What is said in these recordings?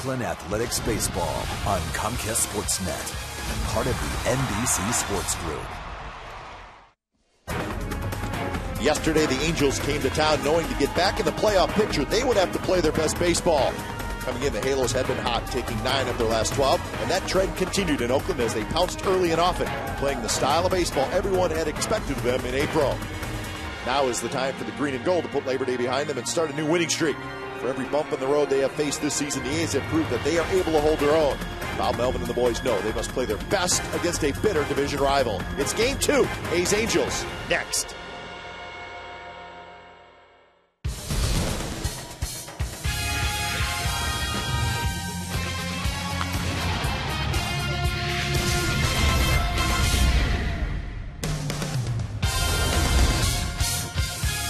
Oakland Athletics Baseball on Comcast Sportsnet, part of the NBC Sports Group. Yesterday, the Angels came to town knowing to get back in the playoff picture, they would have to play their best baseball. Coming in, the Halos had been hot, taking 9 of their last 12, and that trend continued in Oakland as they pounced early and often, playing the style of baseball everyone had expected of them in April. Now is the time for the green and gold to put Labor Day behind them and start a new winning streak. For every bump in the road they have faced this season, the A's have proved that they are able to hold their own. Bob Melvin and the boys know they must play their best against a bitter division rival. It's Game 2, A's-Angels, next.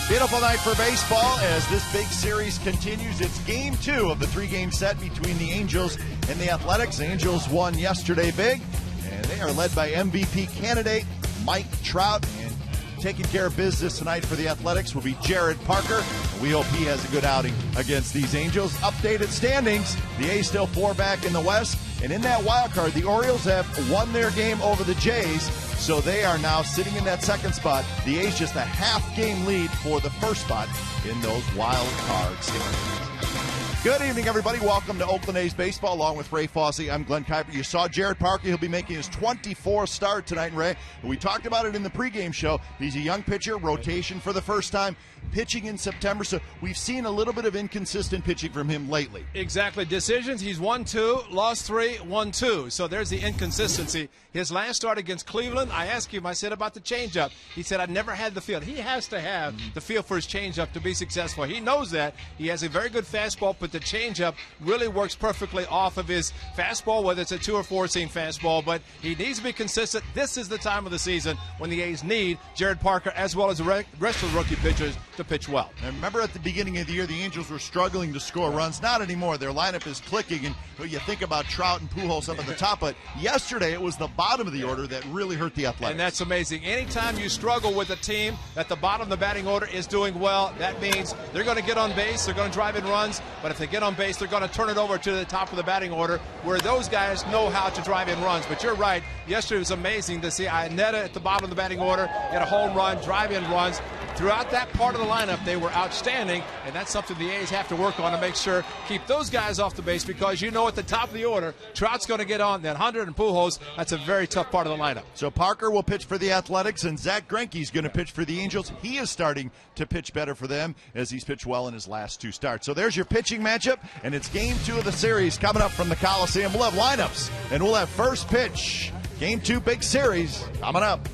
Beautiful night for baseball as this big series continues. It's Game 2 of the 3-game set between the Angels and the Athletics. The Angels won yesterday big, and they are led by MVP candidate Mike Trout. And taking care of business tonight for the Athletics will be Jared Parker. We hope he has a good outing against these Angels. Updated standings, the A's still 4 back in the West. And in that wild card, the Orioles have won their game over the Jays. So they are now sitting in that second spot. The A's just a half-game lead for the first spot in those wild card standings. Good evening, everybody. Welcome to Oakland A's Baseball, along with Ray Fosse. I'm Glenn Kuiper. You saw Jared Parker. He'll be making his 24th start tonight, Ray. We talked about it in the pregame show. He's a young pitcher, rotation for the first time, pitching in September. So we've seen a little bit of inconsistent pitching from him lately. Exactly. Decisions, he's won 2, lost 3, won 2. So there's the inconsistency. His last start against Cleveland, I asked him, I said about the changeup. He said, I never had the feel. He has to have the feel for his changeup to be successful. He knows that. He has a very good fastball, but the changeup really works perfectly off of his fastball, whether it's a 2 or 4-seam fastball. But he needs to be consistent. This is the time of the season when the A's need Jared Parker as well as the rest of the rookie pitchers to pitch well. And remember at the beginning of the year, the Angels were struggling to score runs. Not anymore. Their lineup is clicking, and you think about Trout and Pujols up at the top, but yesterday it was the bottom of the order that really hurt the Athletics. And that's amazing. Anytime you struggle with a team at the bottom of the batting order is doing well, that means they're going to get on base, they're going to drive in runs, but if they get on base, they're going to turn it over to the top of the batting order where those guys know how to drive in runs. But you're right, yesterday was amazing to see Iannetta at the bottom of the batting order get a home run, drive in runs. Throughout that part of the lineup, they were outstanding, and that's something the A's have to work on to make sure keep those guys off the base, because you know at the top of the order, Trout's going to get on. Then Hunter and Pujols, that's a very tough part of the lineup. So Parker will pitch for the Athletics, and Zach Greinke's going to pitch for the Angels. He is starting to pitch better for them as he's pitched well in his last 2 starts. So there's your pitching matchup, and it's Game 2 of the series coming up from the Coliseum. We'll have lineups, and we'll have first pitch. Game 2 big series coming up.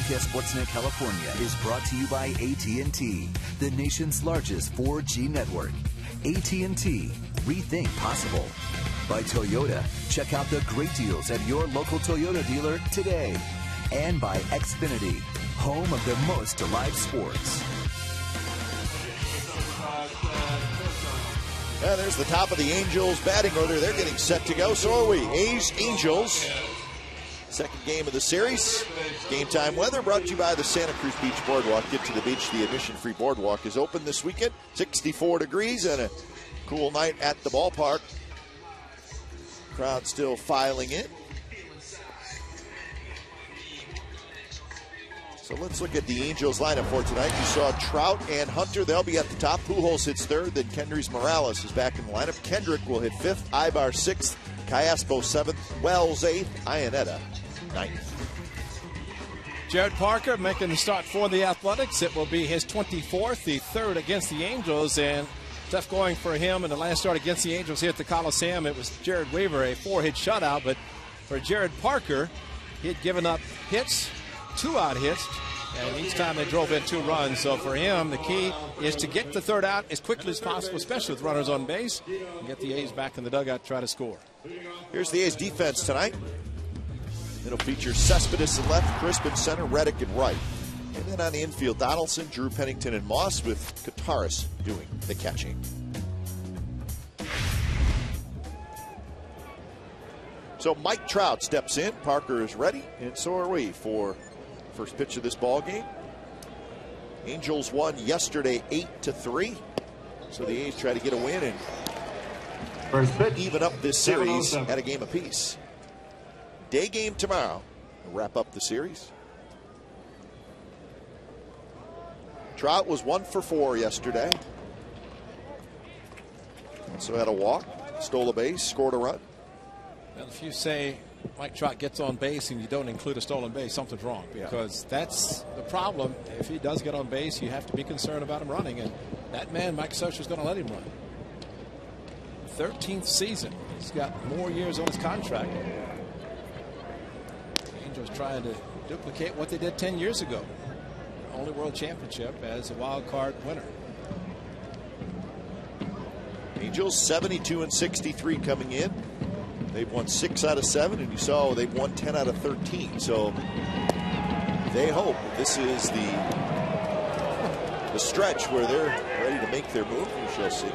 Comcast Sportsnet California is brought to you by AT&T, the nation's largest 4G network. AT&T, rethink possible. By Toyota, check out the great deals at your local Toyota dealer today. And by Xfinity, home of the most live sports. And there's the top of the Angels batting order. They're getting set to go. So are we. A's, Angels. Second game of the series. Game time weather brought to you by the Santa Cruz Beach Boardwalk. Get to the beach. The admission-free boardwalk is open this weekend. 64 degrees and a cool night at the ballpark. Crowd still filing in. So let's look at the Angels lineup for tonight. You saw Trout and Hunter. They'll be at the top. Pujols hits third. Then Kendrys Morales is back in the lineup. Kendrick will hit fifth. Ibar sixth. Callaspo seventh. Wells eighth. Iannetta ninth. Jared Parker making the start for the Athletics. It will be his 24th, the third against the Angels, and tough going for him in the last start against the Angels here at the Coliseum. It was Jared Weaver, a 4-hit shutout, but for Jared Parker, he had given up hits, 2 out hits, and each time they drove in 2 runs. So for him, the key is to get the third out as quickly as possible, especially with runners on base, and get the A's back in the dugout to try to score. Here's the A's defense tonight. It'll feature Cespedes in left, Crisp in center, Reddick in right. And then on the infield, Donaldson, Drew Pennington, and Moss, with Kataris doing the catching. So Mike Trout steps in. Parker is ready, and so are we for first pitch of this ball game. Angels won yesterday 8-3. So the A's try to get a win and first pitch, even up this series at a game apiece. Day game tomorrow. We'll wrap up the series. Trout was 1 for 4 yesterday. Also had a walk, stole a base, scored a run. Well, if you say Mike Trout gets on base and you don't include a stolen base, something's wrong, because that's the problem. If he does get on base, you have to be concerned about him running, and that man, Mike Scioscia, is going to let him run. 13th season. He's got more years on his contract. The Angels trying to duplicate what they did 10 years ago. Only World Championship as a wild card winner. Angels 72-63 coming in. They've won 6 out of 7, and you saw they've won 10 out of 13. So they hope this is the stretch where they're ready to make their move. We shall see.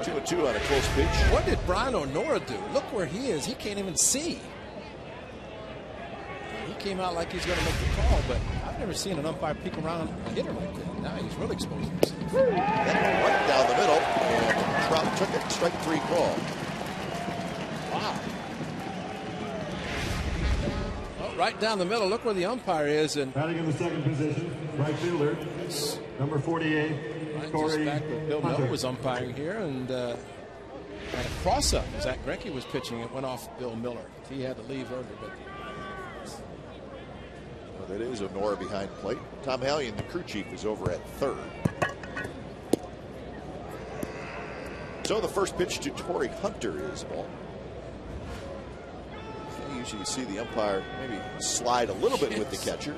2-2 on a close pitch. What did Brian O'Nora do? Look where he is. He can't even see. He came out like he's going to make the call, but I've never seen an umpire peek around a hitter like that. Now he's really exposing himself. That right down the middle, and Trout took it. Strike 3 call. Wow. Well, right down the middle. Look where the umpire is. And batting in the second position, right fielder, number 48. Right, just back with Bill Miller was umpiring here, and had a cross-up. Zach Greinke was pitching. It went off Bill Miller. He had to leave early, but that is O'Nora behind plate. Tom Hallion, the crew chief, is over at third. So the first pitch to Torrey Hunter is ball. Usually you see the umpire maybe slide a little bit with the catcher.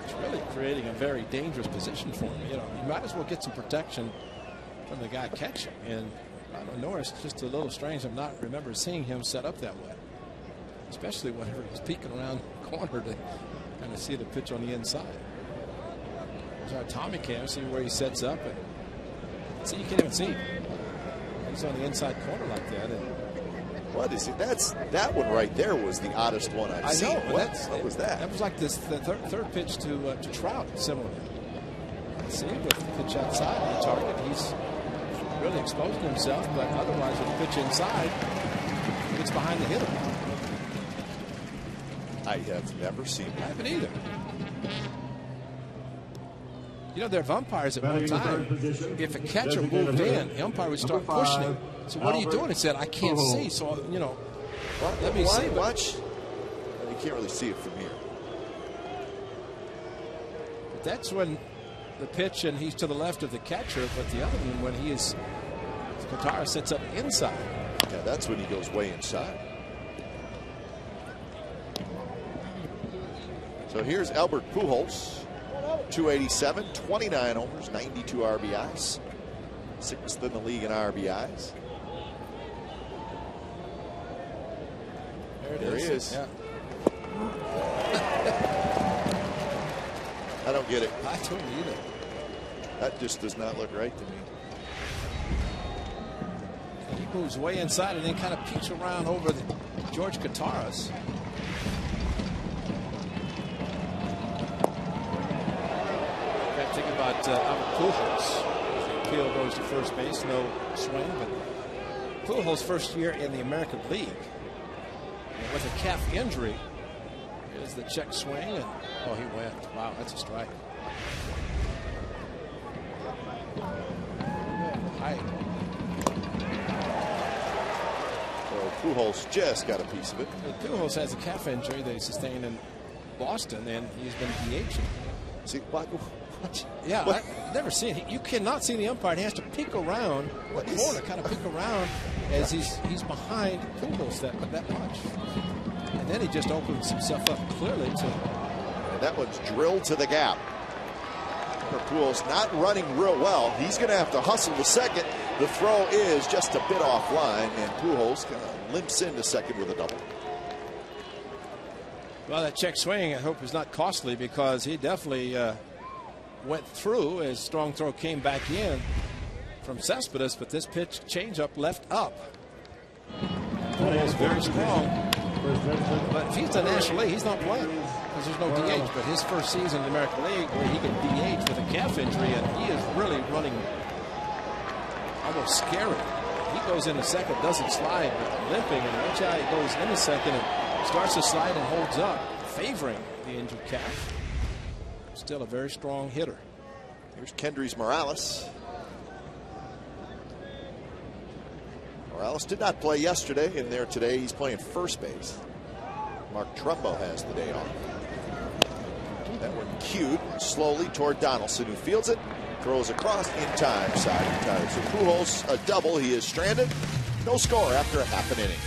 It's really creating a very dangerous position for him. You know, you might as well get some protection from the guy catching. And O'Nora is just a little strange. I'm not remember seeing him set up that way, especially whenever he's peeking around the corner to kind of see the pitch on the inside. There's our Tommy cam, see where he sets up, and see, you can't even see him. He's on the inside corner like that. And what is it? That one right there was the oddest one I've seen. What was that? That was like this the third pitch to Trout, similar. See, with the pitch outside of the target, he's really exposing himself, but otherwise with the pitch inside, he gets behind the hitter. I have never seen that. I haven't either. You know, there are umpires at one time. If a catcher moved in, the umpire would start pushing him. So what are you doing? He said, I can't see. So, you know, let me see. Watch. You can't really see it from here. But that's when the pitch and he's to the left of the catcher. But the other one, when he is, Kataris sets up inside. Yeah, that's when he goes way inside. So here's Albert Pujols, 287, 29 homers, 92 RBIs, 6th in the league in RBIs. There he is. Yeah. I don't get it. I don't either. That just does not look right to me. He moves way inside and then kind of peeks around over the George Kataras. Got to think about Albert Pujols. The appeal goes to first base, no swing, but Pujols' first year in the American League with a calf injury. Here's the check swing, and oh, he went. Wow, that's a strike. High. So Pujols just got a piece of it. Pujols has a calf injury that he sustained in Boston, and he's been DHing. See, what? Yeah, What? I've never seen it. You cannot see the umpire. He has to peek around the corner, kind of peek around as he's behind Pujols that much. And then he just opens himself up clearly to. And that one's drilled to the gap. Pujols not running real well. He's going to have to hustle to second. The throw is just a bit offline, and Pujols kind of limps into second with a double. Well, that check swing, I hope, is not costly because he definitely went through as strong throw came back in from Cespedes, but this pitch changeup left up. Pujols very strong. But if he's the National League, he's not playing because there's no DH. But his first season in the American League where he can DH with a calf injury, and he is really running almost scary. He goes into second, doesn't slide, but limping, and watch how he goes into second and starts to slide and holds up, favoring the injured calf. Still a very strong hitter. Here's Kendrys Morales. Morales did not play yesterday, and there today he's playing first base. Mark Trumbo has the day off. That one cued slowly toward Donaldson, who fields it, throws across in time, side and tired. So Pujols a double. He is stranded. No score after a half an inning.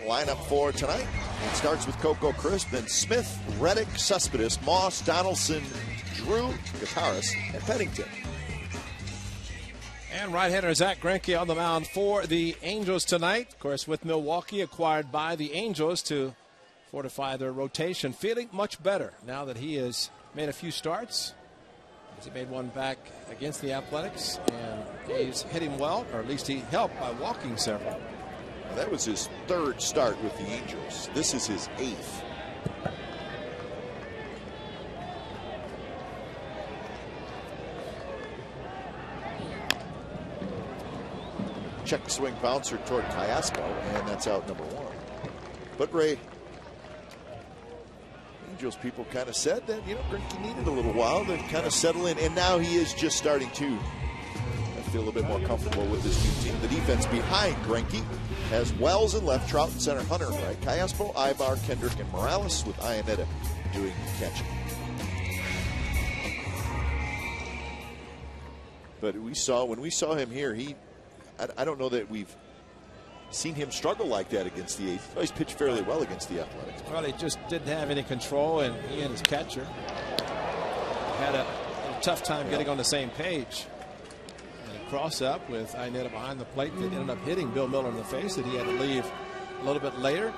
Lineup for tonight. It starts with Coco Crisp, then Smith, Reddick, Cespedes, Moss, Donaldson, Drew, Gataris, and Pennington. And right-hander Zach Greinke on the mound for the Angels tonight. Of course, with Milwaukee acquired by the Angels to fortify their rotation. Feeling much better now that he has made a few starts. He made one back against the Athletics, and he's hitting well, or at least he helped by walking several. That was his third start with the Angels. This is his 8th. check swing bouncer toward Callaspo, and that's out number 1. But Ray, Angels people kind of said that, Greinke needed a little while to kind of settle in, and now he is just starting to feel a little bit more comfortable with this new team. The defense behind Greinke has Wells in left, Trout in center, Hunter in right, Callaspo, Ibar, Kendrick, and Morales, with Iannetta doing the catching. But when we saw him here, I don't know that we've seen him struggle like that against the A's. He's pitched fairly well against the Athletics. Well, he just didn't have any control, and he and his catcher had a tough time getting on the same page. And a cross-up with Iannetta behind the plate that ended up hitting Bill Miller in the face, that he had to leave a little bit later.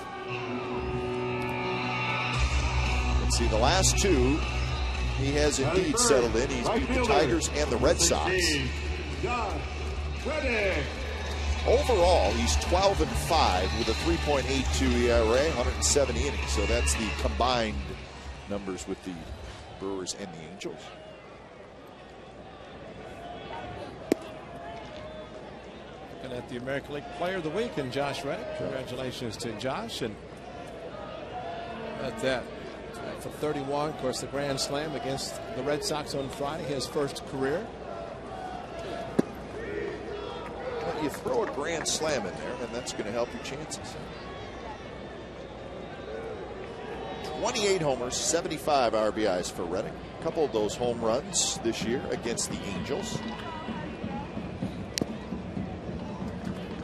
Let's see, the last 2, he has indeed settled in. He's beat the Tigers and the Red Sox. Overall, he's 12-5 with a 3.82 ERA, 170 innings. So that's the combined numbers with the Brewers and the Angels. Looking at the American League Player of the Week in Josh Reddick. Congratulations to Josh. And at that, for 31, of course, the grand slam against the Red Sox on Friday, his first career. You throw a grand slam in there, and that's going to help your chances. 28 homers, 75 RBIs for Reddick. A couple of those home runs this year against the Angels.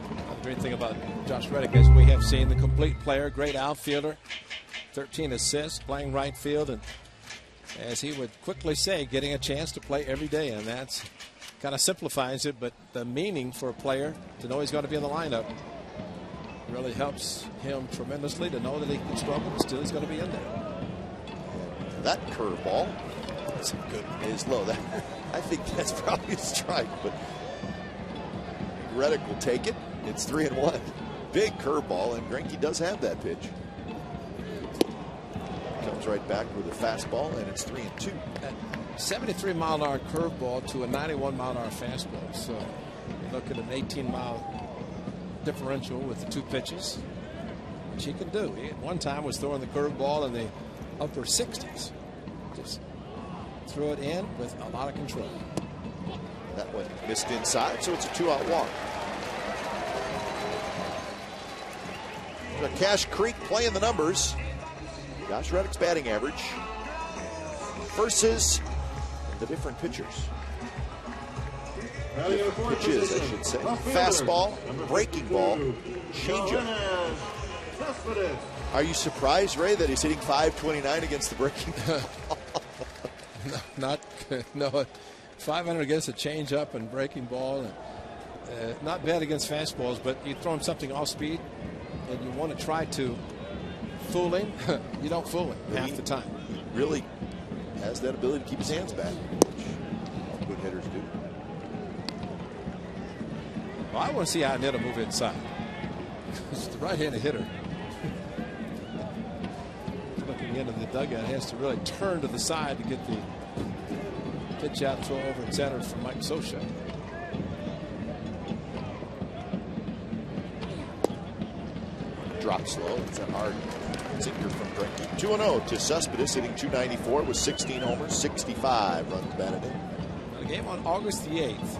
The great thing about Josh Reddick is we have seen the complete player, great outfielder, 13 assists, playing right field, and as he would quickly say, getting a chance to play every day, and that's kind of simplifies it, but the meaning for a player to know he's going to be in the lineup really helps him tremendously, to know that he can struggle, but still he's going to be in there. That curveball is low. I think that's probably a strike, but Reddick will take it. It's 3-1. Big curveball, and Greinke does have that pitch. Comes right back with a fastball, and it's 3-2. 73-mile-an-hour curveball to a 91-mile-an-hour fastball. So you look at an 18-mile differential with the 2 pitches, which he can do. He at one time was throwing the curveball in the upper 60s. Just threw it in with a lot of control. That one missed inside, so it's a 2-out walk. Cache Creek playing the numbers. Josh Reddick's batting average versus the different pitchers. Different pitches, I should say. Fastball, breaking ball, changeup. Are you surprised, Ray, that he's hitting .529 against the breaking ball? No, 500 against a changeup and breaking ball. And, not bad against fastballs, but you throw him something off speed and you want to try to fool him. You don't fool him half the time. He really has that ability to keep his hands back, which all good hitters do. Well, I want to see Iannetta move inside. He's the right-handed hitter. Looking into the dugout, has to really turn to the side to get the pitch out, throw over and center from Mike Scioscia. Drop slow. It's a hard sinker from Greinke. 2-0 to Cespedes, hitting .294 with 16 homers, 65 runs batted in. The game on August the 8th,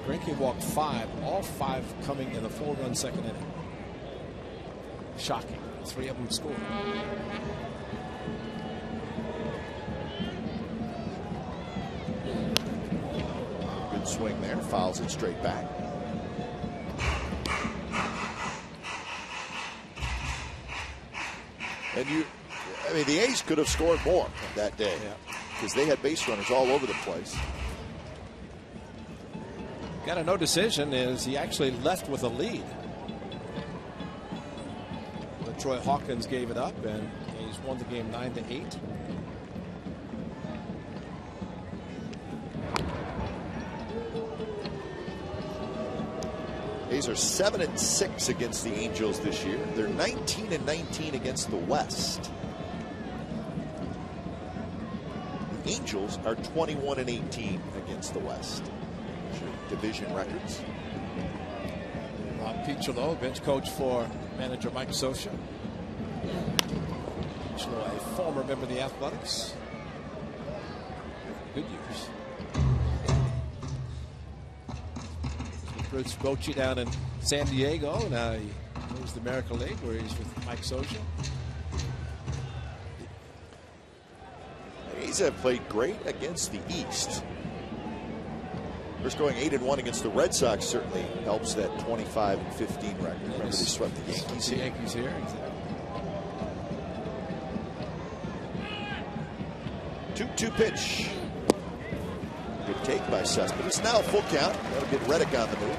Greinke walked 5, all 5 coming in the 4-run second inning. Shocking. 3 of them scored. Good swing there. Fouls it straight back. And the A's could have scored more that day because they had base runners all over the place. Got a no decision is he actually left with a lead. But Troy Hawkins gave it up, and he's won the game 9-8. A's are 7-6 against the Angels this year. They're 19-19 against the West. The Angels are 21-18 against the West. Division records. Rob Picholo, bench coach for manager Mike Scioscia. Picholo, a former member of the Athletics. Good years. With Bruce Bochy down in San Diego. Now he moves the American League where he's with Mike Scioscia. A's have played great against the East. First going 8-1 against the Red Sox certainly helps that 25-15 record. Remember they swept the Yankees here. Yankees here. 2-2 pitch. Good take by Cespedes. Now full count. That'll get Reddick on the move.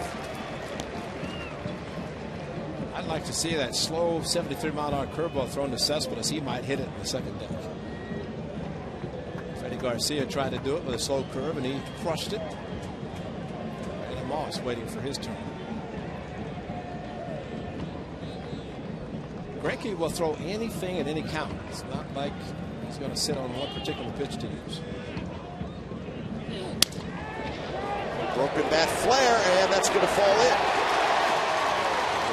I'd like to see that slow 73-mile-an-hour curveball thrown to Cespedes. He might hit it in the second deck. Freddie Garcia tried to do it with a slow curve, and he crushed it. And Moss waiting for his turn. Greinke will throw anything at any count. It's not like he's going to sit on one particular pitch to use. Broken bat flare, and that's going to fall in.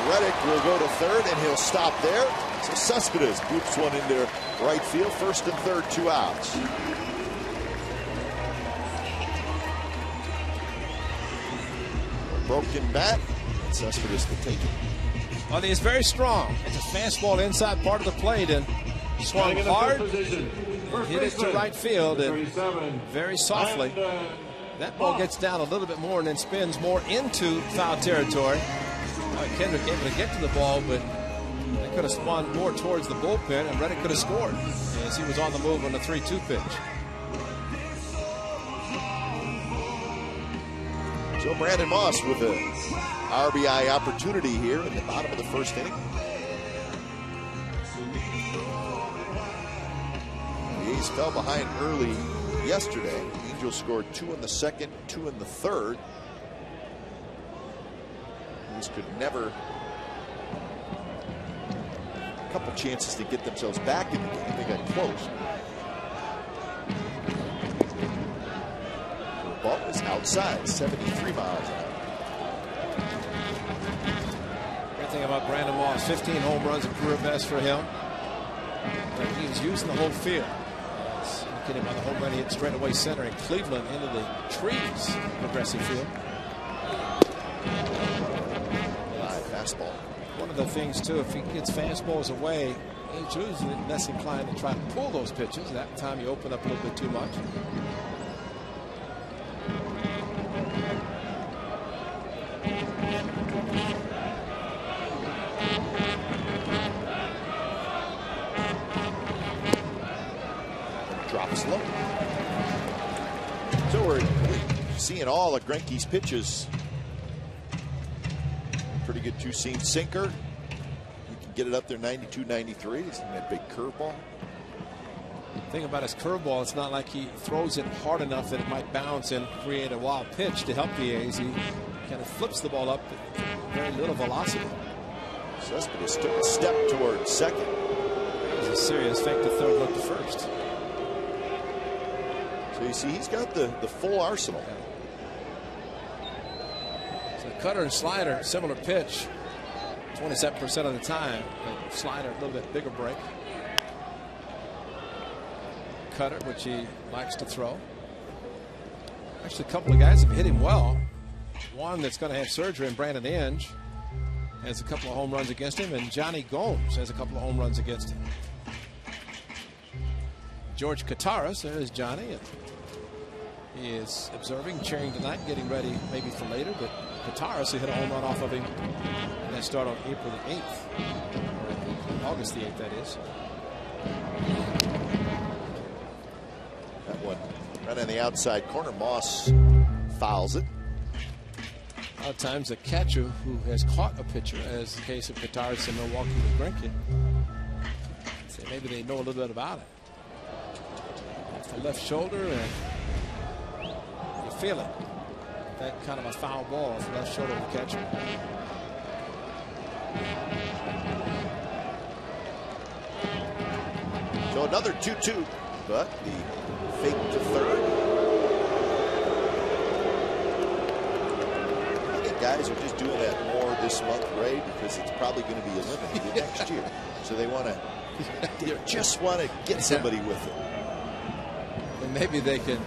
Reddick will go to third, and he'll stop there. So Cespedes boots one into right field. First and third, 2 outs. Broken bat, and Cespedes will take it. Well, he's very strong. It's a fastball inside part of the plate, and swung hard, hit it to right field, and very softly. That ball gets down a little bit more and then spins more into foul territory. Kendrick able to get to the ball, but they could have spun more towards the bullpen, and Reddick could have scored as he was on the move on the 3-2 pitch. So Brandon Moss with a RBI opportunity here in the bottom of the first inning. The A's fell behind early yesterday. The Angels scored 2 in the second, 2 in the third. A's could never. A couple chances to get themselves back in the game. They got close. The ball is outside, 73 miles an hour. Great thing about Brandon Moss, 15 home runs, a career best for him. But he's using the whole field. Getting by the home run, he hit straight away center in Cleveland into the trees. Progressive field. Fastball. One of the things too, if he gets fastballs away, he's usually less inclined to try to pull those pitches. That time you open up a little bit too much. Drops low. So we're seeing all of Greinke's pitches. Pretty good two-seam sinker. You can get it up there 92, 93. It's that big curveball. The thing about his curveball, it's not like he throws it hard enough that it might bounce and create a wild pitch to help the A's. He kind of flips the ball up at very little velocity. Cespedes took a step toward second. It was a serious fake to third, look to first. So you see, he's got the full arsenal. So cutter and slider, similar pitch, 27% of the time. The slider, a little bit bigger break. Cutter, which he likes to throw. Actually, a couple of guys have hit him well. One that's going to have surgery, and Brandon Inge has a couple of home runs against him, and Johnny Gomes has a couple of home runs against him. George Kataris, there's Johnny, and he is observing, cheering tonight, getting ready maybe for later, but Kataris, who hit a home run off of him, and that started on April the 8th, or August the 8th, that is. That one right on the outside corner. Moss fouls it. A lot of times a catcher who has caught a pitcher, as the case of Kataris in Milwaukee with Greinke, say maybe they know a little bit about it. Off the left shoulder, and you feel it. That kind of a foul ball off the left shoulder of the catcher. So another 2-2, but the fake to third. I think guys are just doing that more this month, Ray, because it's probably going to be eliminated next year. So they want to, they just want to get somebody with it. And maybe they can.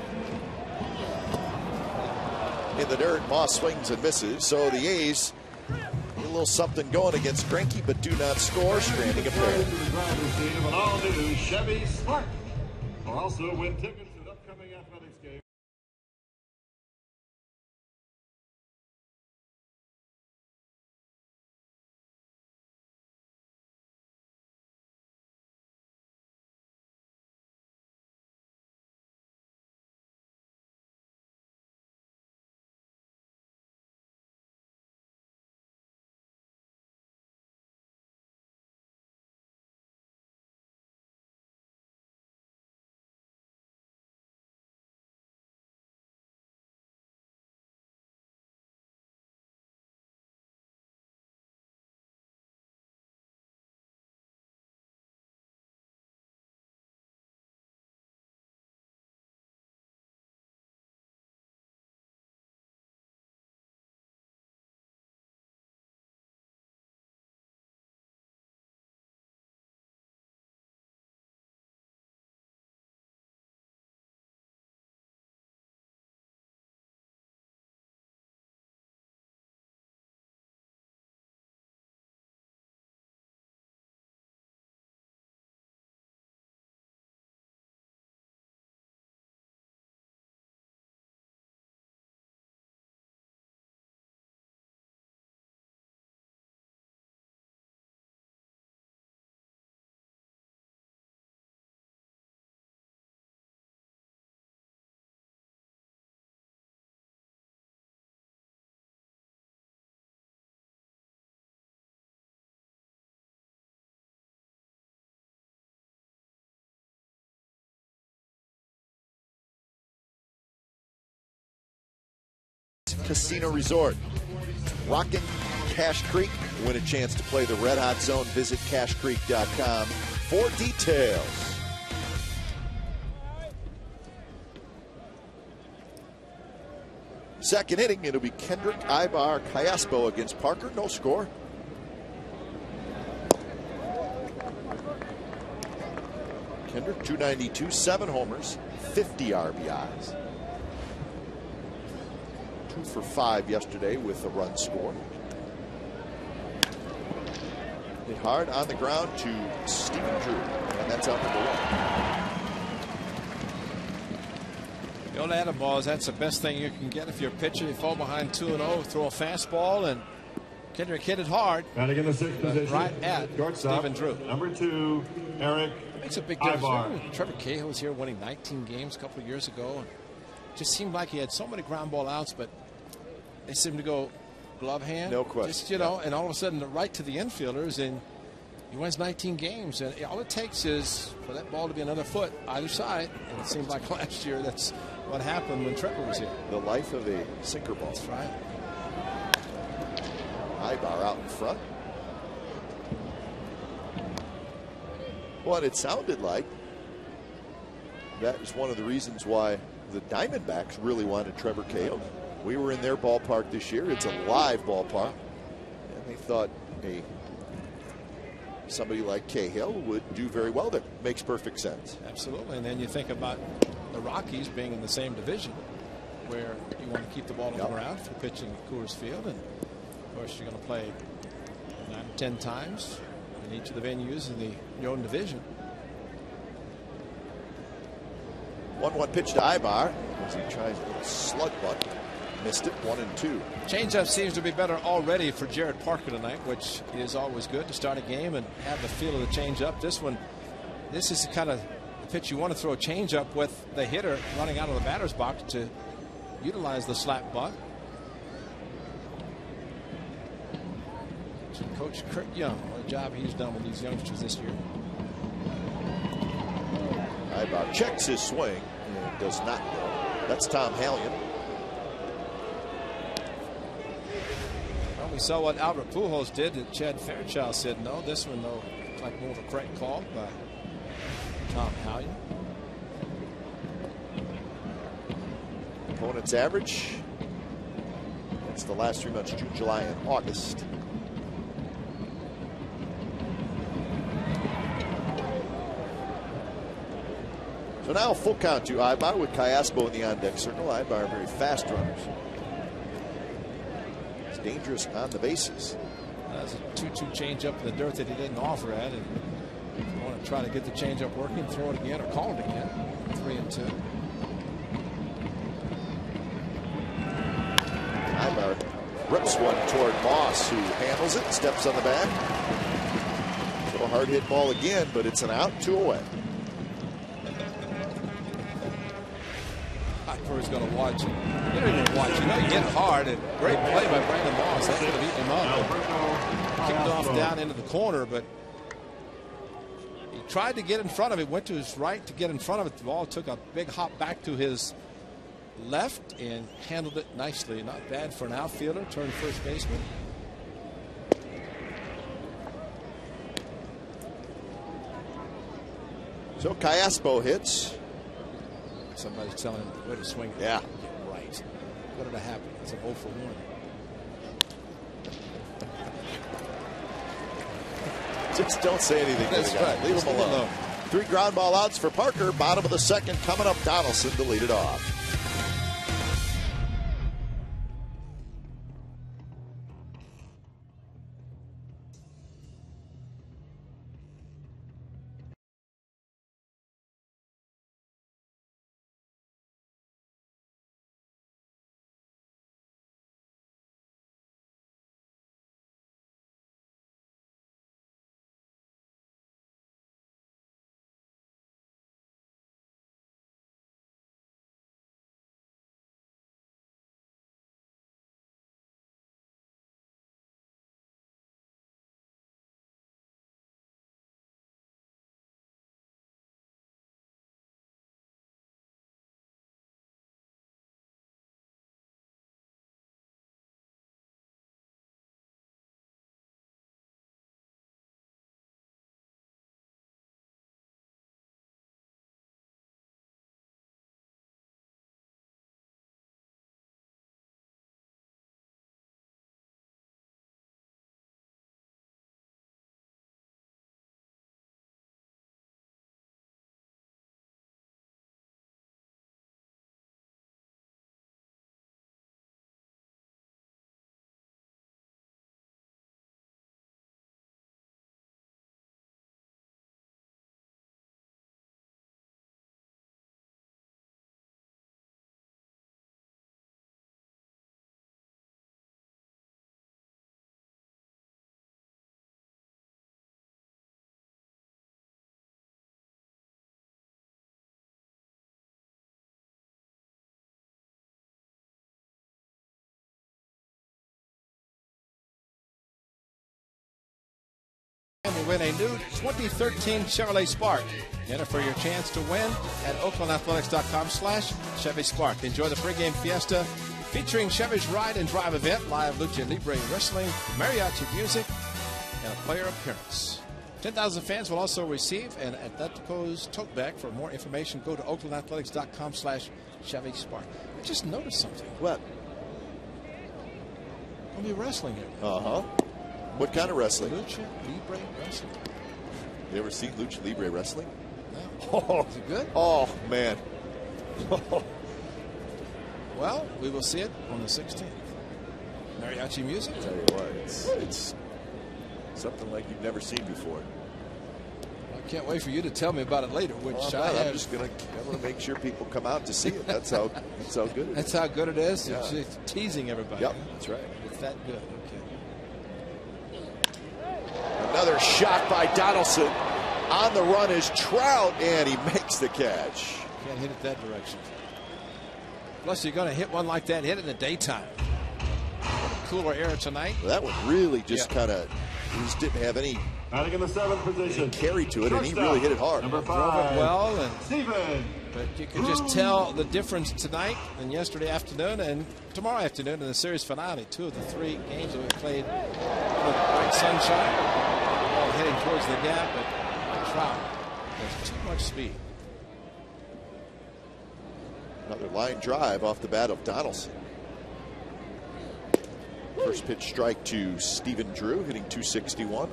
In the dirt, Moss swings and misses. So the A's a little something going against Greinke, but do not score, stranding a pair. An all-new Chevy Spark. Or also win tickets to an upcoming athletics game. Casino Resort. Rockin' Cache Creek. Win a chance to play the Red Hot Zone. Visit cachecreek.com for details. Second inning, it'll be Kendrick Ibar Callaspo against Parker. No score. Kendrick, 292, 7 homers, 50 RBIs. 2 for 5 yesterday with a run score. Hit hard on the ground to Stephen Drew, and that's out number 1. The old Adam balls, that's the best thing you can get if you're a pitcher. You fall behind 2-0, throw a fastball, and Kendrick hit it hard. Batting in the 6th position, right at shortstop, Stephen Drew. Number 2, Eric. It makes a big difference. Ibar. Trevor Cahill was here winning 19 games a couple of years ago. Just seemed like he had so many ground ball outs, but they seemed to go glove hand. No question. Just, you know, and all of a sudden right to the infielders, and he wins 19 games. And all it takes is for that ball to be another foot either side. And it seemed like last year that's what happened when Trevor was here. The life of a sinker ball. That's right. Ibar out in front. Well, it sounded like that was one of the reasons why the Diamondbacks really wanted Trevor Cahill. We were in their ballpark this year. It's a live ballpark. And they thought somebody like Cahill would do very well there. Makes perfect sense. Absolutely. And then you think about the Rockies being in the same division where you want to keep the ball on the ground for pitching at Coors Field. And, of course, you're going to play 9 or 10 times in each of the venues in your own division. 1-1 pitch to Ibar as he tries a little slug butt. Missed it, 1-2. Changeup seems to be better already for Jared Parker tonight, which is always good to start a game and have the feel of the changeup. This is the kind of pitch you want to throw a changeup with the hitter running out of the batter's box to utilize the slap butt. Coach Kurt Young, what a job he's done with these youngsters this year. Ibar checks his swing and does not go. That's Tom Hallion. Well, we saw what Albert Pujols did that Chad Fairchild said no. This one, though, looked like more of a correct call by Tom Hallion. Opponent's average. That's the last 3 months, June, July, and August. So now a full count to Ibar with Cayaspo in the on-deck circle. Ibar are very fast runners. It's dangerous on the bases. That's a 2-2 changeup in the dirt that he didn't offer at. And if you want to try to get the changeup working, throw it again or call it again. 3-2. Ibar rips one toward Moss, who handles it, steps on the bat. A little hard hit ball again, but it's an out, 2 away. Ibar's going to watch it. You don't even watch. You know, you hit hard. And great play by Brandon Moss. That could have eaten him up. Kicked off down into the corner, but he tried to get in front of it. Went to his right to get in front of it. The ball took a big hop back to his left and handled it nicely. Not bad for an outfielder. Turned first baseman. So Cayaspo hits. Somebody's telling him where to swing. Yeah. Right. What did it happen? It's an 0 for 1. Just don't say anything to the guy. Right. Leave him alone. 3 ground ball outs for Parker. Bottom of the second coming up. Donaldson to lead it off. And we win a new 2013 Chevrolet Spark. Enter for your chance to win at oaklandathletics.com/Chevy Spark. Enjoy the pregame fiesta featuring Chevy's Ride and Drive event, live lucha libre wrestling, mariachi music, and a player appearance. 10,000 fans will also receive an Athletico's tote bag. For more information, go to oaklandathletics.com/Chevy Spark. I just noticed something. What? I'll be wrestling here. Uh-huh. What kind of wrestling? Lucha libre wrestling. You ever seen Lucha Libre wrestling? No. Oh, is it good? Oh, man. Well, we will see it on the 16th. Mariachi music. I'll tell you what, it's something like you've never seen before. I can't wait for you to tell me about it later. Which I'm just gonna make sure people come out to see it. That's how good it is. That's how good it is. Yeah. It's teasing everybody. Yep, that's right. It's that good. Okay. Another shot by Donaldson. On the run is Trout, and he makes the catch. Can't hit it that direction. Plus, you're going to hit one like that, hit it in the daytime. Cooler air tonight. Well, that one really just kind of, he just didn't have any Batting in the 7th position. carry to it, and he really hit it hard. Number Drove 5. it well, and Steven. but you can just tell the difference tonight and yesterday afternoon and tomorrow afternoon in the series finale. 2 of the 3 games that we played with bright sunshine, all heading towards the gap, but Trout has too much speed. Another line drive off the bat of Donaldson. First pitch strike to Stephen Drew, hitting .261.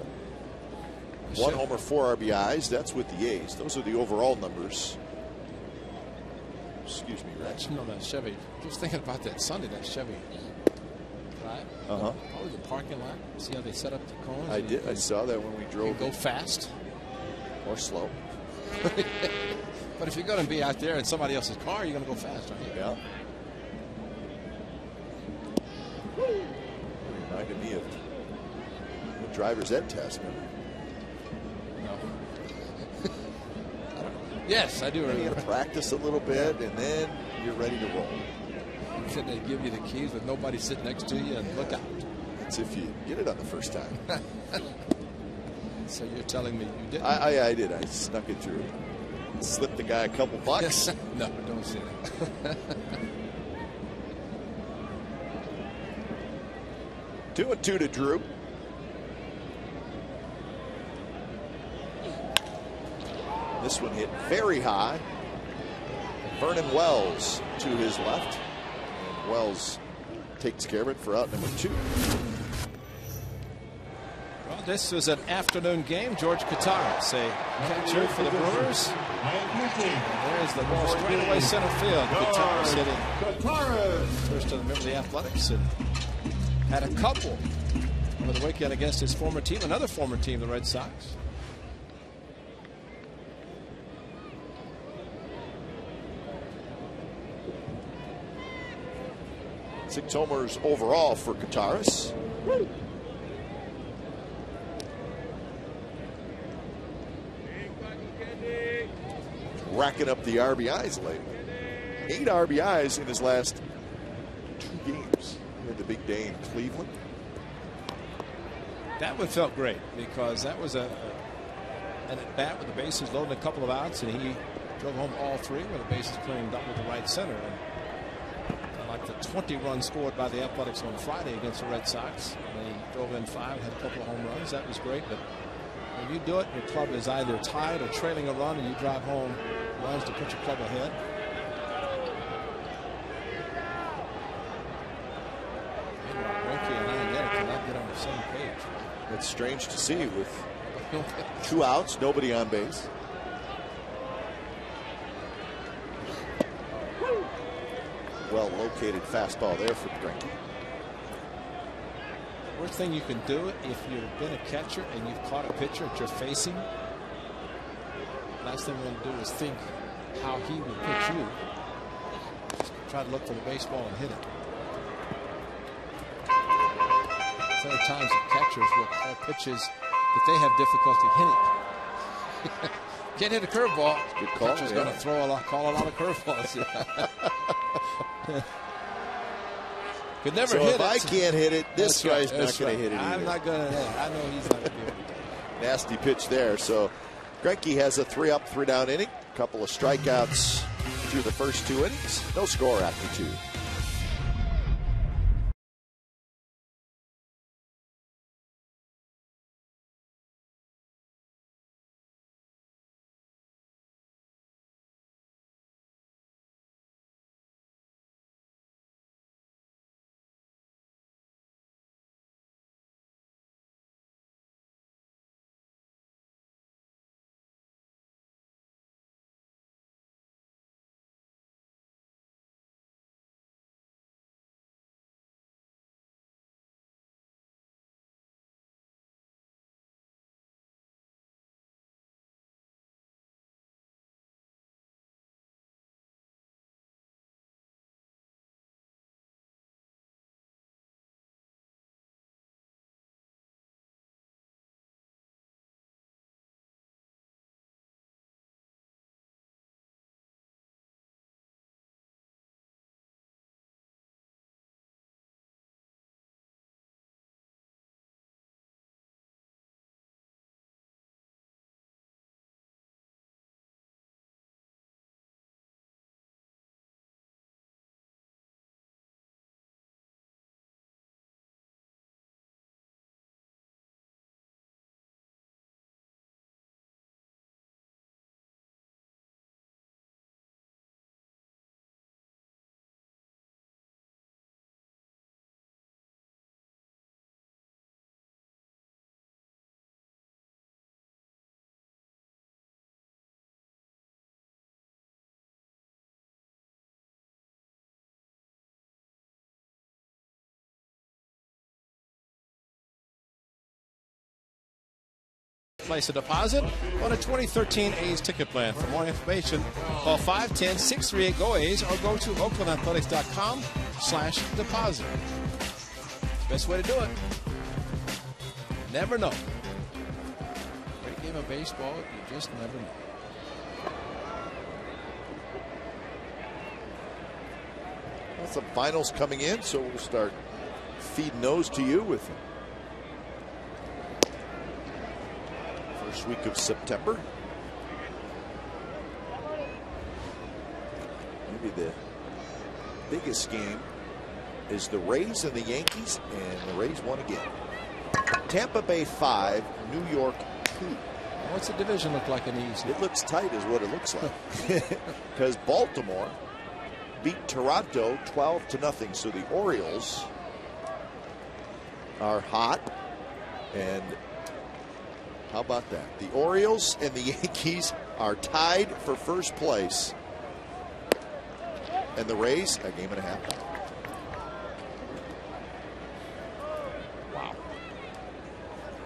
1 homer, 4 RBIs. That's with the A's. Those are the overall numbers. Excuse me, Rex. No, that Chevy. Just thinking about that Sunday, that Chevy. Right? Probably the parking lot. See how they set up the cones? I did. I saw that when we drove. Go fast or slow. But if you're going to be out there in somebody else's car, you're going to go fast, aren't you? Yeah. Reminded me of the driver's ed test. No. Yes, I do You remember. got to practice a little bit, and then you're ready to roll. Can they give you the keys with nobody sitting next to you and look out? That's if you get it on the first time. So you're telling me you didn't? I did. I snuck it through. Slipped the guy a couple bucks. No, don't say that. 2-2 to Drew. This one hit very high. Vernon Wells to his left. And Wells takes care of it for out number 2. Well, this was an afternoon game. George Kataris, a catcher for the Brewers. There's the ball straight away center field. Kataris hitting first of the member of the Athletics, and had a couple over the weekend against his former team, another former team, the Red Sox. 6 homers overall for Kataris. Racking up the RBIs lately. 8 RBIs in his last 2 games. He had the big day in Cleveland. That one felt great because that was an at-bat with the bases loaded, a couple of outs, and he drove home all 3 with the bases clearing double to right center. And like the 20 runs scored by the Athletics on Friday against the Red Sox. They drove in 5, had a couple of home runs. That was great. But when you do it, your club is either tied or trailing a run, and you drive home runs to put your club ahead. Greinke and Iannetta cannot get on the same page. It's strange to see with 2 outs, nobody on base. Well located fastball there for Greinke. Worst thing you can do if you've been a catcher and you've caught a pitcher that you're facing, last thing you want to do is think how he would pitch you. Just try to look for the baseball and hit it. There are times that catchers will call pitches that they have difficulty hitting. Can't hit a curveball. Good call. Pitcher's going to call a lot of curveballs. Could never So hit if I can't hit it, this guy's not going to hit it either. I'm not going to hit it. I know he's not going to be able to do it. Nasty pitch there. So Greinke has a 3-up, 3-down inning. Couple of strikeouts through the first 2 innings. No score after 2. Place a deposit on a 2013 A's ticket plan. For more information, call 510-638-GO-A's or go to oaklandathletics.com/deposit. Best way to do it. Never know. Great game of baseball, you just never know. Well, some finals coming in, so we'll start feeding those to you with first week of September. Maybe the biggest game is the Rays and the Yankees, and the Rays won again. Tampa Bay 5, New York 2. What's the division look like in the East? It looks tight is what it looks like. Because Baltimore beat Toronto 12-0. So the Orioles are hot. And how about that? The Orioles and the Yankees are tied for first place. And the Rays, a game and a half. Wow.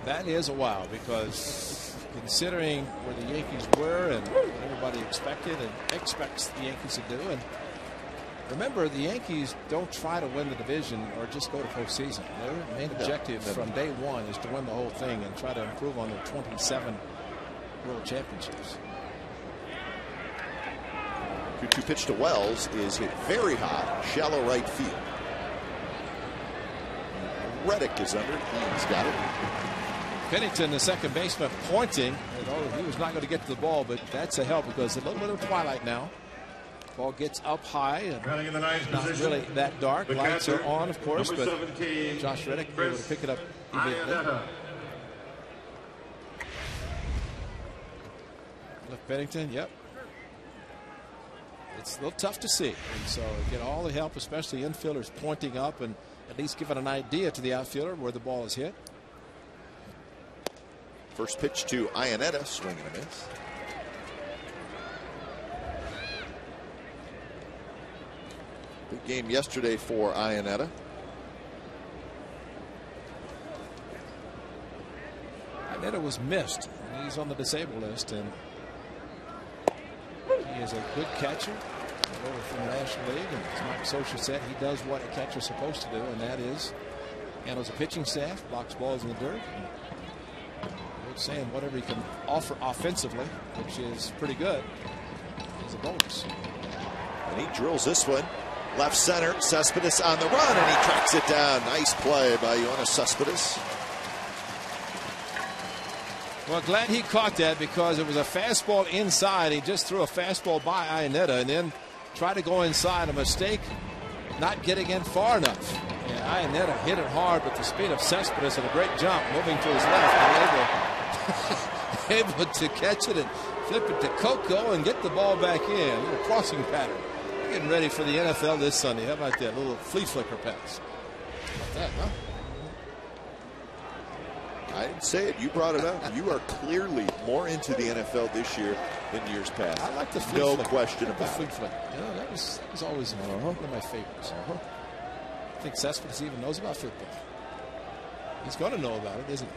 That is a wow, because considering where the Yankees were and what everybody expected and expects the Yankees to do, and remember, the Yankees don't try to win the division or just go to postseason. Their main objective from day one is to win the whole thing and try to improve on their 27 World Championships. 2-2 pitch to Wells is hit very hot, shallow right field. Reddick is under. He's got it. Pennington, the second baseman, pointing. He was not going to get to the ball, but that's a help because a little bit of twilight now. Ball gets up high and not really that dark. Lights are on, of course, but Josh Reddick able to pick it up immediately. Left Pennington, yep. It's a little tough to see. And so get all the help, especially infielders pointing up and at least giving an idea to the outfielder where the ball is hit. First pitch to Iannetta, swing and a miss. Big game yesterday for Iannetta. Iannetta was missed. He's on the disabled list, and he is a good catcher. Over from the National League, and as Mike Scioscia said, he does what a catcher's supposed to do, and that is handles a pitching staff, blocks balls in the dirt. Saying whatever he can offer offensively, which is pretty good, is a bonus. And he drills this one left center. Cespedes on the run, and he tracks it down. Nice play by Yoenis Cespedes. Well, glad he caught that because it was a fastball inside. He just threw a fastball by Iannetta and then tried to go inside. A mistake not getting in far enough. And Iannetta hit it hard, but the speed of Cespedes and a great jump moving to his left and able to catch it and flip it to Coco and get the ball back in. A little crossing pattern. Getting ready for the NFL this Sunday. How about that little flea flicker pass? How about that, huh? I didn't say it. You brought it up. You are clearly more into the NFL this year than years past. I like the flea no flicker. question about the it. flea flicker. You know, that was always one of my favorites. I think Cespedes even knows about football. He's going to know about it, isn't he?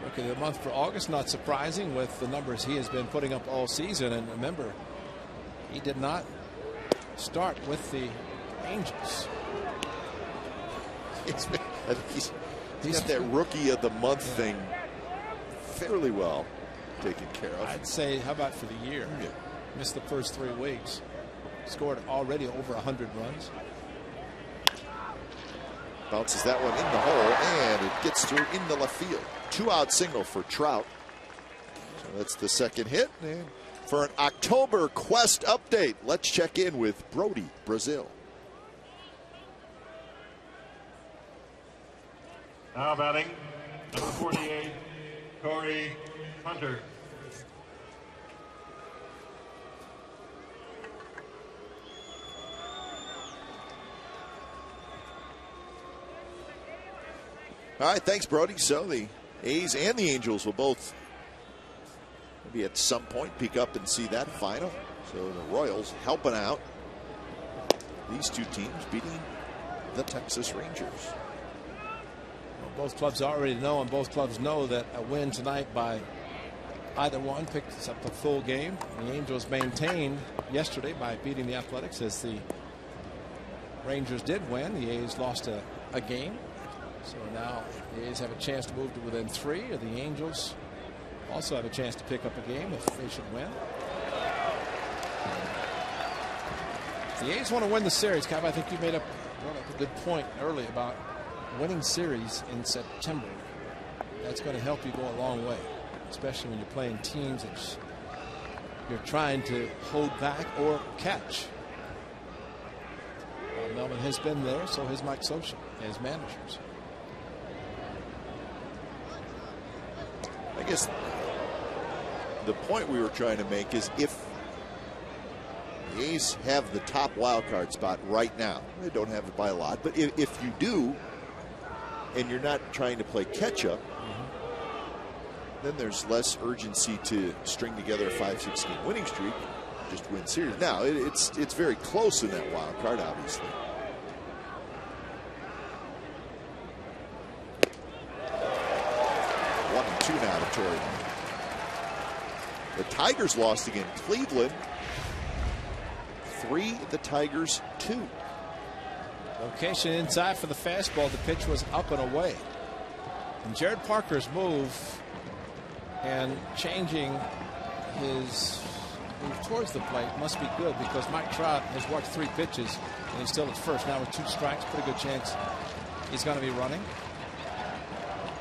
Rookie of the month for August, not surprising with the numbers he has been putting up all season. And remember, he did not start with the Angels. I think he's got that rookie of the month thing fairly well taken care of. I'd say, how about for the year? Yeah. Missed the first 3 weeks. Scored already over 100 runs. Bounces that one in the hole, and it gets through in the left field. 2-out single for Trout. So that's the second hit. And for an October Quest update, let's check in with Brody Brazil. Now batting, number 48, Corey Hunter. All right, thanks, Brody. So the A's and the Angels will both maybe at some point peek up and see that final. So the Royals helping out these two teams, beating the Texas Rangers. Well, both clubs already know, and both clubs know that a win tonight by either one picks up the full game. The Angels maintained yesterday by beating the Athletics, as the Rangers did win. The A's lost a game. So now the A's have a chance to move to within 3. Or the Angels also have a chance to pick up a game if they should win. The A's want to win the series. Cav, I think you brought up a good point early about winning series in September. That's going to help you go a long way, especially when you're playing teams that you're trying to hold back or catch. Melvin has been there, so has Mike Scioscia as managers. I guess the point we were trying to make is if the A's have the top wild card spot right now, they don't have it by a lot, but if you do, and you're not trying to play catch up, then there's less urgency to string together a 5-6 game winning streak, just win series. Now it's very close in that wild card, obviously. Now to Torrey. The Tigers lost again. Cleveland 3, the Tigers 2. Location inside for the fastball. The pitch was up and away. And Jared Parker's move and changing his move towards the plate must be good, because Mike Trout has worked 3 pitches and he's still at first. Now with 2 strikes, pretty good chance he's going to be running.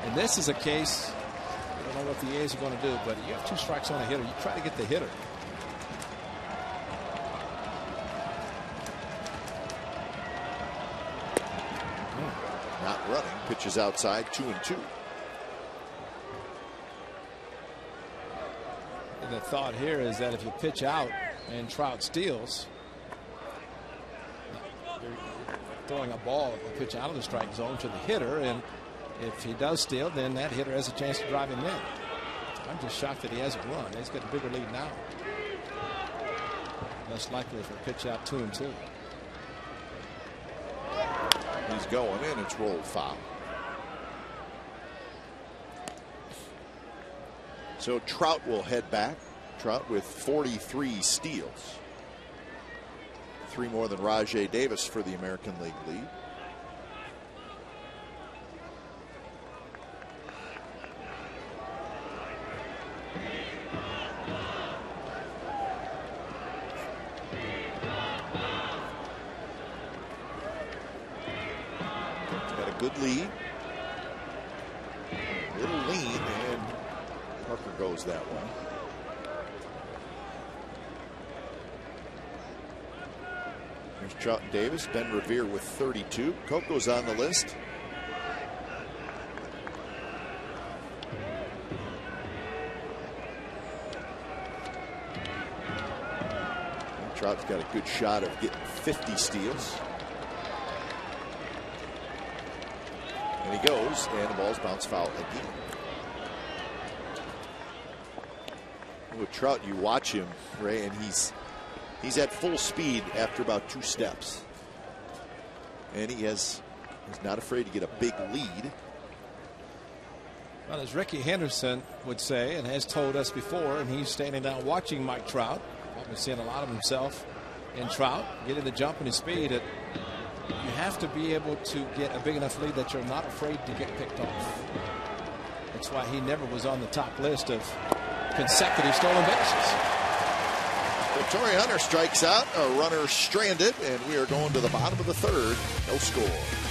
And this is a case, I don't know what the A's are going to do, but you have 2 strikes on a hitter. You try to get the hitter. Not running. Pitches outside, 2-2. And the thought here is that if you pitch out and Trout steals, you're throwing a ball, a pitch out of the strike zone to the hitter, and if he does steal, then that hitter has a chance to drive him in. I'm just shocked that he hasn't run. He's got a bigger lead now. Less likely for a pitch out 2-2. He's going in. It's rolled foul. So Trout will head back. Trout with 43 steals. 3 more than Rajai Davis for the American League lead. Good lead. A little lean, and Parker goes that way. There's Trout and Davis. Ben Revere with 32. Coco's on the list. And Trout's got a good shot of getting 50 steals. And he goes, and the ball's bounced foul again. With Trout, you watch him, Ray, and he's at full speed after about 2 steps. And he's not afraid to get a big lead. Well, as Ricky Henderson would say, and has told us before, and he's standing down watching Mike Trout. I've been seeing a lot of himself in Trout, getting the jump and his speed. You have to be able to get a big enough lead that you're not afraid to get picked off. That's why he never was on the top list of consecutive stolen bases. Well, Torrey Hunter strikes out, a runner stranded, and we are going to the bottom of the 3rd. No score.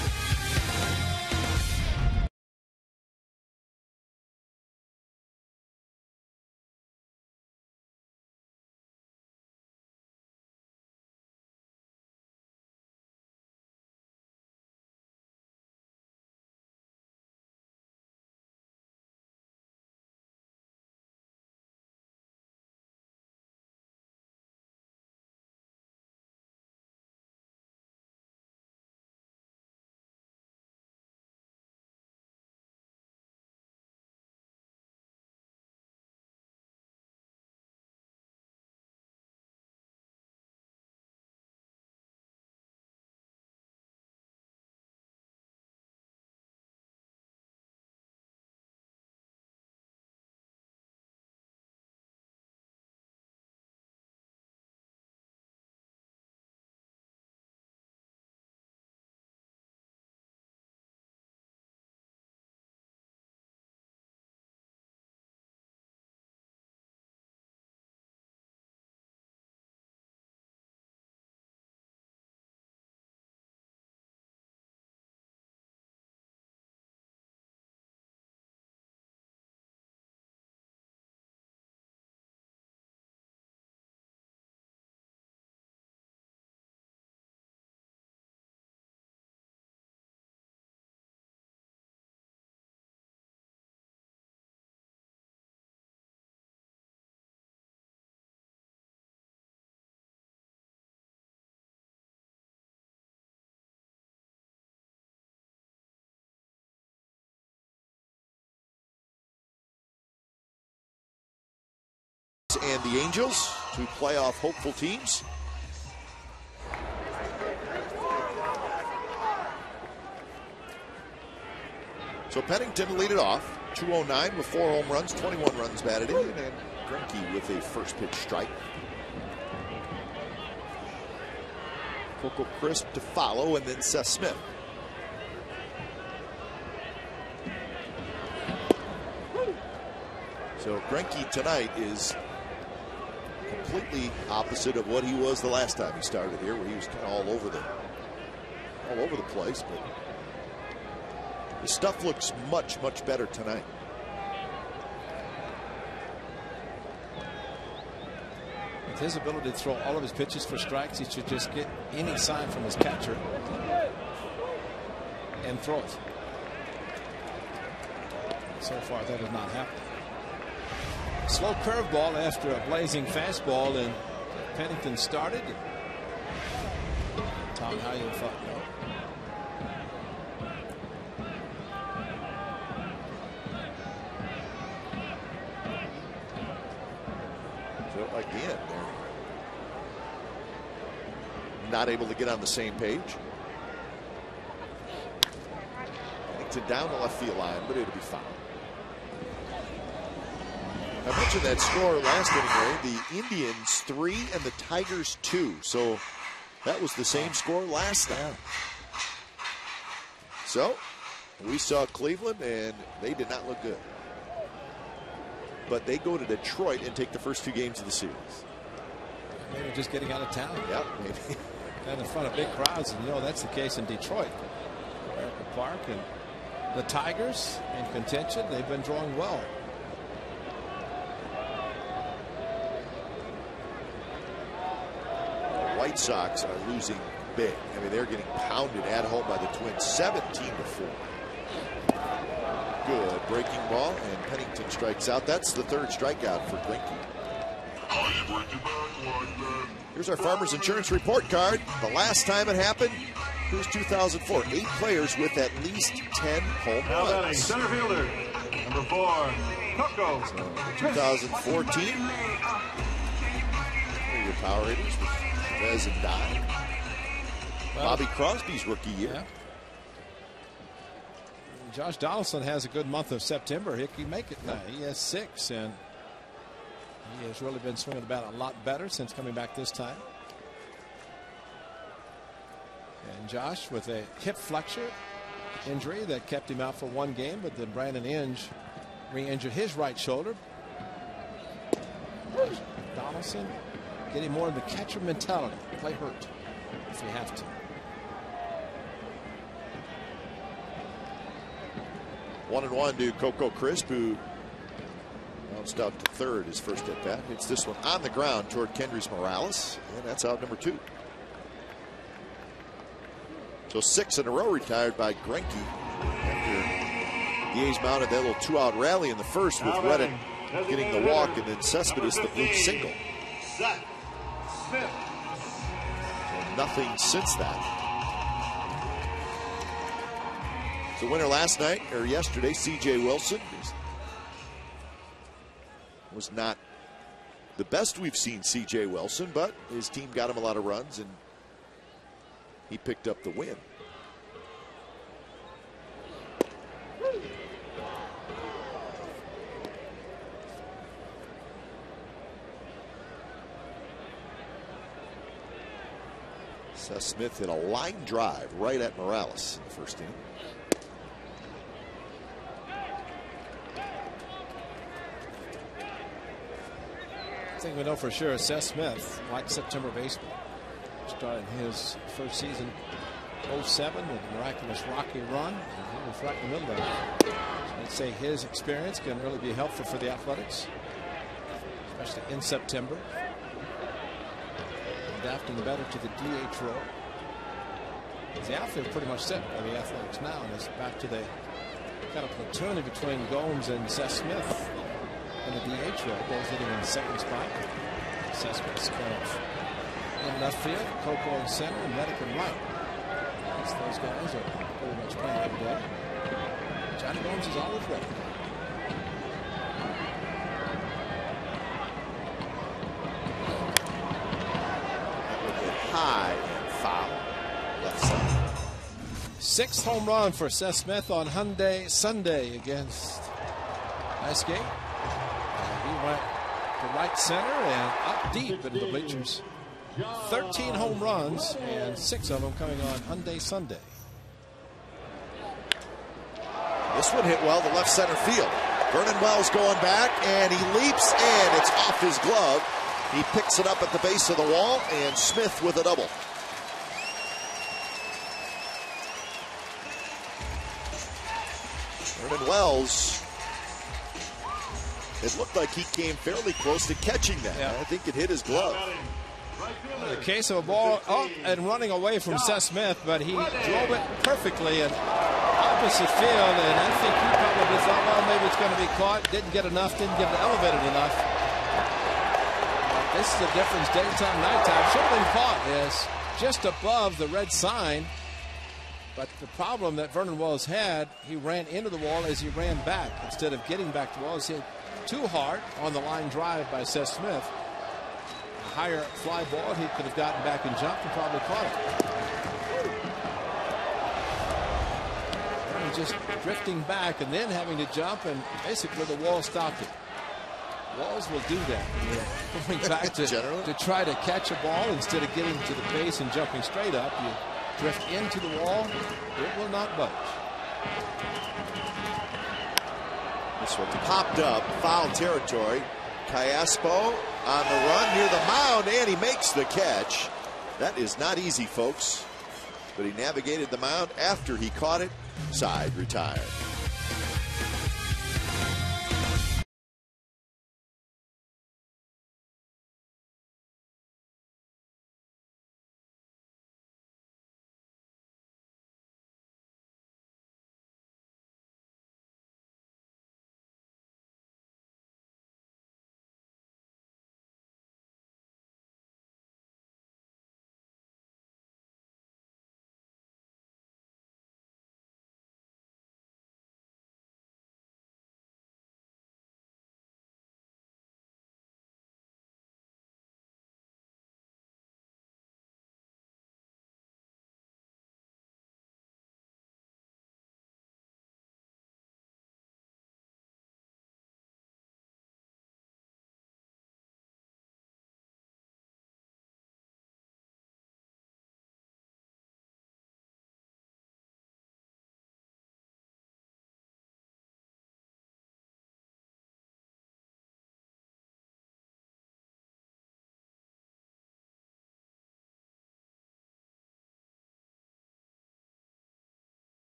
Athletics and the Angels, two playoff hopeful teams. So Pennington lead it off. 209 with 4 home runs, 21 runs batted in, and Greinke with a first pitch strike. Coco Crisp to follow, and then Seth Smith. So Greinke tonight is completely opposite of what he was the last time he started here, where he was kind of all over the place. But his stuff looks much, much better tonight. With his ability to throw all of his pitches for strikes, he should just get any sign from his catcher and throw it. So far, that has not happened. Slow curveball after a blazing fastball, and Pennington started. Tom Hallion thought no. So again, they're not able to get on the same page. Pennington down the left field line, but it'll be fine. I mentioned that score last inning, Ray. The Indians 3 and the Tigers 2. So that was the same score last time. So we saw Cleveland, and they did not look good. But they go to Detroit and take the first 2 games of the series. They were just getting out of town. Yep, maybe. And in front of big crowds, and you know that's the case in Detroit. American Park, and the Tigers in contention. They've been drawing well. White Sox are losing big. I mean, they're getting pounded at home by the Twins, 17-4. Good breaking ball, and Pennington strikes out. That's the 3rd strikeout for Greinke. Here's our Farmers Insurance report card. The last time it happened, it was 2004. 8 players with at least 10 home Now batting, runs. center fielder, number 4, Coco. So, 2014. Your Power Raiders. Vez and Dye. Bobby Crosby's rookie year. Yeah. Josh Donaldson has a good month of September. He can make it now. He has 6, and he has really been swinging the bat a lot better since coming back this time. And Josh with a hip flexor injury that kept him out for 1 game, but then Brandon Inge re-injured his right shoulder. Donaldson getting more of the catcher mentality. Play hurt if you have to. One and one to Coco Crisp, who bounced out to 3rd his first at bat. Hits this one on the ground toward Kendrys Morales, and that's out number 2. So 6 in a row retired by Greinke after the A's mounted that little 2-out rally in the first with Reddick getting the walk, and then Cespedes the blue single. So nothing since that. The winner last night, or yesterday, C.J. Wilson, was not the best we've seen C.J. Wilson, but his team got him a lot of runs, and he picked up the win. Seth Smith hit a line drive right at Morales in the first inning. I think we know for sure Seth Smith likes September baseball. Started his first season 07 with a miraculous Rocky run. And he was right in the middle of it. So I'd say his experience can really be helpful for the Athletics, especially in September. Adapting better to the DH role. The outfield pretty much set by the Athletics now, and it's back to the kind of platooning between Gomes and Seth Smith in the DH role, both hitting in the 2nd spot. Seth Smith's kind of in left field, Coco in center, and Reddick in right. Those guys are pretty much playing every day. Johnny Gomes is always ready. foul. Left side. 6th home run for Seth Smith on Hyundai Sunday against Westgate. He went to right center and up deep into the bleachers. 13 home runs and 6 of them coming on Hyundai Sunday. This one hit well to left center field. Vernon Wells going back, and he leaps, and it's off his glove. He picks it up at the base of the wall, and Smith with a double. Vernon Wells, it looked like he came fairly close to catching that. Yeah. I think it hit his glove. A case of a ball up and running away from Seth Smith, but he drove it perfectly and opposite field, and I think he probably thought, well, maybe it's going to be caught. Didn't get enough, didn't get it elevated enough. This is the difference, daytime, nighttime. Should have been caught. Is just above the red sign. But the problem that Vernon Wells had, he ran into the wall as he ran back. Instead of getting back to Wells, he hit too hard on the line drive by Seth Smith. A higher fly ball, he could have gotten back and jumped and probably caught it. Vernon just drifting back and then having to jump, and basically the wall stopped it. Walls will do that. Going back to try to catch a ball instead of getting to the base and jumping straight up. You drift into the wall, it will not budge. This one popped up, foul territory. Callaspo on the run near the mound, and he makes the catch. That is not easy, folks. But he navigated the mound after he caught it. Side retired.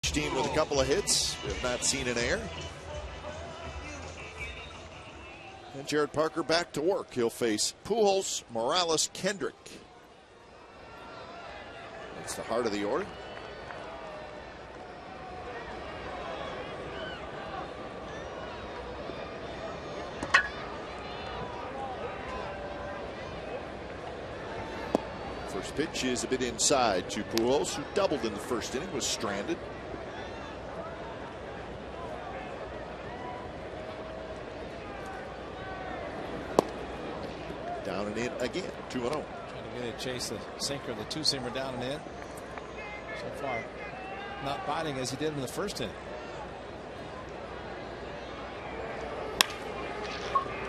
Team with a couple of hits. We have not seen an error. And Jared Parker back to work. He'll face Pujols, Morales, Kendrick. That's the heart of the order. First pitch is a bit inside to Pujols, who doubled in the first inning, was stranded. Down and in again, 2-0. Trying to get it, chase the sinker, the two-seamer down and in. So far, not biting as he did in the first inning.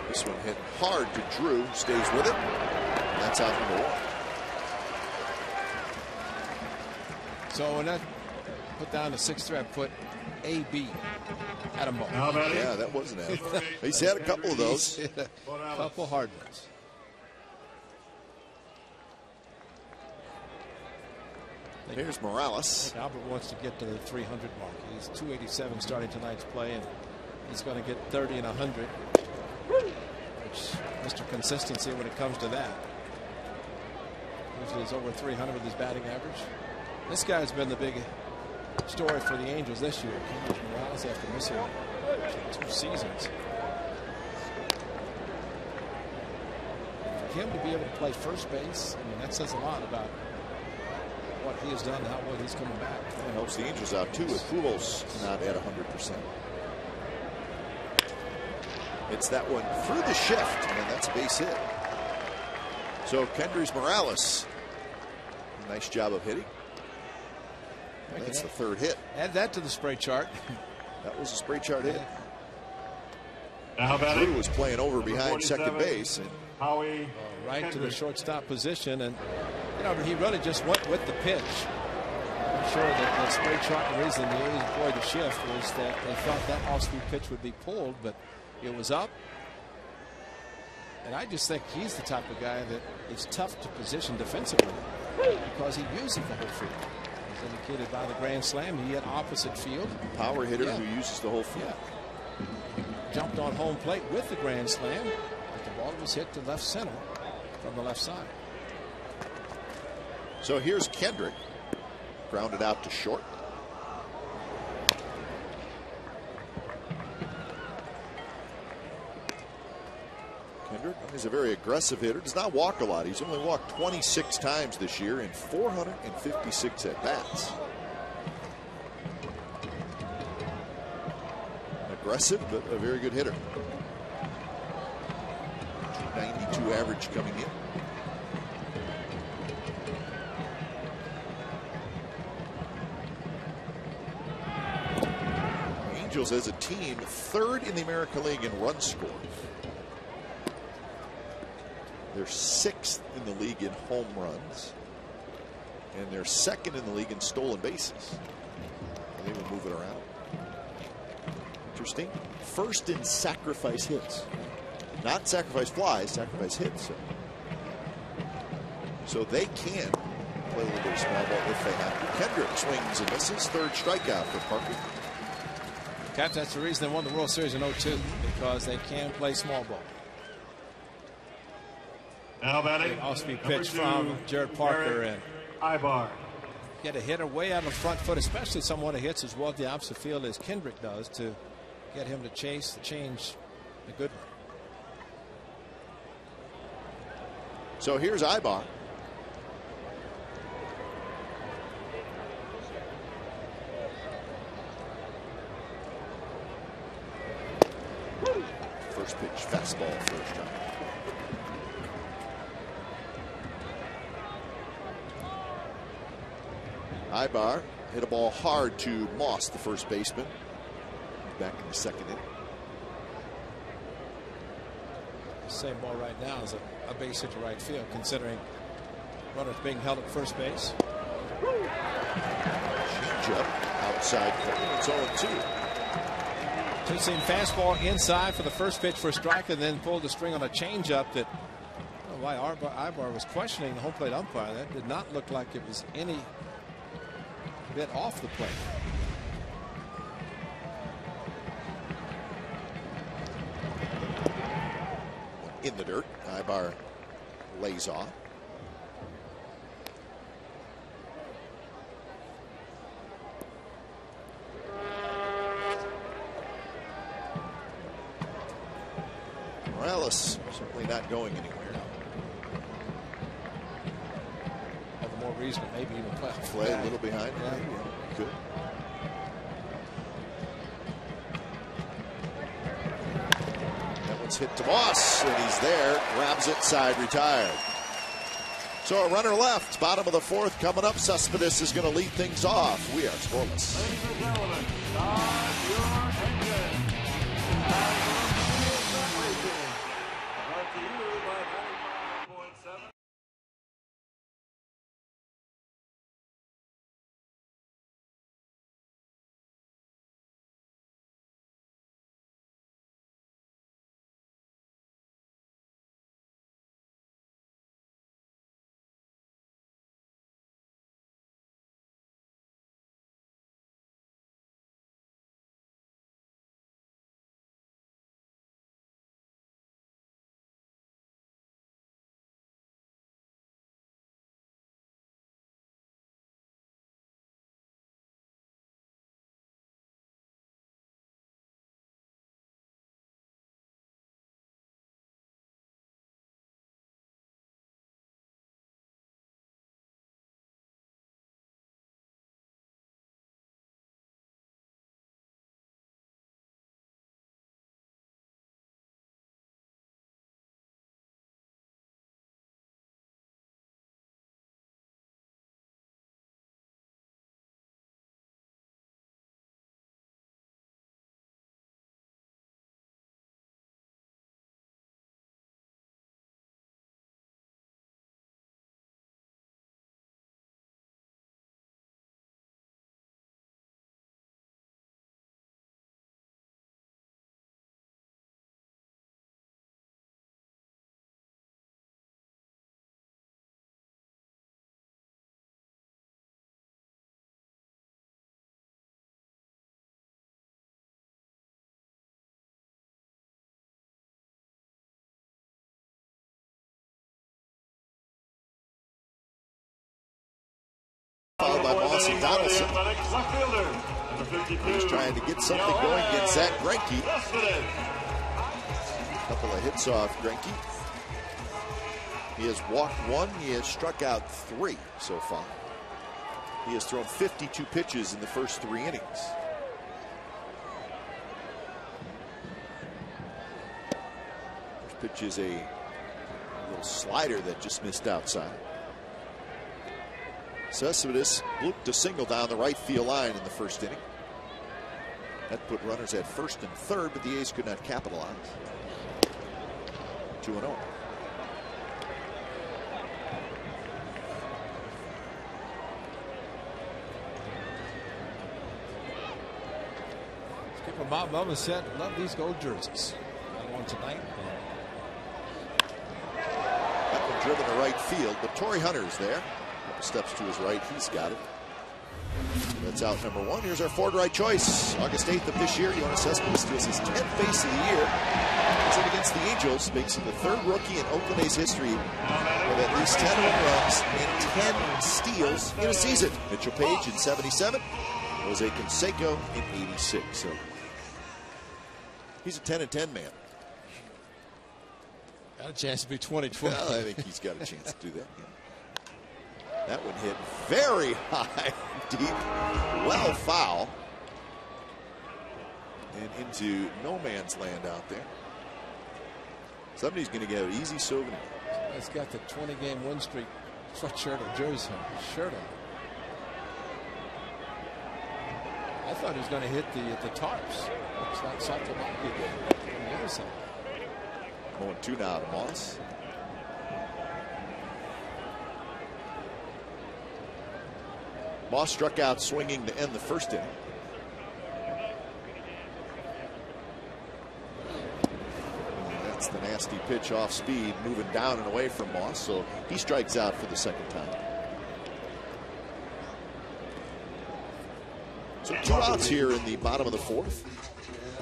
This one hit hard to Drew, stays with it. And that's out number one. So when that put down the 6th, I put AB at a ball. Yeah, that wasn't out. He's had a couple of those. A couple hard ones. Here's Morales. Albert wants to get to the 300 mark. He's 287 starting tonight's play, and he's going to get 30 and 100, which Mr. Consistency when it comes to that. Usually he's over 300 with his batting average. This guy's been the big story for the Angels this year. Kendrys Morales, after missing 2 seasons. For him to be able to play first base, I mean, that says a lot about what he has done and how well he's coming back. That helps the Angels out too with Pujols not at 100%. It's that one through the shift, and that's a base hit. So Kendrys Morales, nice job of hitting. And that's the 3rd hit. Add that to the spray chart. That was a spray chart hit. Now Drew was playing over behind second base. And Howie right to the shortstop position, and you know, he really just went with the pitch. I'm sure that the spray chart, the reason the A's employed the shift was that they thought that off-speed pitch would be pulled, but it was up. And I just think he's the type of guy that is tough to position defensively because he uses the whole field. As indicated by the grand slam, he had opposite field. Power hitter who uses the whole field. Jumped on home plate with the grand slam, but the ball was hit to left center from the left side. So here's Kendrick, grounded out to short. Kendrick is a very aggressive hitter. Does not walk a lot. He's only walked 26 times this year in 456 at bats. Aggressive, but a very good hitter. 92 average coming in. Angels as a team 3rd in the American League in runs scored. They're 6th in the league in home runs, and they're 2nd in the league in stolen bases. They will move it around. Interesting. 1st in sacrifice hits, not sacrifice flies, sacrifice hits. So they can play a little bit of small ball if they have to. Kendrick swings and misses. 3rd strikeout for Parker. Cap, that's the reason they won the World Series in 02, because they can play small ball. Now batting, off-speed pitch from Jared Parker, and Ibar. Get a hitter way out of the front foot, especially someone who hits as well at the opposite field as Kendrick does, to get him to chase the change a good one. So here's Ibar. First pitch, fastball, first time. Ibar hit a ball hard to Moss, the first baseman. Back in the 2nd inning. The same ball right now is a base hit to right field, considering runners being held at first base. Changeup outside corner. It's 0-2. Two-seam fastball inside for the first pitch for a strike, and then pulled the string on a changeup that, I don't know why Ibar was questioning the home plate umpire. That did not look like it was any bit off the plate. In the dirt. Ibar lays off. Morales certainly not going anywhere. All the more reason to maybe even play. Play a little behind. Yeah. Good. That one's hit to Moss, and he's there. Grabs it, side retired. So a runner left. Bottom of the 4th coming up. Cespedes is going to lead things off. We are scoreless. Ladies and gentlemen, start your followed by Moss and Donaldson. He's trying to get something going against Zach Greinke. A couple of hits off Greinke. He has walked 1. He has struck out 3 so far. He has thrown 52 pitches in the first 3 innings. First pitch is a little slider that just missed outside. Cespedes looped a single down the right field line in the first inning. That put runners at first and third, but the A's could not capitalize. 2-0. Skipper Bob Bubba said, "Love these gold jerseys." Got one tonight. That one driven to right field, but Torrey Hunter's there. Couple steps to his right, he's got it. That's out number 1. Here's our Ford right choice. August 8th of this year, Yoenis Cespedes steals his 10th base of the year. He's in against the Angels, makes him the 3rd rookie in Oakland A's history with at least 10 home runs and 10 steals in a season. Mitchell Page in 77, Jose Canseco in 86. So he's a 10-10 man. Got a chance to be 20-20. Well, I think he's got a chance to do that. Yeah. That one hit very high, deep, well foul, and into no man's land out there. Somebody's going to get an easy souvenir. He's got the 20-game win streak sweatshirt or jersey shirt on. I thought he was going to hit the tarps. Looks like Saltamaki did on the other side. 0-2 now to Moss. Moss struck out swinging to end the first inning. That's the nasty pitch off speed, moving down and away from Moss, so he strikes out for the second time. So 2 outs here in the bottom of the 4th.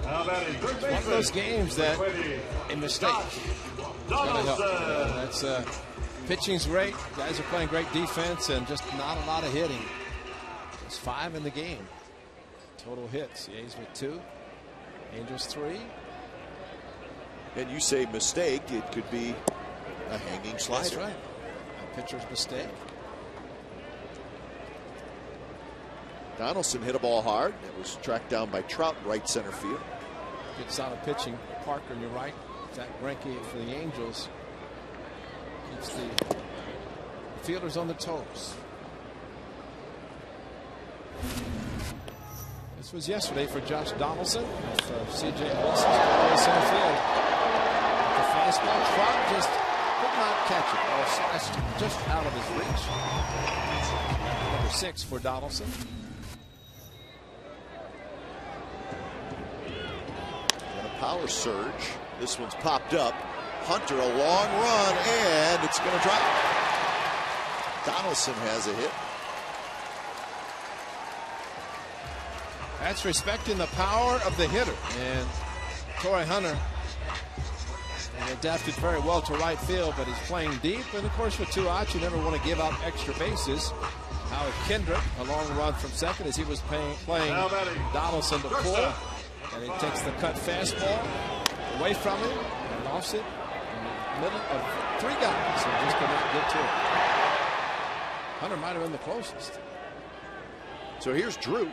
One of those games that a mistake is going to help. That's pitching's great. Guys are playing great defense and just not a lot of hitting. Just 5 in the game. Total hits. The A's with 2. Angels 3. And you say mistake, it could be a hanging slider. That's right. A pitcher's mistake. Donaldson hit a ball hard. It was tracked down by Trout in right center field. Good solid pitching. Parker on your right. Zach Greinke for the Angels. Keeps the fielders on the toes. This was yesterday for Josh Donaldson. C.J. Wilson in center field. The fastball, Trout just could not catch it. Or slashed just out of his reach. Number 6 for Donaldson. And a power surge. This one's popped up. Hunter, a long run, and it's going to drop. Donaldson has a hit. That's respecting the power of the hitter. And Torrey Hunter adapted very well to right field, but he's playing deep. And, of course, with 2 outs, you never want to give up extra bases. Howard Kendrick, a long run from second as he was playing Donaldson to pull. And he takes the cut fastball away from him and lofts it in the middle of 3 guys. So just could not get to it. Hunter might have been the closest. So here's Drew.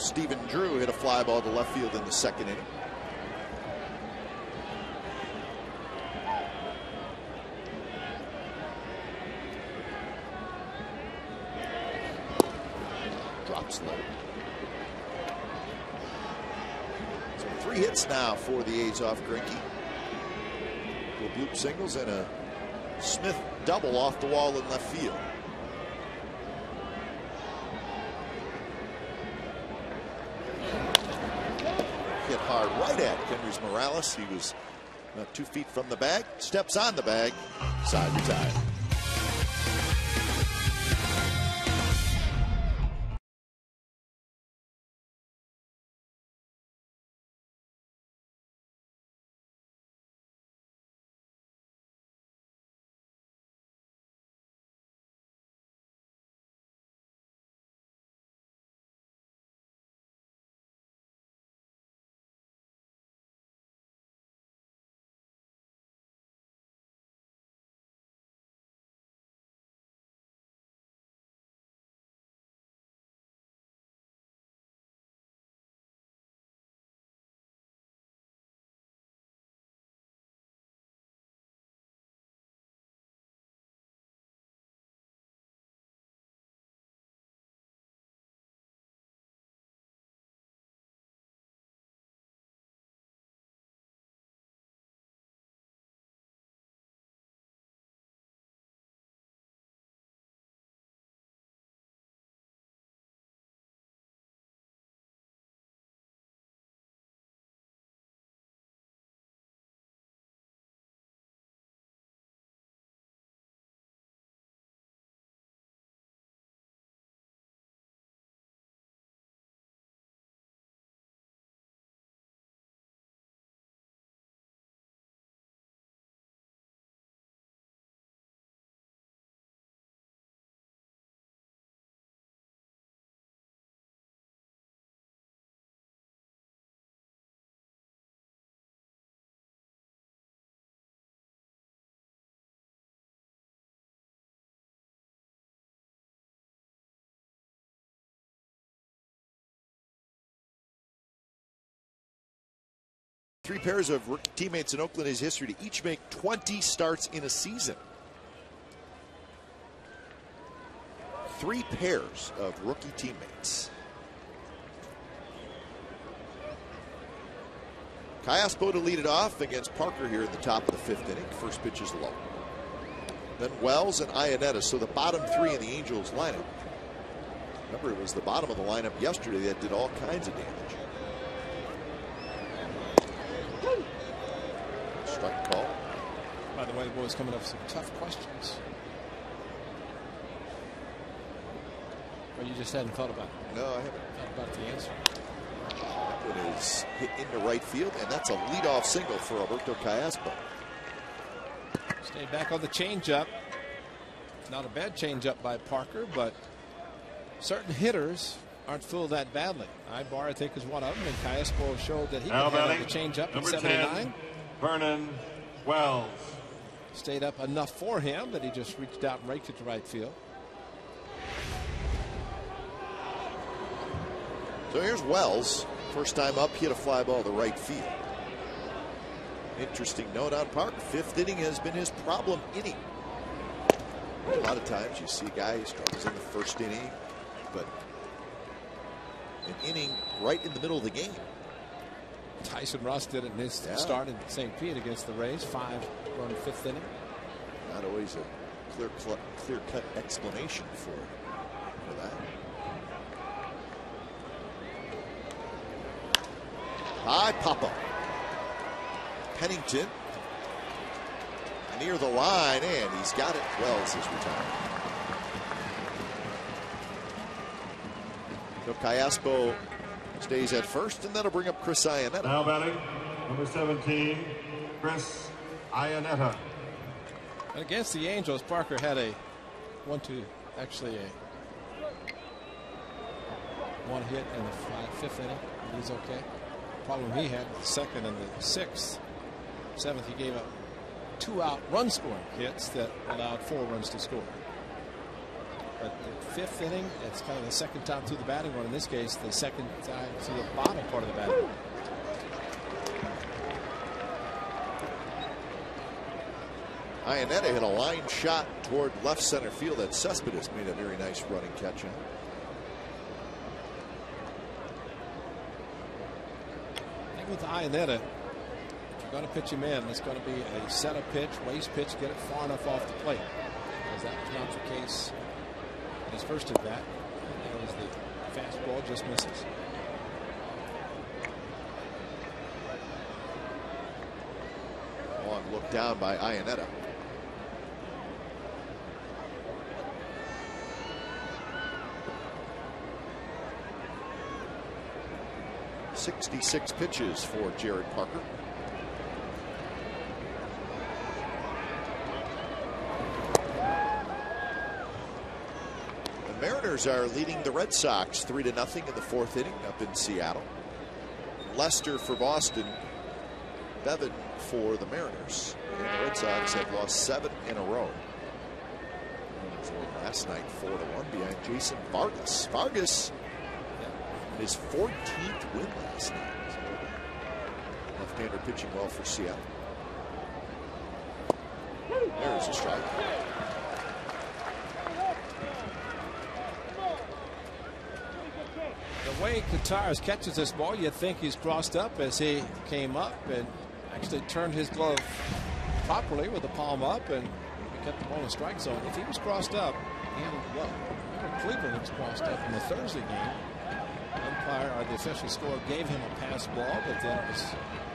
Stephen Drew hit a fly ball to left field in the second inning. Drops low. So 3 hits now for the A's off Greinke. Little bloop singles and a Smith double off the wall in left field. Hit hard right at Kendrys Morales. He was about 2 feet from the bag. Steps on the bag. Side retired. 3 pairs of rookie teammates in Oakland in his history to each make 20 starts in a season. 3 pairs of rookie teammates. Cayaspo to lead it off against Parker here in the top of the 5th inning. First pitch is low. Then Wells and Iannetta, so the bottom 3 in the Angels lineup. Remember, it was the bottom of the lineup yesterday that did all kinds of damage. Strike call. By the way, the boys coming up with some tough questions. Or you just hadn't thought about it? No, I haven't. Thought about the answer. That one is hit into right field, and that's a leadoff single for Alberto Cayaspo. Stayed back on the changeup. Not a bad changeup by Parker, but certain hitters aren't fooled that badly. Ibar, I think, is one of them, and Cayaspo showed that he can handle the changeup at 79. 10, Vernon Wells. Stayed up enough for him that he just reached out and raked it to right field. So here's Wells. First time up, hit a fly ball to right field. Interesting note on Parker. 5th inning has been his problem inning. A lot of times you see a guy who struggles in the 1st inning, but an inning right in the middle of the game. Tyson Russ did it in his start in St. Pete against the Rays. 5-run 5th inning. Not always a clear-cut explanation for that. High pop-up. Pennington near the line, and he's got it. Wells is retired. So Cayaspo stays at first, and that'll bring up Chris Iannetta. Now batting, number 17, Chris Iannetta. Against the Angels, Parker had a 1-2, actually a 1 hit in the 5th inning. He's okay. Problem he had with the 2nd and the 6th. 7th, he gave up 2 out run scoring hits that allowed 4 runs to score. But the 5th inning, it's kind of the 2nd time through the batting order. In this case, the 2nd time to the bottom part of the batting order. Iannetta hit a line shot toward left center field that Cespedes made a very nice running catch on. I think with Iannetta, if you're going to pitch him in, it's going to be a setup pitch, waste pitch, get it far enough off the plate. Because that was not the case in his first at bat. That was the fastball, just misses. Long look down by Iannetta. .66 pitches for Jared Parker. The Mariners are leading the Red Sox 3-0 in the 4th inning up in Seattle. Lester for Boston. Bevan for the Mariners. And the Red Sox have lost 7 in a row. Last night 4-1 behind Jason Vargas. Vargas his 14th win last night. Left-hander pitching well for Seattle. There's a strike. The way Kataris catches this ball, you'd think he's crossed up as he came up and actually turned his glove properly with the palm up and kept the ball in the strike zone. If he was crossed up, he handled it well. Remember, Cleveland was crossed up in the Thursday game. Umpire, or the official score, gave him a pass ball, but then it was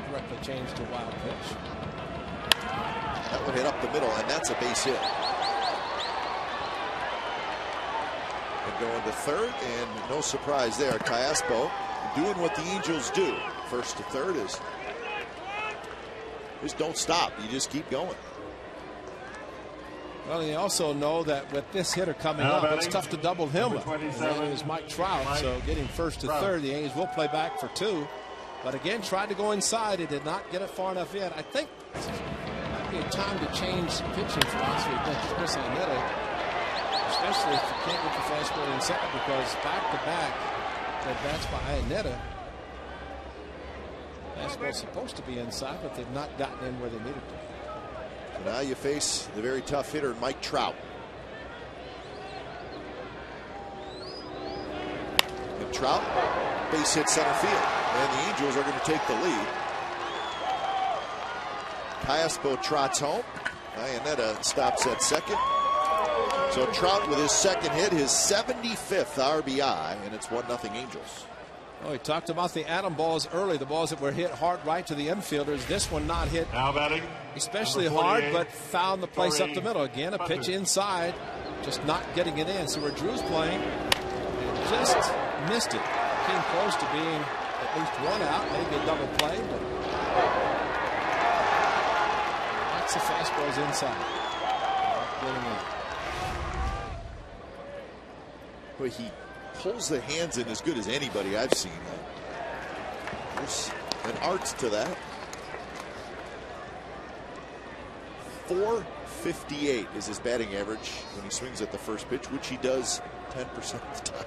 correctly changed to a wild pitch. That one hit up the middle, and that's a base hit. And going to third, and no surprise there. Cayaspo doing what the Angels do. First to third is just don't stop. You just keep going. Well, they also know that with this hitter coming up, it's tough to double him up. And that is Mike Trout, so getting first to third, the Angels will play back for 2. But again, tried to go inside. He did not get it far enough in. I think it might be a time to change pitching philosophy against Chris Iannetta, especially if you can't get the fastball inside, because back-to-back at bats by Iannetta Fastball's supposed to be inside, but they've not gotten in where they needed to. So now you face the very tough hitter, Mike Trout. And Trout, base hit center field. And the Angels are going to take the lead. Callaspo trots home. Iannetta stops at second. So Trout with his second hit, his 75th RBI, and it's 1-0 Angels. Oh, he talked about the atom balls early, the balls that were hit hard right to the infielders. This one not hit Now batting, especially hard, but found the place up the middle. Again, a pitch inside, just not getting it in. So where Drew's playing, and just missed it. Came close to being at least one out, maybe a double play, but lots of fastballs inside. Not getting in. But he pulls the hands in as good as anybody I've seen. There's an art to that. 458 is his batting average when he swings at the first pitch, which he does 10% of the time.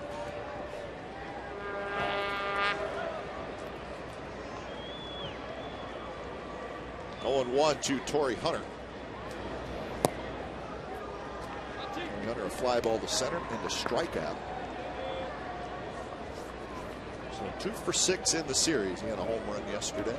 Going 1 to Torrey Hunter. Hunter a fly ball to center and a strikeout. So 2 for 6 in the series. He had a home run yesterday.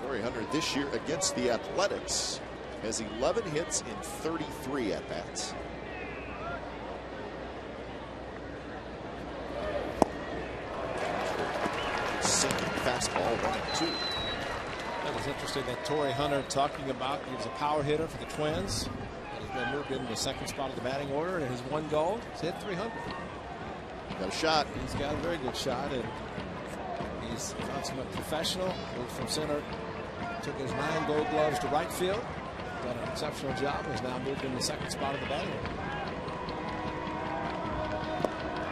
Torrey Hunter this year against the Athletics has 11 hits in 33 at-bats. Sinking fastball, 1-2. That was interesting that Torrey Hunter talking about he was a power hitter for the Twins. He's been moved into the second spot of the batting order, and his one goal is hit 300. Got a shot. He's got a very good shot, and he's a consummate professional. Moved from center, took his 9 Gold Gloves to right field. Done an exceptional job. He's now moved in the second spot of the batting order.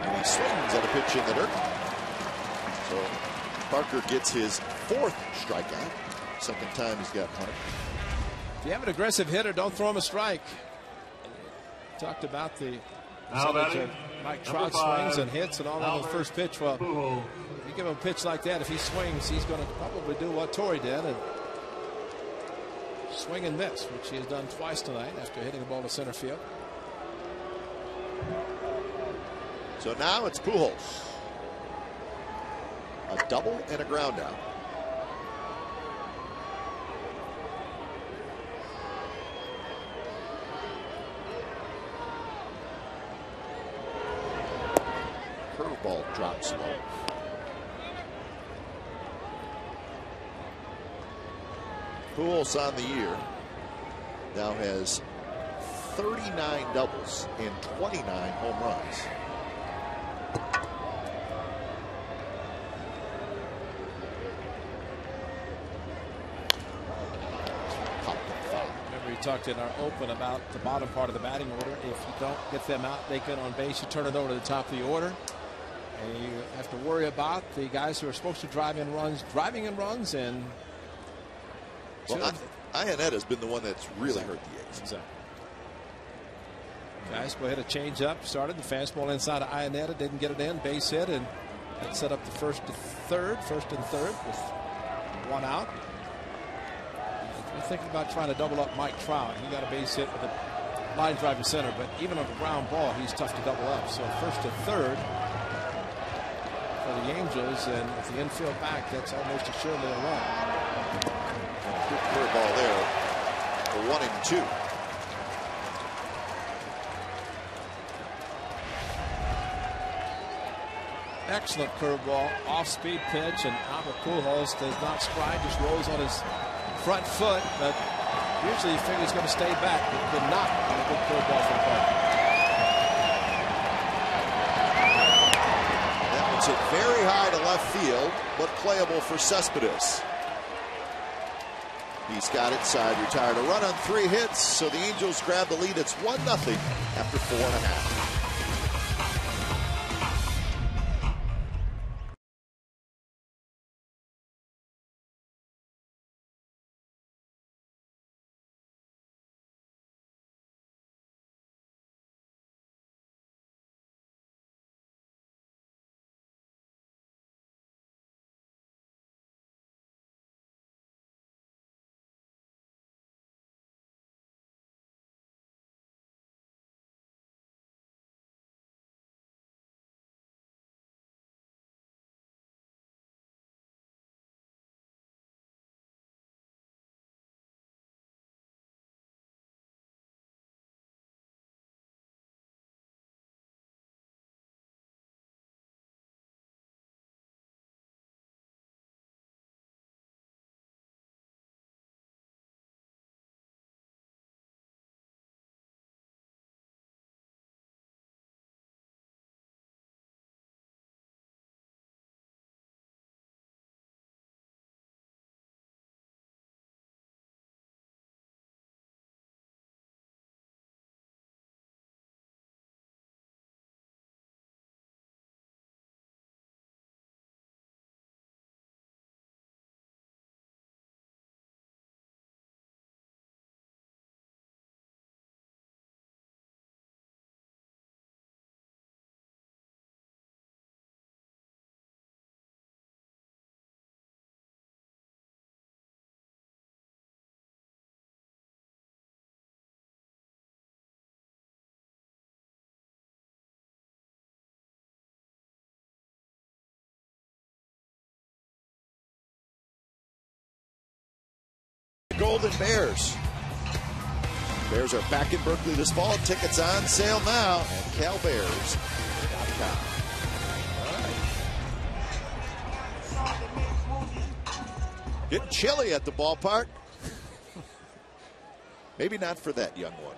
And he swings at a pitch in the dirt. So Parker gets his 4th strikeout. Second time he's got Hunter. If you have an aggressive hitter, don't throw him a strike. Talked about the percentage of Mike Trout swings and hits and all on the first pitch. Well, if you give him a pitch like that, if he swings, he's going to probably do what Torrey did and swing and miss, which he has done twice tonight after hitting the ball to center field. So now it's Pujols. A double and a ground out. Curveball drops low. Pujols on the year now has 39 doubles and 29 home runs. Remember, we talked in our open about the bottom part of the batting order. If you don't get them out, they get on base, you turn it over to the top of the order. And you have to worry about the guys who are supposed to drive in runs, driving in runs, and well, Iannetta's been the one that's really hurt the A's. Exactly. Guys, go ahead and change up. Started the fastball inside of Iannetta, didn't get it in, base hit, and that set up the first and third with 1 out. We're thinking about trying to double up Mike Trout. He got a base hit with a line drive to center, but even on the ground ball, he's tough to double up. So first to third for the Angels, and with the infield back, that's almost assuredly a run. Good curveball there for 1 and 2. Excellent curveball, off-speed pitch, and Albert Pujols does not stride, just rolls on his front foot, but usually you figure he's going to stay back, but did not on a good curveball from Parker. That one's hit very high to left field, but playable for Cespedes. He's got it side retired. A run on 3 hits, so the Angels grab the lead. It's 1-0 after 4.5. Golden Bears. Bears are back in Berkeley this fall. Tickets on sale now at calbears.com. Getting chilly at the ballpark. Maybe not for that young one.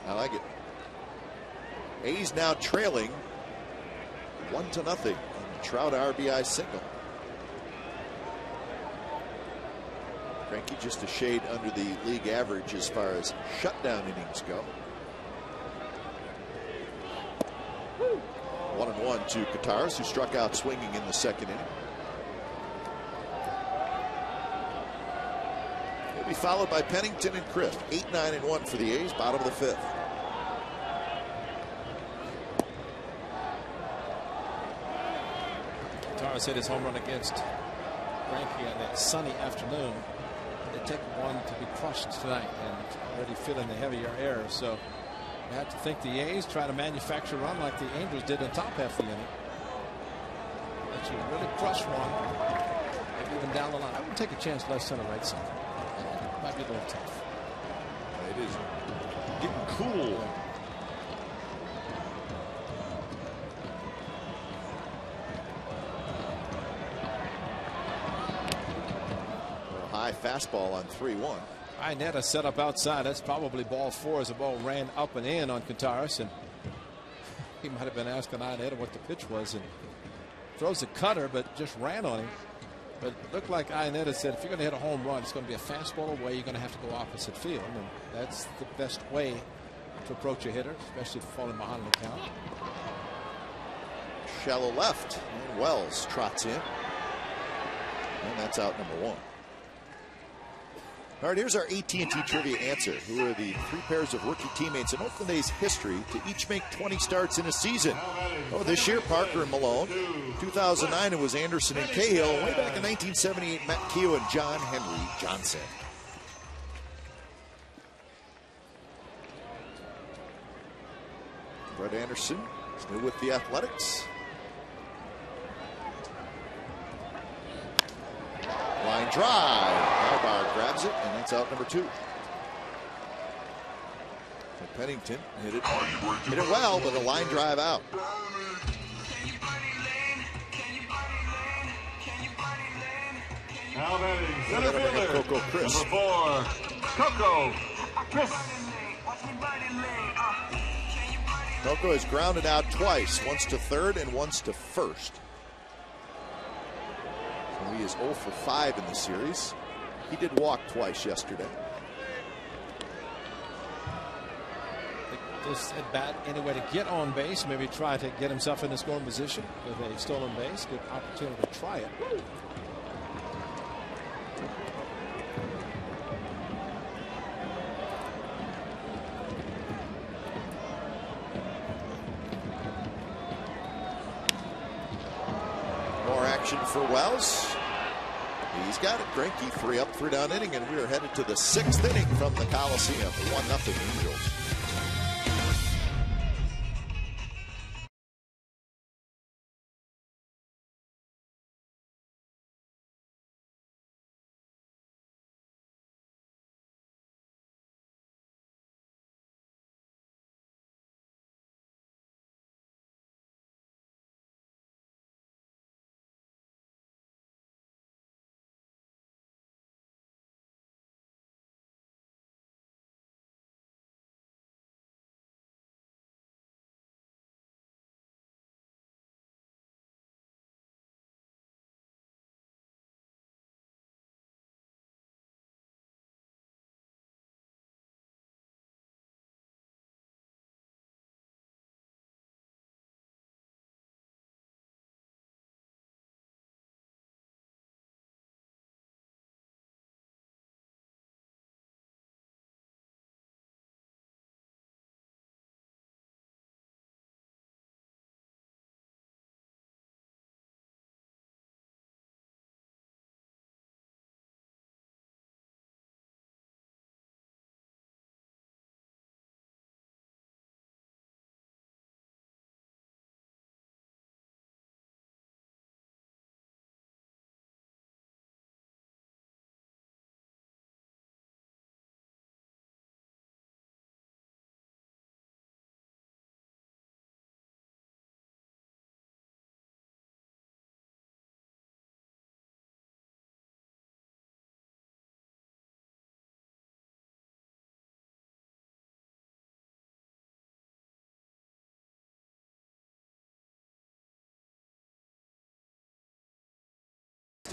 I like it. A's now trailing 1-0 on the Trout RBI single. Greinke just a shade under the league average as far as shutdown innings go. 1-1 to Kataris, who struck out swinging in the second inning. He'll be followed by Pennington and Crisp. 8-9-1 for the A's, bottom of the fifth. Kataris hit his home run against Greinke on that sunny afternoon. They take one to be crushed tonight and already feeling the heavier air. So you have to think the A's try to manufacture a run like the Angels did in the top half of the inning. That you really crush one, maybe even down the line. I would take a chance left center, right center. It might be a little tough. It is getting cool. High fastball on 3-1. Iannetta set up outside. That's probably ball 4 as the ball ran up and in on Kataris, and he might have been asking Iannetta what the pitch was, and throws a cutter but just ran on him. But it looked like Iannetta said, if you're going to hit a home run, it's going to be a fastball away. You're going to have to go opposite field, and that's the best way to approach a hitter, especially if falling behind the count. Shallow left, and Wells trots in, and that's out number 1. All right, here's our AT&T trivia answer. Who are the 3 pairs of rookie teammates in Oakland A's history to each make 20 starts in a season? Oh, this year, Parker and Malone. 2009, it was Anderson and Cahill. Way back in 1978, Matt Keogh and John Henry Johnson. Brett Anderson is new with the Athletics. Line drive. Albar grabs it, and that's out number 2. And Pennington hit it well, but a line drive out. Now batting center That'll bring up fielder, Coco Crisp. number 4, Coco Crisp. Coco has grounded out twice, once to third and once to first. So he is 0 for 5 in the series. He did walk twice yesterday. This at bat any way to get on base, maybe try to get himself in the scoring position with a stolen base. Good opportunity to try it. More action for Wells. He's got it. Greinke 3 up, 3 down inning, and we are headed to the 6th inning from the Coliseum. 1-0 Angels.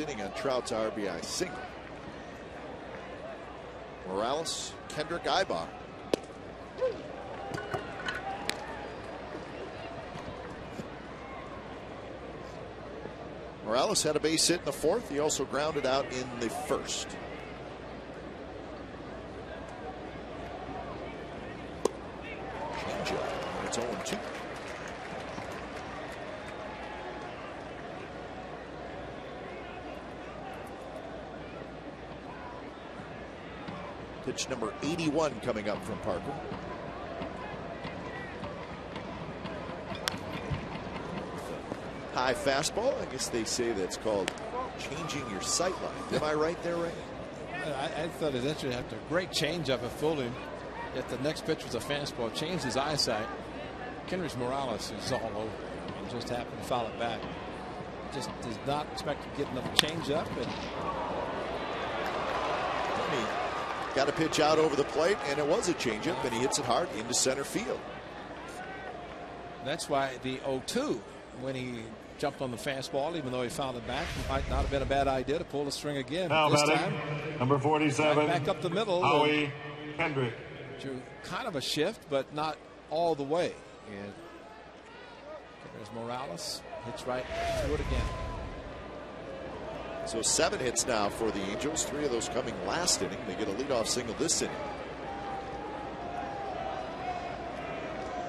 inning on Trout's RBI single. Morales, Kendrick, Ibar. Morales had a base hit in the fourth. He also grounded out in the first. Changeup. It's 0-2. Pitch number 81 coming up from Parker. High fastball. I guess they say that's called changing your sight line. Am I right there, Ray? I thought it was interesting. After a great changeup, it fooled him. If the next pitch was a fastball, changed his eyesight. Kendrys Morales is all over. He just happened to foul it back. Just does not expect to get another changeup. He got a pitch out over the plate, and it was a changeup, and he hits it hard into center field. That's why the 0-2, when he jumped on the fastball, even though he fouled it back, might not have been a bad idea to pull the string again. Now this batting, time, number 47, right back up the middle. Howie Kendrick. Kind of a shift, but not all the way. And there's Morales. Hits right through it again. So 7 hits now for the Angels. 3 of those coming last inning. They get a leadoff single this inning.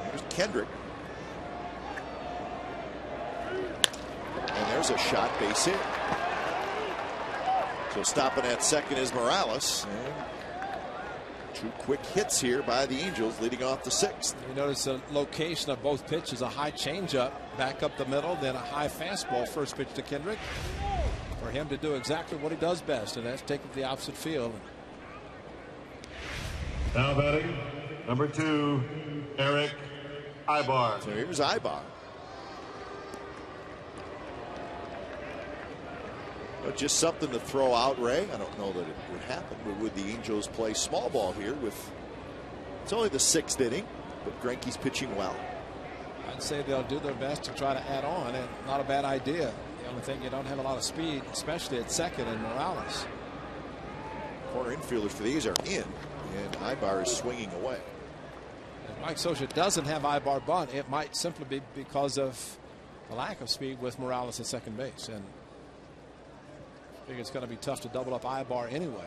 Here's Kendrick. And there's a shot, base hit. So stopping at second is Morales. And 2 quick hits here by the Angels, leading off the 6th. You notice the location of both pitches: a high changeup back up the middle, then a high fastball. First pitch to Kendrick, for him to do exactly what he does best, and that's take it to the opposite field. Now batting, number 2, Eric Ibar. So here's Ibar. Just something to throw out, Ray. I don't know that it would happen, but would the Angels play small ball here with, it's only the 6th inning, but Greinke's pitching well. I'd say they'll do their best to try to add on, and not a bad idea. The only thing, you don't have a lot of speed, especially at second, and Morales. Corner infielders for these are in, and Ibar is swinging away. If Mike Scioscia doesn't have Ibar bunt, it might simply be because of the lack of speed with Morales at second base, and I think it's going to be tough to double up Ibar anyway.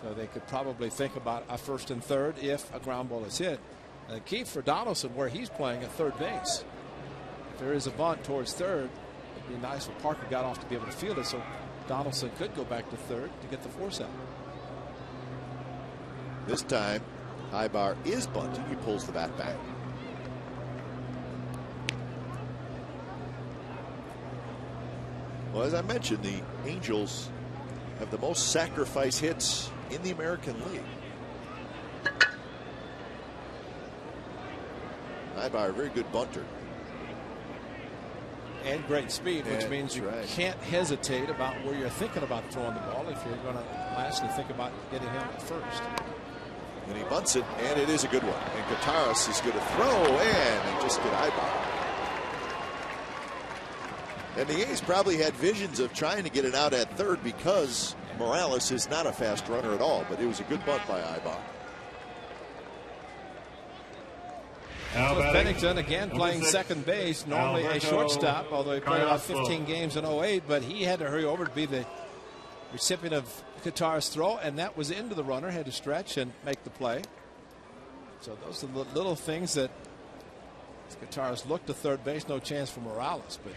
So they could probably think about a first and third if a ground ball is hit. And the key for Donaldson, where he's playing at third base, if there is a bunt towards third, it'd be nice if Parker got off to be able to field it, so Donaldson could go back to third to get the force out. This time, Ibar is bunting. He pulls the bat back. Well, as I mentioned, the Angels have the most sacrifice hits in the American League. Ibar, a very good bunter. And great speed, which means you can't hesitate about where you're thinking about throwing the ball if you're going to lastly think about getting him at first. And he bunts it, and it is a good one. And Gutierrez is going to throw, and they just get Ibar. And the A's probably had visions of trying to get it out at third because Morales is not a fast runner at all, but it was a good bunt by Ibar. Cliff Pennington again playing second base, normally a shortstop, although he played about 15 games in 08, but he had to hurry over to be the recipient of Gutierrez's throw, and that was into the runner, had to stretch and make the play. So those are the little things that Gutierrez looked to third base, no chance for Morales, but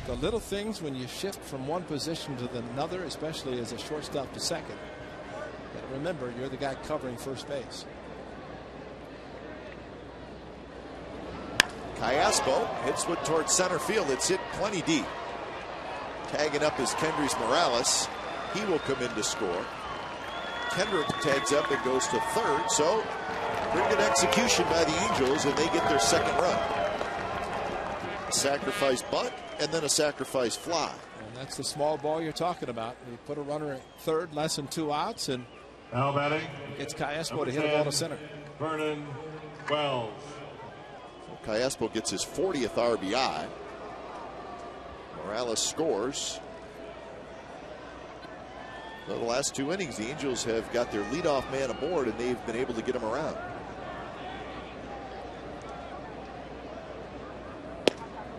the little things when you shift from one position to another, especially as a shortstop to second. But remember, you're the guy covering first base. Callaspo hits one towards center field. It's hit plenty deep. Tagging up is Kendrys Morales. He will come in to score. Kendrick tags up and goes to third. So pretty good execution by the Angels, and they get their second run. A sacrifice bunt and then a sacrifice fly. And that's the small ball you're talking about. You put a runner at third, less than 2 outs, and now batting, it's Callaspo to hit a ball to center. Vernon Wells. So Callaspo gets his 40th RBI. Morales scores. So the last 2 innings, the Angels have got their leadoff man aboard, and they've been able to get him around.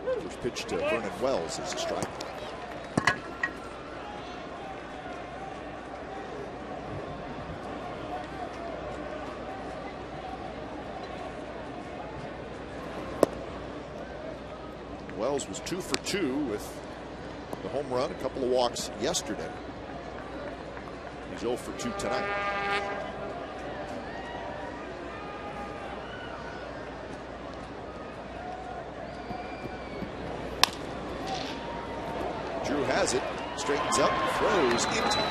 First pitch to Vernon Wells is a strike. Wells was 2 for 2 with the home run, a couple of walks yesterday. He's 0 for 2 tonight. Drew has it, straightens up, throws into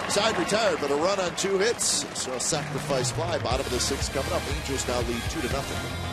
side retired, but a run on 2 hits. So a sacrifice fly, bottom of the 6th coming up. Angels now lead 2-0.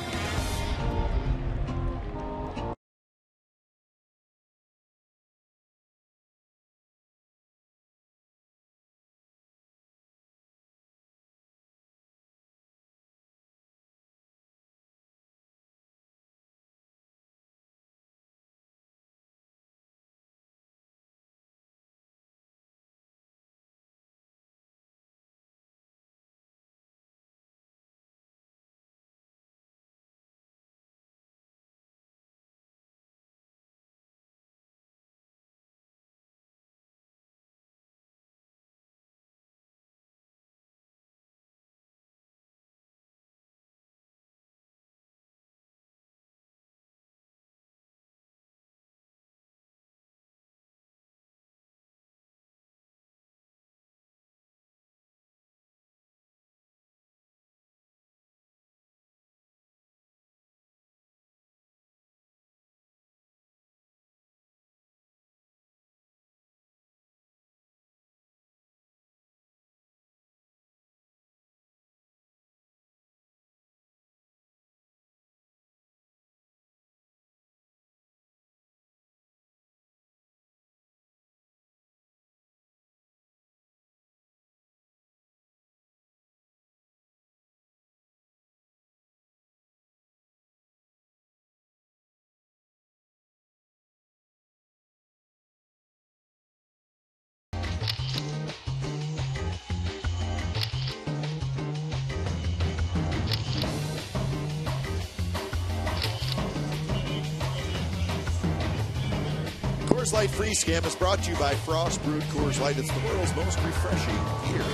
Coors Light Free Scam is brought to you by Frost Brewed Coors Light. It's the world's most refreshing beer.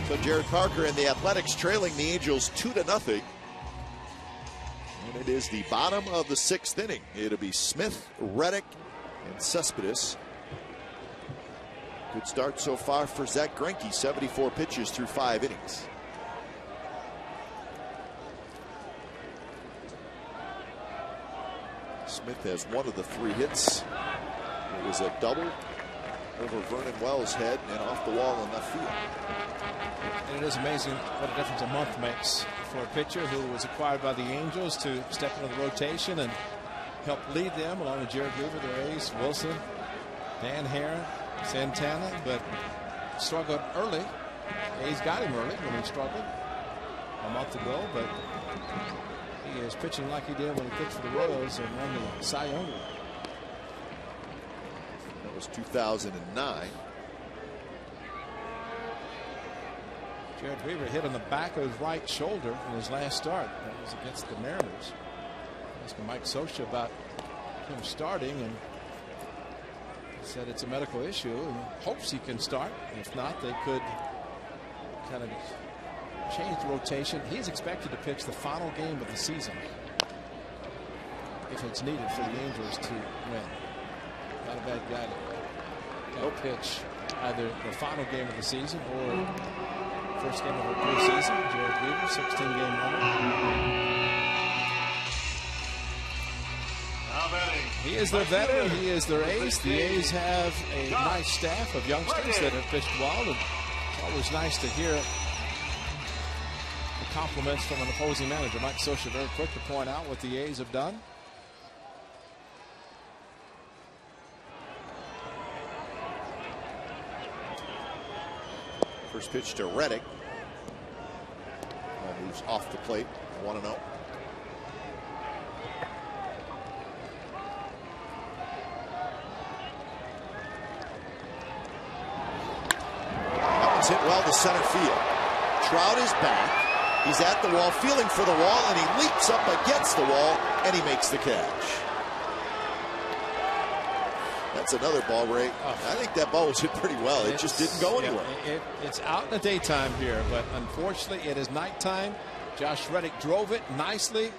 So Jared Parker and the Athletics trailing the Angels 2-0. And it is the bottom of the 6th inning. It'll be Smith, Reddick, and Cespedes. Good start so far for Zach Greinke. 74 pitches through 5 innings. Smith has 1 of the 3 hits. It was a double over Vernon Wells' head and off the wall in left field. And it is amazing what a difference a month makes for a pitcher who was acquired by the Angels to step into the rotation and help lead them along with Jared Weaver, their ace, Wilson, Dan Haren, Santana, but struggled early. A's got him early when he struggled a month ago, but he is pitching like he did when he pitched for the Royals and won the Cy Young Award. That was 2009. Jared Weaver hit on the back of his right shoulder in his last start. That was against the Mariners. Asking Mike Scioscia about him starting, and he said it's a medical issue and hopes he can start. If not, they could kind of change the rotation. He's expected to pitch the final game of the season if it's needed for the Angels to win. Not a bad guy to pitch either the final game of the season or first game of the postseason. Jared Weaver, 16-game winner. He is their veteran. He is their ace. The A's have a nice staff of youngsters that have pitched well, and it's always nice to hear the compliments from an opposing manager. Mike Scioscia very quick to point out what the A's have done. First pitch to Reddick. Moves off the plate. 1-0. is hit well to center field. Trout is back. He's at the wall, feeling for the wall, and he leaps up against the wall, and he makes the catch. That's another ball, Ray. I think that ball was hit pretty well. It just didn't go anywhere. It's out in the daytime here, but unfortunately it is nighttime. Josh Reddick drove it nicely.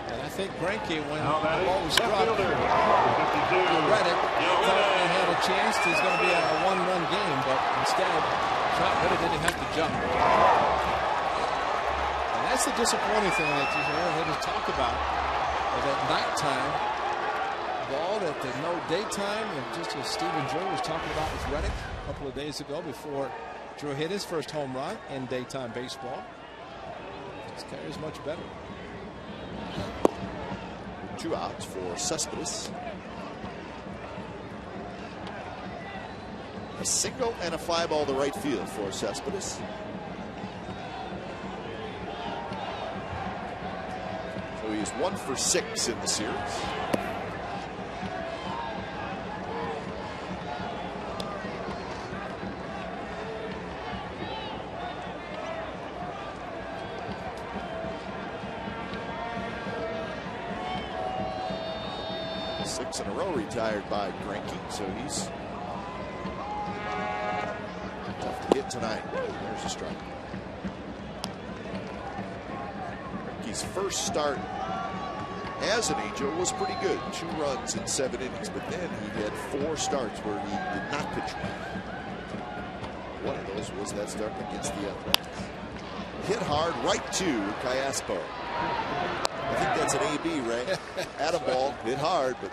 And I think Greinke, when the ball was struck, Reddick thought he had a chance. There's going to be a one-run game, but instead, Trout really didn't have to jump. And that's the disappointing thing that you heard us talk about. That nighttime ball, that there's no daytime, and just as Stephen Drew was talking about with Reddick a couple of days ago before Drew hit his first home run in daytime baseball. This carries much better. 2 outs for Cespedes. A single and a fly ball to right field for Cespedes. So he is 1 for 6 in the series. In a row retired by Greinke, so he's tough to get tonight. There's a strike. Greinke's first start as an Angel was pretty good. 2 runs in 7 innings, but then he had 4 starts where he did not pitch well. One of those was that start against the Athletics. Hit hard right to Callaspo. I think that's an AB, Ray. At a ball, hit hard, but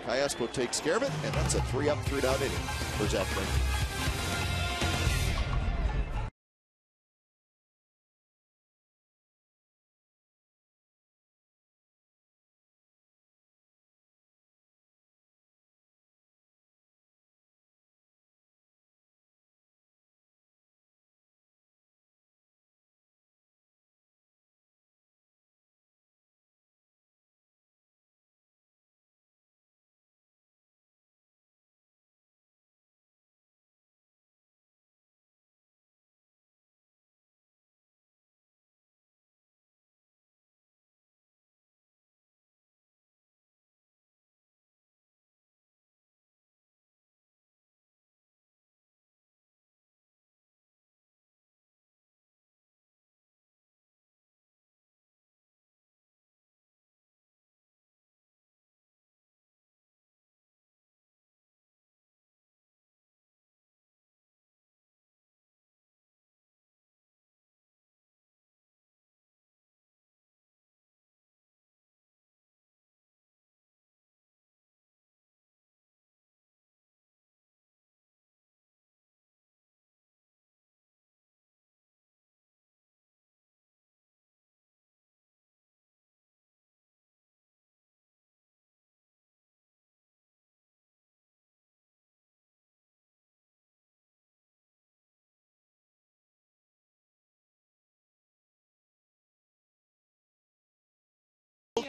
Callaspo takes care of it, and that's a 3-up, 3-down inning for Zach Greinke.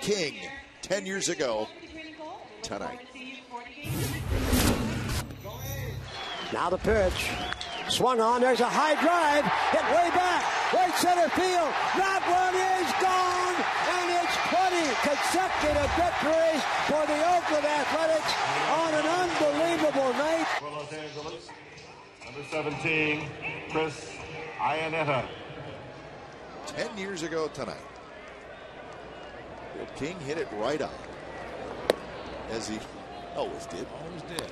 King 10 years ago tonight. Now the pitch. Swung on. There's a high drive. Hit way back. Right center field. That one is gone. And it's 20 consecutive victories for the Oakland Athletics on an unbelievable night. For Los Angeles, number 17, Chris Iannetta. 10 years ago tonight. Bill King hit it right on, as he always did. Always did.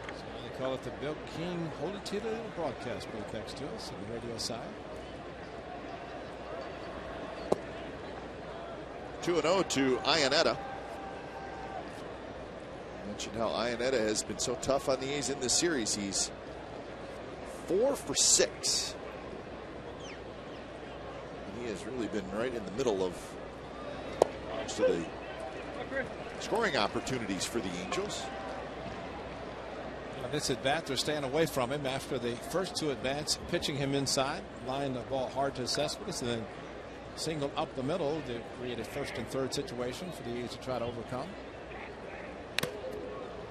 So they call it the Bill King Holy Tito broadcast booth next to us on the radio side. 2-0 to Iannetta. I mentioned how Iannetta has been so tough on the A's in this series. He's 4 for 6. He has really been right in the middle of most of the scoring opportunities for the Angels. This at bat, they're staying away from him after the first 2 at bats, pitching him inside, line the ball hard to Cespedes, and then single up the middle to create a 1st and 3rd situation for the A's to try to overcome.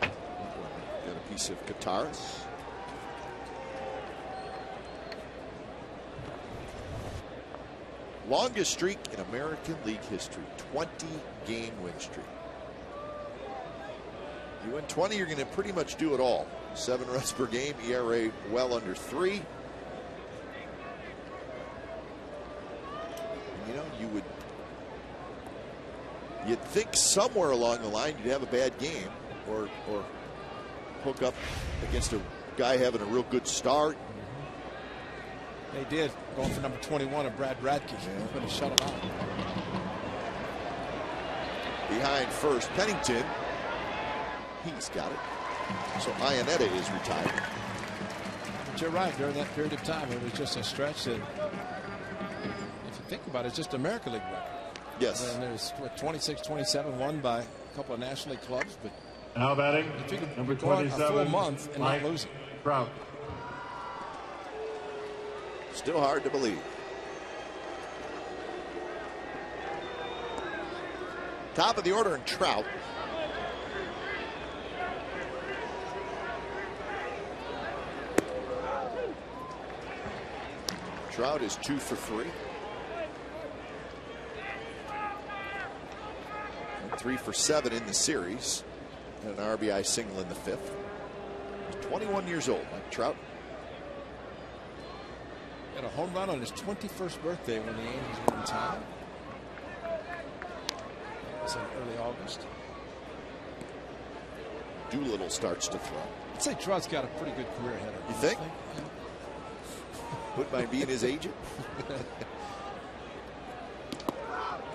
Got a piece of Kataris. Longest streak in American League history, 20-game win streak. You win 20, you're going to pretty much do it all. 7 runs per game, ERA well under 3. And, you know, you'd think somewhere along the line you'd have a bad game or hook up against a guy having a real good start. They did, going for number 21 of Brad Radke. Going to shut him out. Behind first, Pennington. He's got it. So Iannetta is retired. But you're right. During that period of time, it was just a stretch that, if you think about it, it's just American League record. Yes. And there's 26-27 won by a couple of National League clubs. But Now batting, if you could number go on a 27, full month and Mike not lose it. Trout. Still hard to believe. Top of the order in Trout. Trout is 2 for 3. And 3 for 7 in the series. And an RBI single in the 5th. He's 21 years old, Mike Trout. Had a home run on his 21st birthday when the Angels were in town. That was in early August. Doolittle starts to throw. I'd say Trout's got a pretty good career ahead of him. You think? Yeah. Wouldn't mind being his agent.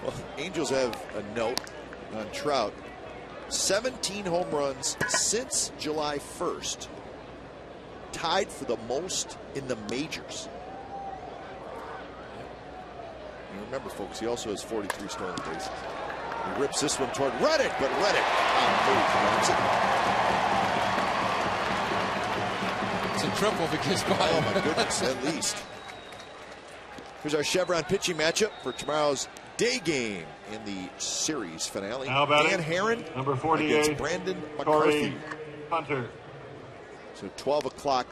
Well, Angels have a note on Trout. 17 home runs since July 1st. Tied for the most in the majors. And remember, folks, he also has 43 stolen bases. He rips this one toward Reddick, but Reddick moves. It's a triple if it gets by. Oh, my goodness, at least. Here's our Chevron pitching matchup for tomorrow's day game in the series finale. Now batting, Dan Herron number 48, against Brandon Corey McCarthy. Hunter. So 12 o'clock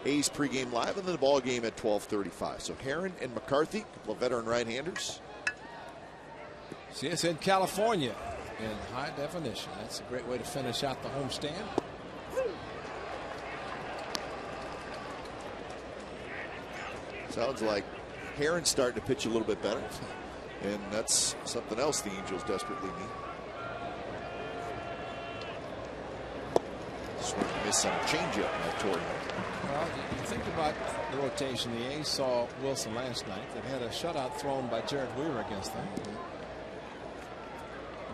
A's pregame live, and then the ball game at 12:35. So Herron and McCarthy, a couple of veteran right-handers. See, it's in California in high definition. That's a great way to finish out the homestand. Sounds like Herron's starting to pitch a little bit better. And that's something else the Angels desperately need. Swing and miss on a changeup by Torrio. Well, you think about the rotation. The A's saw Wilson last night. They've had a shutout thrown by Jared Weaver against them.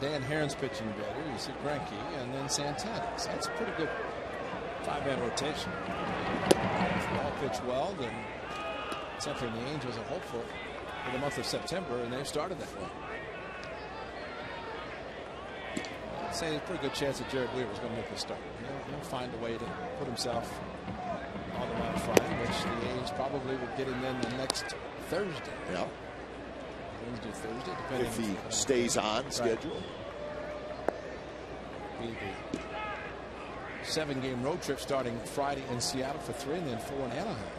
Dan Herron's pitching better. You see Greinke and then Santana. So that's a pretty good 5-man rotation. If they all pitch well, then something the Angels are hopeful for the month of September, and they've started that way. I'd say there's a pretty good chance that Jared Weaver is going to make the start. He'll find a way to put himself on the mound Friday, which the A's probably will get him in the next Thursday. Yeah. Wednesday, Thursday, depending If he stays on schedule. Be the 7-game road trip starting Friday in Seattle for 3 and then 4 in Anaheim.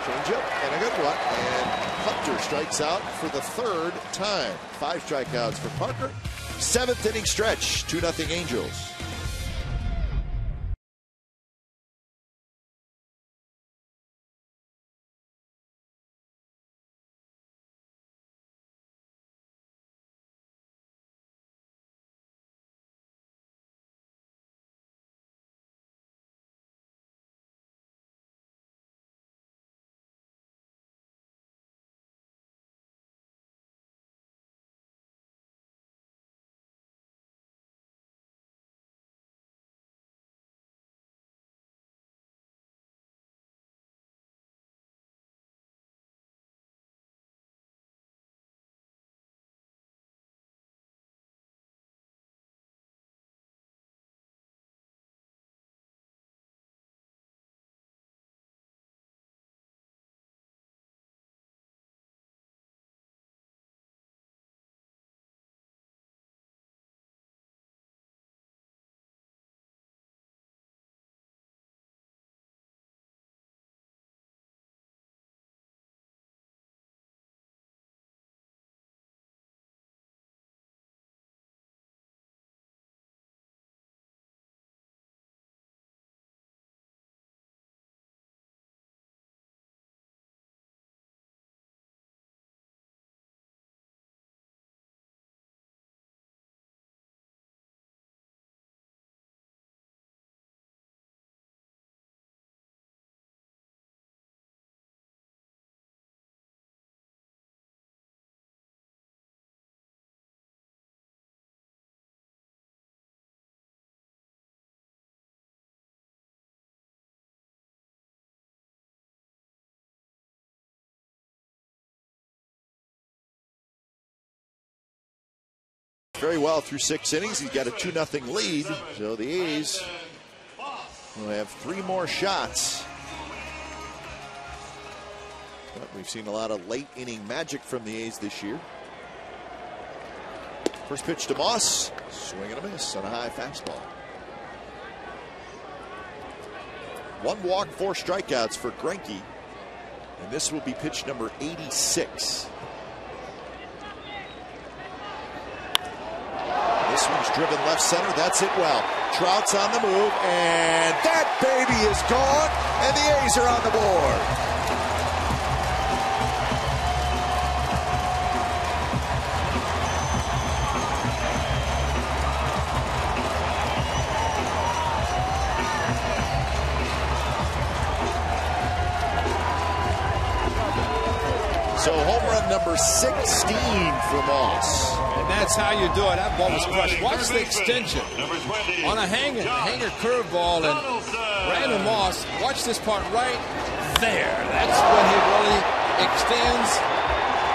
Changeup and a good one. And Hunter strikes out for the 3rd time. 5 strikeouts for Parker. 7th inning stretch. 2-0 Angels. very well through 6 innings. He's got a 2-0 lead. So the A's will have 3 more shots. But we've seen a lot of late inning magic from the A's this year. First pitch to Moss. Swing and a miss on a high fastball. 1 walk, 4 strikeouts for Greinke. And this will be pitch number 86. This one's driven left center. That's it well. Trout's on the move, and that baby is gone, and the A's are on the board. So home run number 16 for Moss. And that's how you do it. That ball was crushed. Watch the extension on a hanger curveball. And Brandon Moss, watch this part right there. That's when he really extends.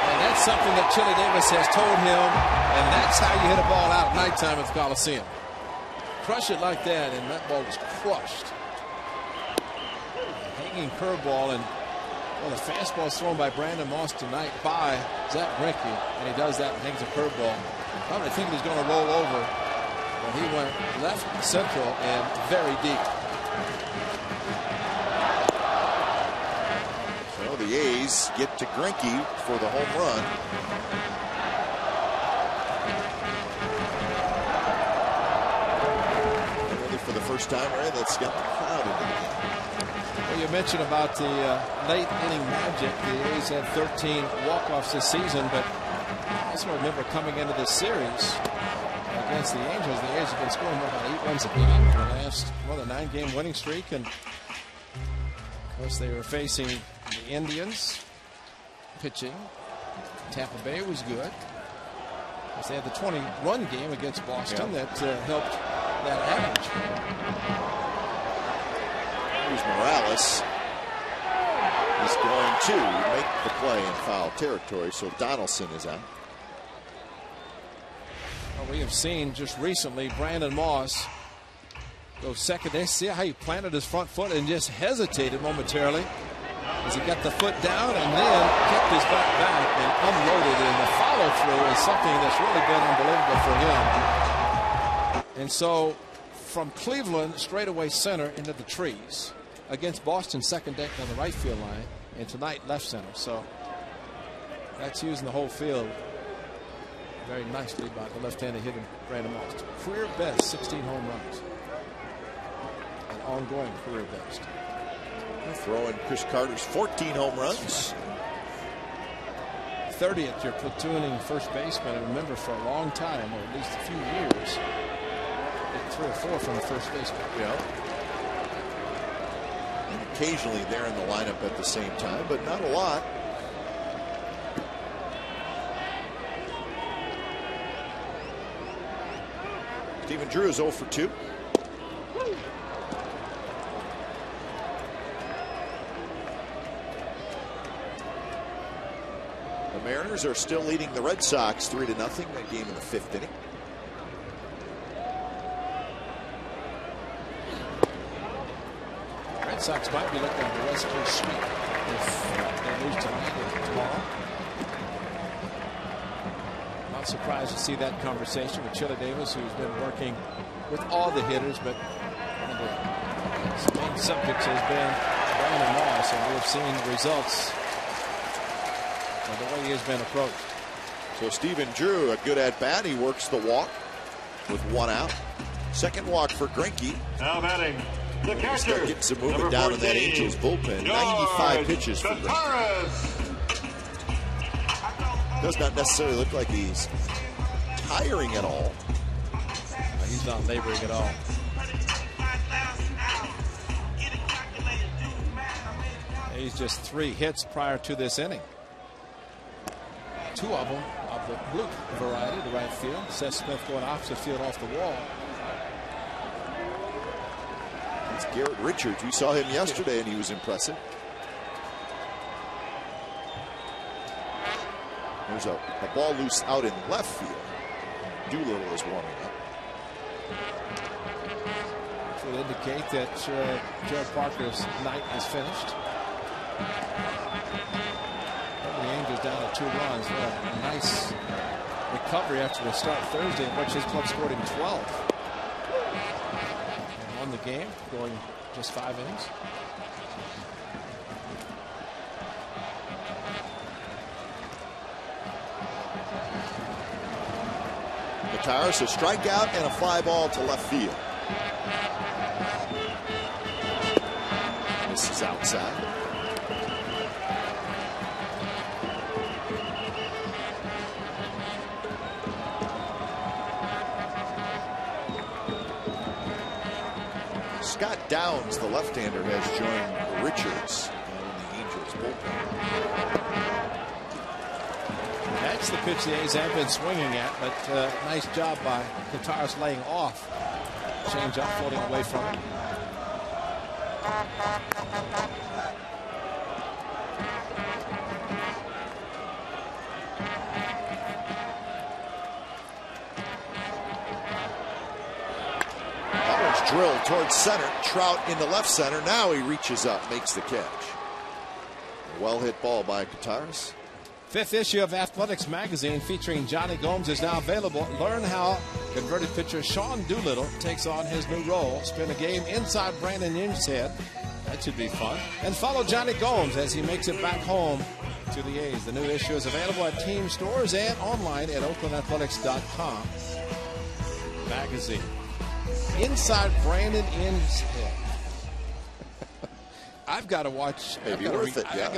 And that's something that Chili Davis has told him. And that's how you hit a ball out at nighttime at the Coliseum. Crush it like that, and that ball was crushed. Hanging curveball, and well, the fastball is thrown by Brandon Moss tonight by Zach Greinke, and he does that and hangs a curveball. Probably thinking he's going to roll over, but he went left central and very deep. So the A's get to Greinke for the home run. And really for the first time, right, that's got the crowd into the game. Well, you mentioned about the late inning magic. The A's had 13 walk-offs this season, but I also remember coming into this series against the Angels, the A's have been scoring about 8 runs a game for the last, well, the 9-game winning streak. And of course, they were facing the Indians pitching. Tampa Bay was good. They had the 20-run game against Boston that helped that average. Here's Morales. He's going to make the play in foul territory, so Donaldson is out. Well, we have seen just recently Brandon Moss go second. They see how he planted his front foot and just hesitated momentarily as he got the foot down and then kept his back and unloaded. And the follow-through is something that's really been unbelievable for him. And so from Cleveland straightaway center into the trees against Boston, second deck on the right field line, and tonight left center. So that's using the whole field very nicely by the left-handed hitter Brandon Moss. Career best 16 home runs, an ongoing career best. Throwing Chris Carter's 14 home runs. 30th, you're platooning first baseman, and remember for a long time, or at least a few years, 3 or 4 from the first baseman. Yeah. And occasionally they're in the lineup at the same time, but not a lot. Stephen Drew is 0 for 2. The Mariners are still leading the Red Sox 3-0. That game in the 5th inning. Red Sox might be looking at the West Coast sweep if they lose tonight or tomorrow. Not surprised to see that conversation with Chili Davis, who's been working with all the hitters, but one of the main subjects has been Brandon Moss, and we have seen results of the way he has been approached. So Stephen Drew, a good at bat. He works the walk with 1 out. Second walk for Greinke. Now batting the catcher. Start getting some movement down in that Angels bullpen. 95 pitches for Gutierrez. Does not necessarily look like he's tiring at all. He's not laboring at all. He's just 3 hits prior to this inning. 2 of them of the blue variety, the right field. Seth Smith going opposite field off the wall. It's Garrett Richards. We saw him yesterday and he was impressive. There's a ball loose out in left field. Doolittle is warming up. Which would indicate that Jared Parker's night is finished. The Angels down to 2 runs. A nice recovery after the start Thursday, in which his club scored in 12. And won the game, going just 5 innings. Gutierrez, a strikeout and a fly ball to left field. This is outside. Scott Downs, the left-hander, has joined Richards in the Angels bullpen. That's the pitch the A's have been swinging at, but nice job by Gutierrez laying off. Change up, floating away from it. That one's drilled towards center. Trout into left center. Now he reaches up, makes the catch. Well hit ball by Gutierrez. 5th issue of Athletics magazine featuring Johnny Gomes is now available. Learn how converted pitcher Sean Doolittle takes on his new role. Spend a game inside Brandon Inge's head. That should be fun. And follow Johnny Gomes as he makes it back home to the A's. The new issue is available at team stores and online at oaklandathletics.com. Magazine. Inside Brandon Inge's head. I've got to watch. I've got to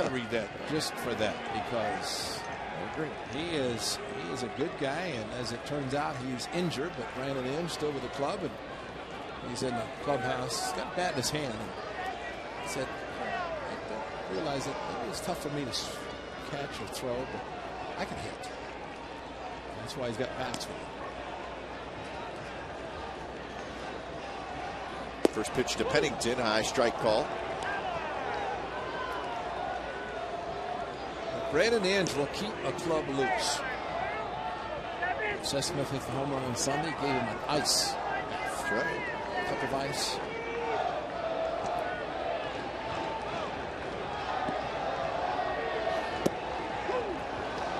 read that just for that, because he is a good guy, and as it turns out, he's injured. But Brandon Inge still with the club, and he's in the clubhouse. He's got a bat in his hand. And he said, "I don't realize that it's tough for me to catch or throw, but I can hit." And that's why he's got bats with him. First pitch to Pennington, high strike call. Brandon Inge will keep a club loose. Seth Smith hit the home run on Sunday, gave him an ice. That's right. A cup of ice.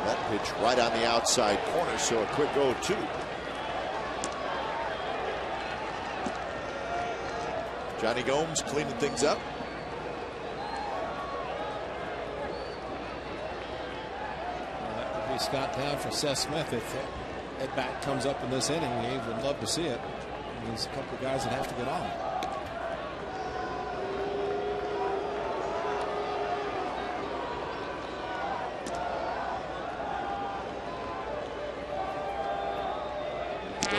That pitch right on the outside corner, so a quick 0-2. Johnny Gomes cleaning things up. Scott down for Seth Smith. If that bat comes up in this inning, the A's would love to see it. And there's a couple of guys that have to get on.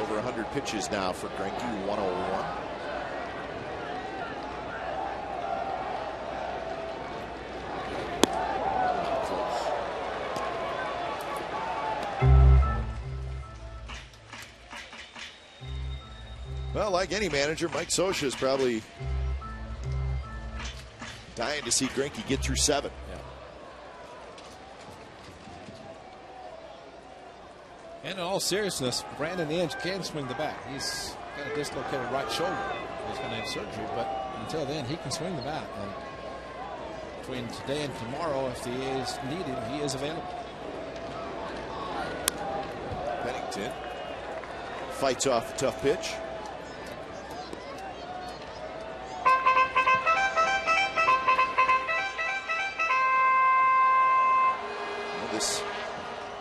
Over 100 pitches now for Greinke, 101. Well, like any manager, Mike Scioscia is probably dying to see Greinke get through 7. And in all seriousness, Brandon Inge can swing the bat. He's got a dislocated right shoulder. He's going to have surgery, but until then, he can swing the bat. And between today and tomorrow, if the A's need him, he is available. Pennington fights off a tough pitch. This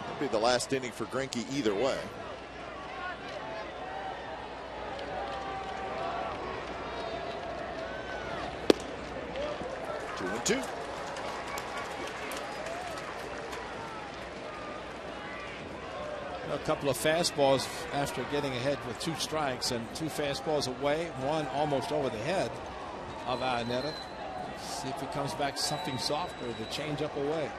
will be the last inning for Greinke either way. Two and two. A couple of fastballs after getting ahead with 2 strikes, and 2 fastballs away, one almost over the head of Iannetta. See if he comes back something softer, the changeup away.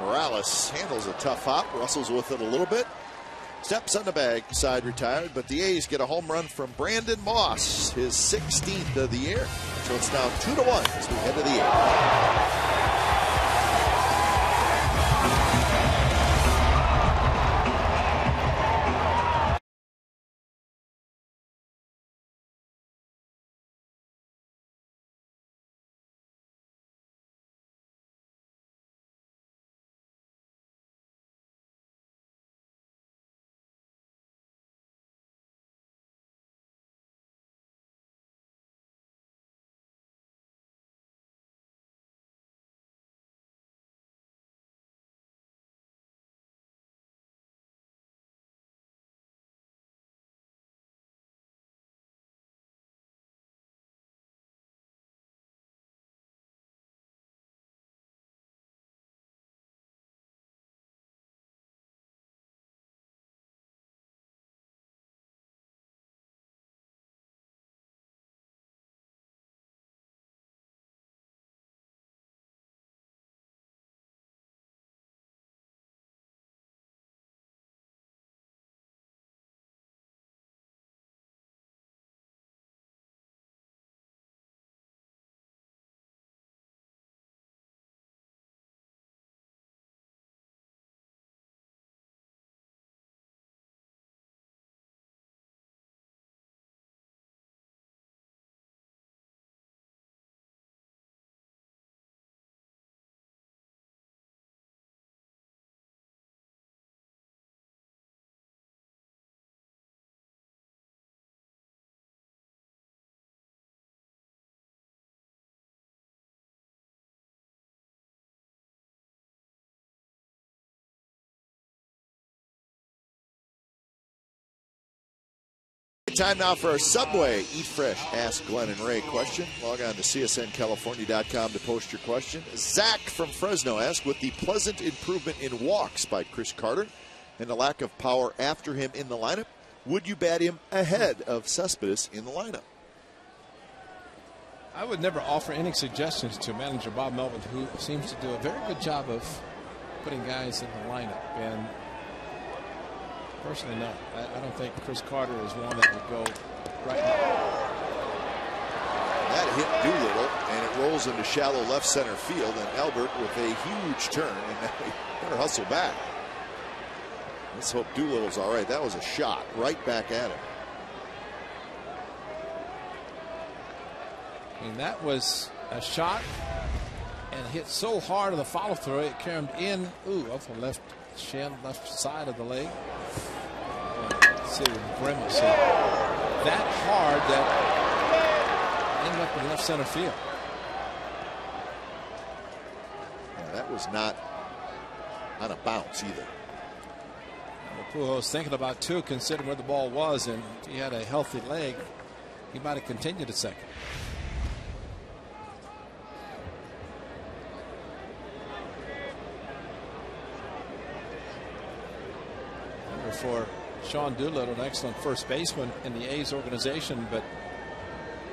Morales handles a tough hop, wrestles with it a little bit, steps on the bag, side retired, but the A's get a home run from Brandon Moss, his 16th of the year. So it's now 2-1 as we head to the 8th. Time now for our Subway Eat Fresh Ask Glenn and Ray question. Log on to csncalifornia.com to post your question. Zach from Fresno asked, with the pleasant improvement in walks by Chris Carter and the lack of power after him in the lineup, would you bat him ahead of Cespedes in the lineup? I would never offer any suggestions to manager Bob Melvin, who seems to do a very good job of putting guys in the lineup. And personally, no. I don't think Chris Carter is one that would go right now. That hit Doolittle, and it rolls into shallow left center field, and Albert with a huge turn, and they better hustle back. Let's hope Doolittle's all right. That was a shot right back at him. I mean, that was a shot and hit so hard on the follow through it came in off the left shin, left side of the leg. Let's see the grimace. That hard that ended up in left center field. Yeah, that was not on a bounce either. Pujols thinking about too, considering where the ball was, and if he had a healthy leg, he might have continued at second. For Sean Doolittle, an excellent first baseman in the A's organization, but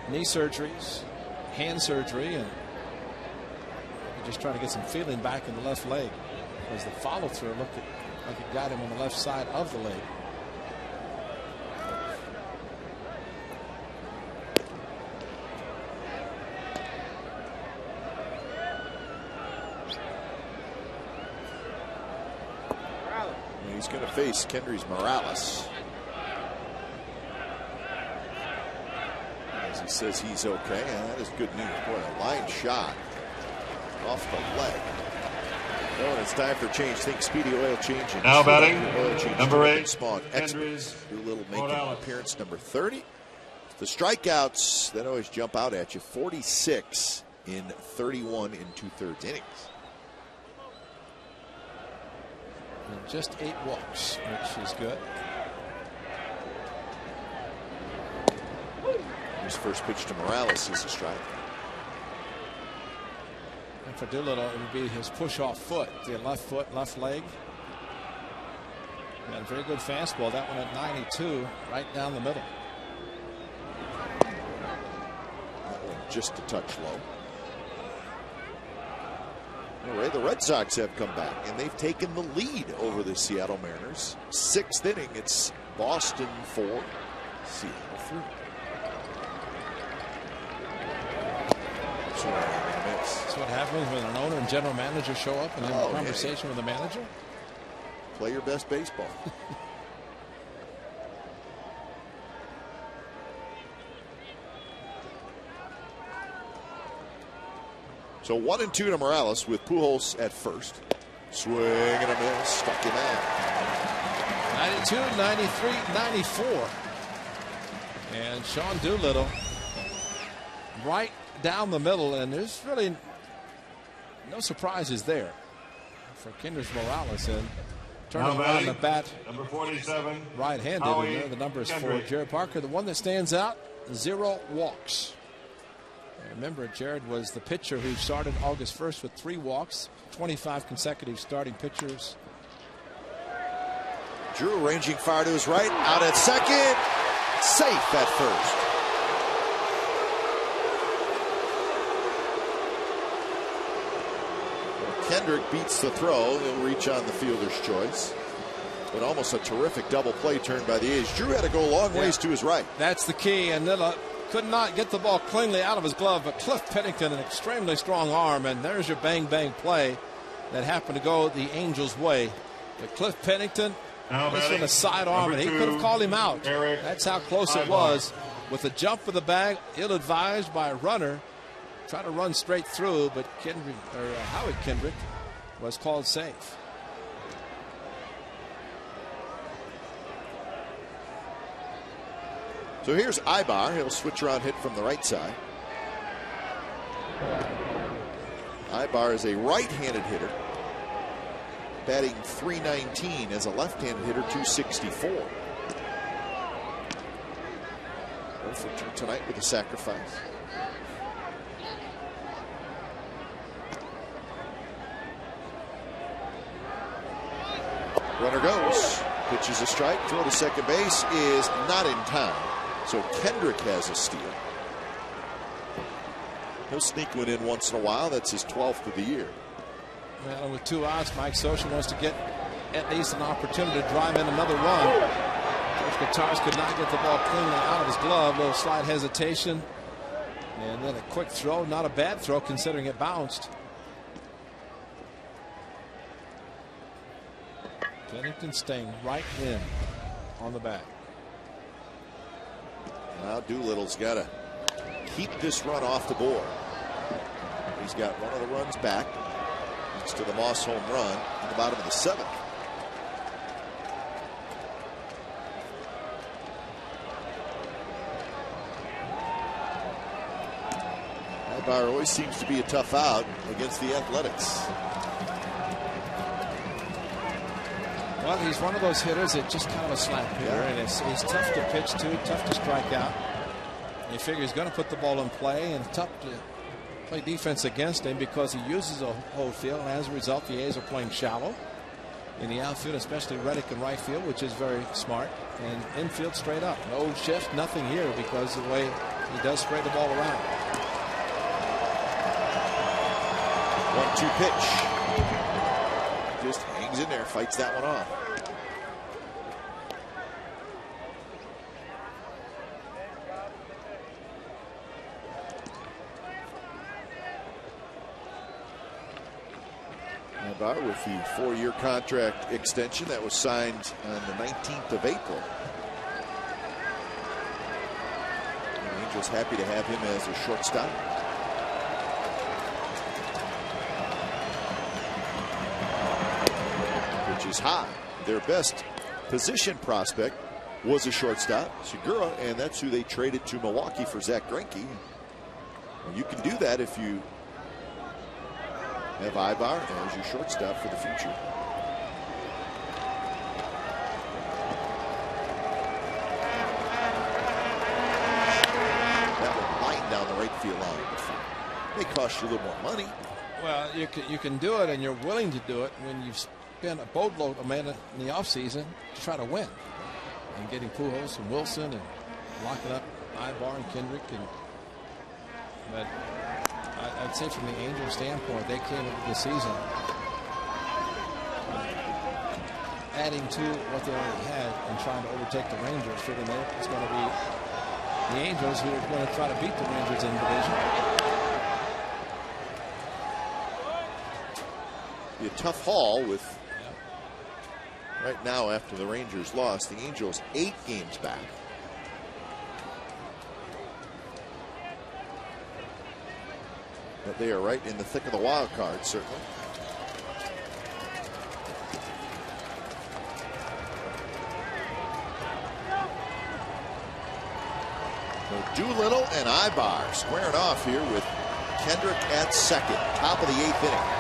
knee surgeries, hand surgery, and just trying to get some feeling back in the left leg. As the follow through looked like it got him on the left side of the leg. He's going to face Kendrys Morales. As he says he's okay, and that is good news. Boy, a line shot off the leg. Oh, and it's time for change. Think Speedy Oil Change. Now batting, Oil Change number 8, Spawn experts. Doolittle making appearance number 30. The strikeouts that always jump out at you, 46 in 31 and 2/3 innings. And just 8 walks, which is good. His first pitch to Morales is a strike. And for Doolittle, it would be his push-off foot, the left foot, left leg. He had a very good fastball. That one at 92, right down the middle. That one just a touch low. Ray, the Red Sox have come back, and they've taken the lead over the Seattle Mariners. 6th inning, it's Boston 4, Seattle 3. That's what happens when an owner and general manager show up and have a conversation with the manager. Play your best baseball. So 1-2 to Morales with Pujols at first. Swing and a miss. Stuck him out. 92, 93, 94. And Sean Doolittle right down the middle, and there's really no surprises there for Kendrys Morales. And turning around the bat, number 47, right-handed. And there the numbers for Jared Parker. The one that stands out, 0 walks. Remember, Jared was the pitcher who started August 1st with 3 walks, 25 consecutive starting pitchers. Drew ranging far to his right, out at second, safe at first. Kendrick beats the throw. He'll reach on the fielder's choice. But almost a terrific double play turn by the A's. Drew had to go a long ways to his right. That's the key, and Nilla could not get the ball cleanly out of his glove, but Cliff Pennington, an extremely strong arm, and there's your bang-bang play that happened to go the Angels' way. But Cliff Pennington, this one a sidearm, and he could have called him out. That's how close it was. With a jump of the bag, ill-advised by a runner, try to run straight through, but Howie Kendrick was called safe. So here's Ibar. He'll switch around, hit from the right side. Ibar is a right-handed hitter, batting .319 as a left-handed hitter, .264. for tonight with a sacrifice. Runner goes. Pitches a strike. Throw to second base is not in time. So Kendrick has a steal. He'll sneak one in once in a while. That's his 12th of the year. Well, with 2 outs, Mike Scioscia wants to get at least an opportunity to drive in another run. George Kottaras could not get the ball cleanly out of his glove. A little slight hesitation. And then a quick throw. Not a bad throw considering it bounced. Pennington staying right in on the back. Now Doolittle's got to keep this run off the board. He's got one of the runs back. Thanks to the Moss home run in the bottom of the 7th. Aybar always seems to be a tough out against the Athletics. Well, he's one of those hitters that just kind of a slap hitter, and he's tough to pitch to, tough to strike out. And you figure he's going to put the ball in play, and tough to play defense against him because he uses a whole field. And as a result, the A's are playing shallow in the outfield, especially Reddick in right field, which is very smart, and infield straight up. No shift, nothing here because of the way he does spread the ball around. 1-2 pitch. Just hangs in there, fights that one off. Aybar with the 4-year contract extension that was signed on the 19th of April. And the Angels happy to have him as a shortstop. Is high. Their best position prospect was a shortstop, Segura, and that's who they traded to Milwaukee for Zach Greinke. Well, you can do that if you have Aybar as your shortstop for the future. That will line down the right field line. May cost you a little more money. Well, you can do it, and you're willing to do it when you've spent a boatload of money in the offseason to try to win. And getting Pujols and Wilson and locking up Aybar and Kendrick. But I'd say from the Angels standpoint, they came into the season adding to what they already had and trying to overtake the Rangers, figuring that it's going to be the Angels who are going to try to beat the Rangers in the division. Be a tough haul with right now after the Rangers lost, the Angels 8 games back. But they are right in the thick of the wild card, certainly. So Doolittle and Aybar squaring off here with Kendrick at second, top of the 8th inning.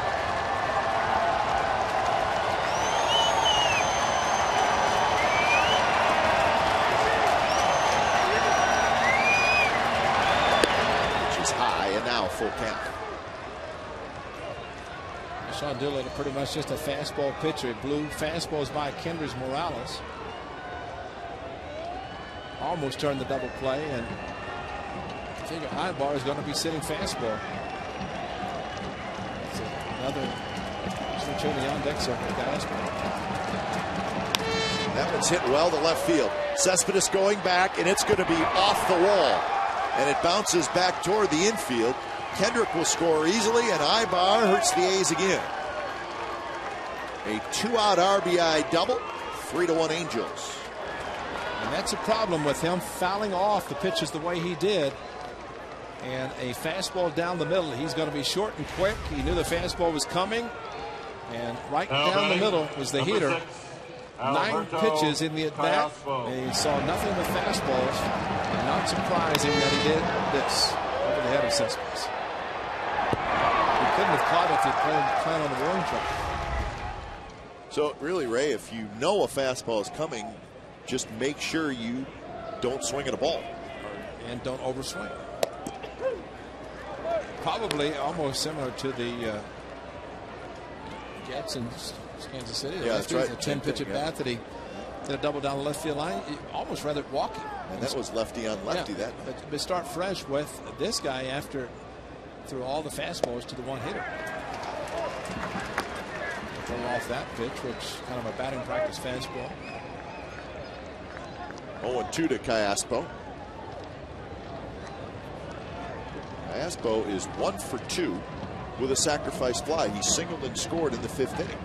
Full count. Sean Doolittle pretty much just a fastball pitcher. It blew fastballs by Kendrys Morales. Almost turned the double play, and I figure Aybar is going to be sitting fastball. It's another switch on the on-deck circuit, guys. That one's hit well to left field. Cespedes going back, and it's going to be off the wall. And it bounces back toward the infield. Kendrick will score easily, and Aybar hurts the A's again. A 2-out RBI double, 3-1 Angels. And that's a problem with him fouling off the pitches the way he did. And a fastball down the middle. He's going to be short and quick. He knew the fastball was coming. And right down the middle was the heater. 9 pitches in the at-bat. And he saw nothing but fastballs. And not surprising that he did this over the head of Cespedes. He couldn't have caught it if he planned on the warning track. So really, Ray, if you know a fastball is coming, just make sure you don't swing at a ball. and don't overswing. Probably almost similar to the Jets in Kansas City. Yeah, that's right. A 10-pitch at bat that he did a double down the left field line. He almost rather walking. And that was lefty on lefty. Yeah, but start fresh with this guy after threw all the fastballs to the one hitter. Throw off that pitch, which kind of a batting practice fastball. 0-2 to Callaspo. Callaspo is 1 for 2 with a sacrifice fly. He singled and scored in the 5th inning.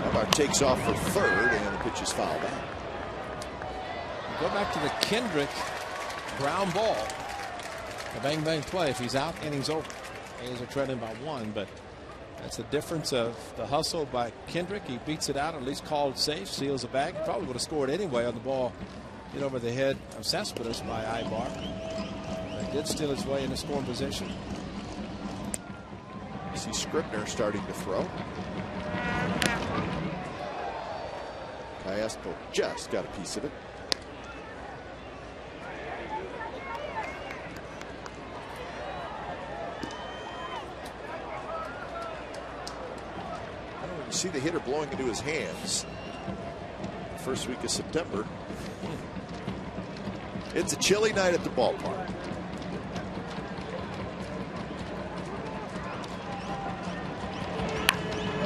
Alvar takes off for third, and the pitch is fouled out. Go back to the Kendrick ground ball. A bang-bang play. If he's out, innings over. A's are trailing by 1, but that's the difference of the hustle by Kendrick. He beats it out, at least called safe, seals the bag. He probably would have scored anyway on the ball hit over the head of Cespedes by Ibar. But he did steal his way into scoring position. You see Scribner starting to throw. Callaspo just got a piece of it. You see the hitter blowing into his hands. First week of September. It's a chilly night at the ballpark.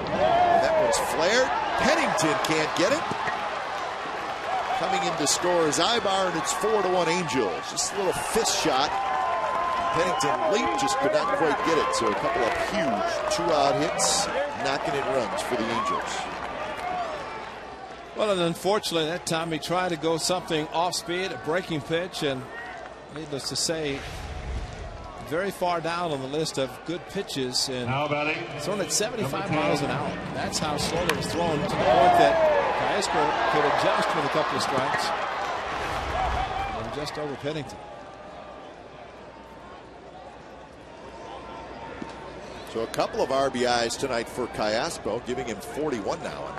And that one's flared. Pennington can't get it. Coming in to score is Ibar, and it's 4-1 Angels. Just a little fist shot. Pennington leaped, just could not quite get it. So a couple of huge 2-out hits, knocking in runs for the Angels. Well, and unfortunately, that time he tried to go something off speed, a breaking pitch, and needless to say, very far down on the list of good pitches, and thrown at 75 miles an hour. That's how slowly it was thrown, to the point that Callaspo could adjust with a couple of strikes and just over Pennington. So a couple of RBIs tonight for Callaspo, giving him 41 now.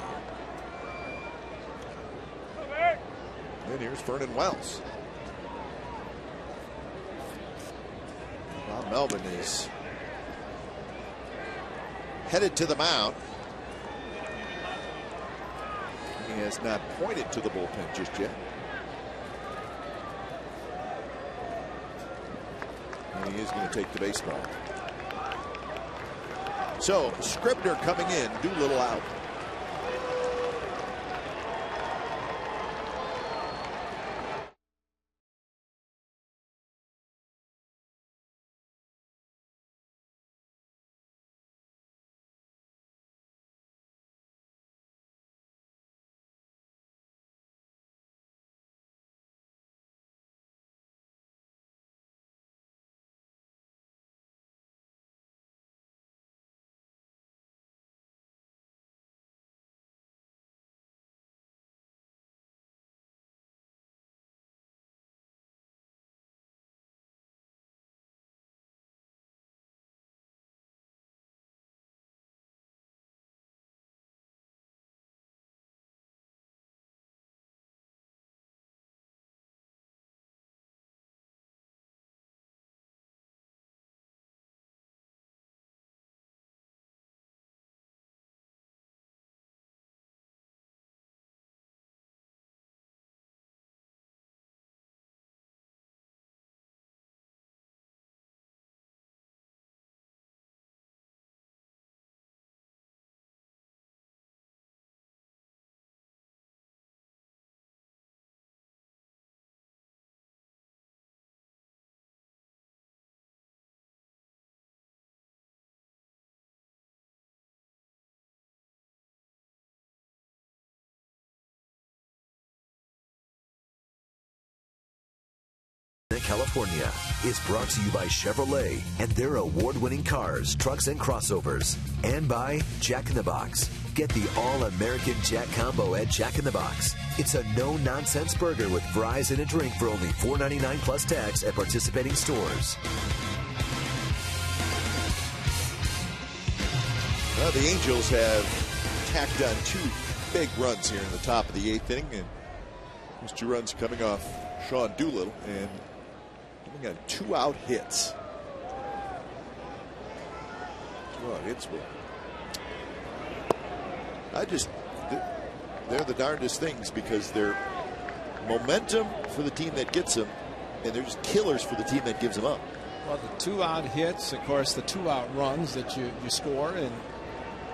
And here's Vernon Wells. Bob Melvin is headed to the mound. He has not pointed to the bullpen just yet. And he is going to take the baseball. So Scribner coming in, Doolittle out. California is brought to you by Chevrolet and their award-winning cars, trucks, and crossovers. And by Jack in the Box. Get the all-American Jack Combo at Jack in the Box. It's a no-nonsense burger with fries and a drink for only $4.99 plus tax at participating stores. Well, the Angels have tacked on 2 big runs here in the top of the 8th inning, and Those 2 runs coming off Sean Doolittle and coming on 2 out hits. 2 out hits. They're the darndest things because they're momentum for the team that gets them, and they're just killers for the team that gives them up. Well, the 2 out hits, of course, the 2 out runs that you score, and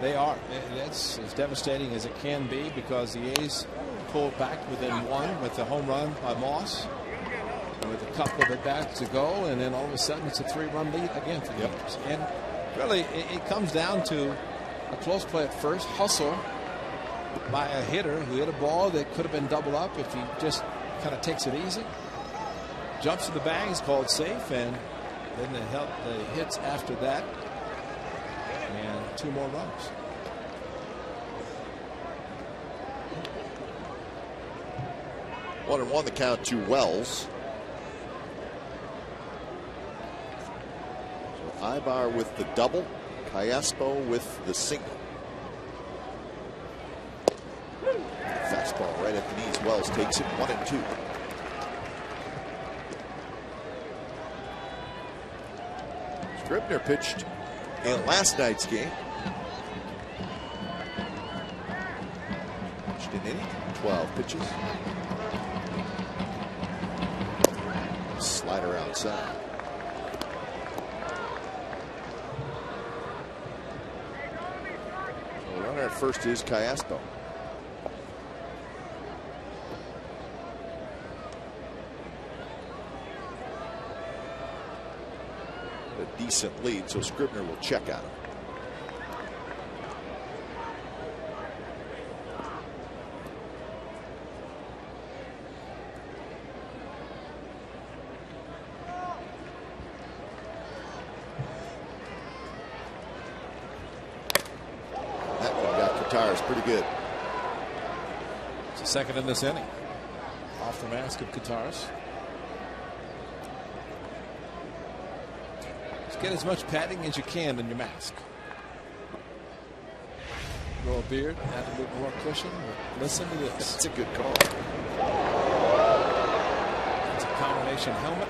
that's as devastating as it can be because the A's pulled back within 1 with the home run by Moss, and with a couple of at bats to go, and then all of a sudden it's a 3-run lead again for the Angels. And really, it comes down to a close play at first, hustle by a hitter who hit a ball that could have been doubled up if he just kind of takes it easy. Jumps to the bag, is called safe, and then the hits after that, and 2 more runs. One and one the count to Wells. So Ibar with the double, Callaspo with the single. Fastball right at the knees. Wells takes it 1-2. Scribner pitched in last night's game. Pitched an inning, 12 pitches. Slider outside. So the runner at first is Callaspo. A decent lead, so Scribner will check out him. That one got Kataris pretty good. It's the second in this inning. Off the mask of Kataris. Get as much padding as you can in your mask. Grow a beard, add a little more cushion. Listen to this. That's a good call. It's a combination helmet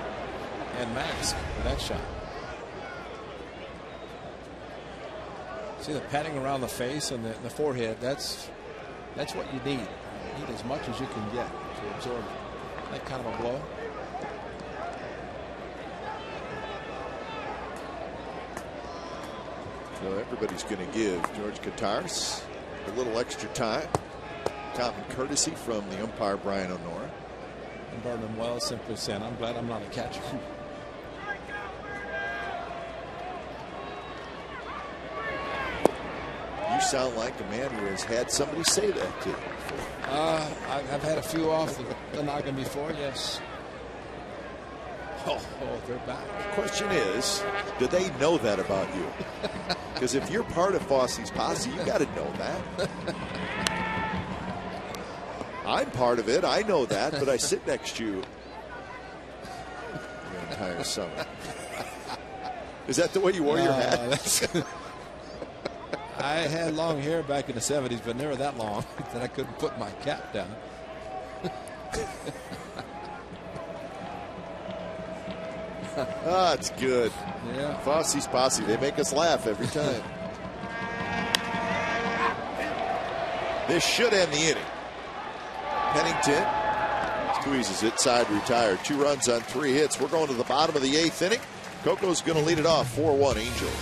and mask for that shot. See the padding around the face and the forehead. That's what you need. You need as much as you can get to absorb that kind of a blow. So everybody's going to give George Kataris a little extra time. Common courtesy from the umpire Brian O'Nora. And Vernon Wells simply saying, "I'm glad I'm not a catcher." You sound like a man who has had somebody say that to you. I've had a few off the noggin before, yes. Oh, they're back. The question is, do they know that about you? Because if you're part of Fosse's posse, you got to know that. I'm part of it. I know that, but I sit next to you the entire summer. Is that the way you wore your hat? I had long hair back in the 70s, but never that long that I couldn't put my cap down. It's good. Yeah. Fosse's posse, they make us laugh every time. This should end the inning. Pennington squeezes it, side retired. 2 runs on 3 hits. We're going to the bottom of the 8th inning. Coco's going to lead it off 4-1 Angels.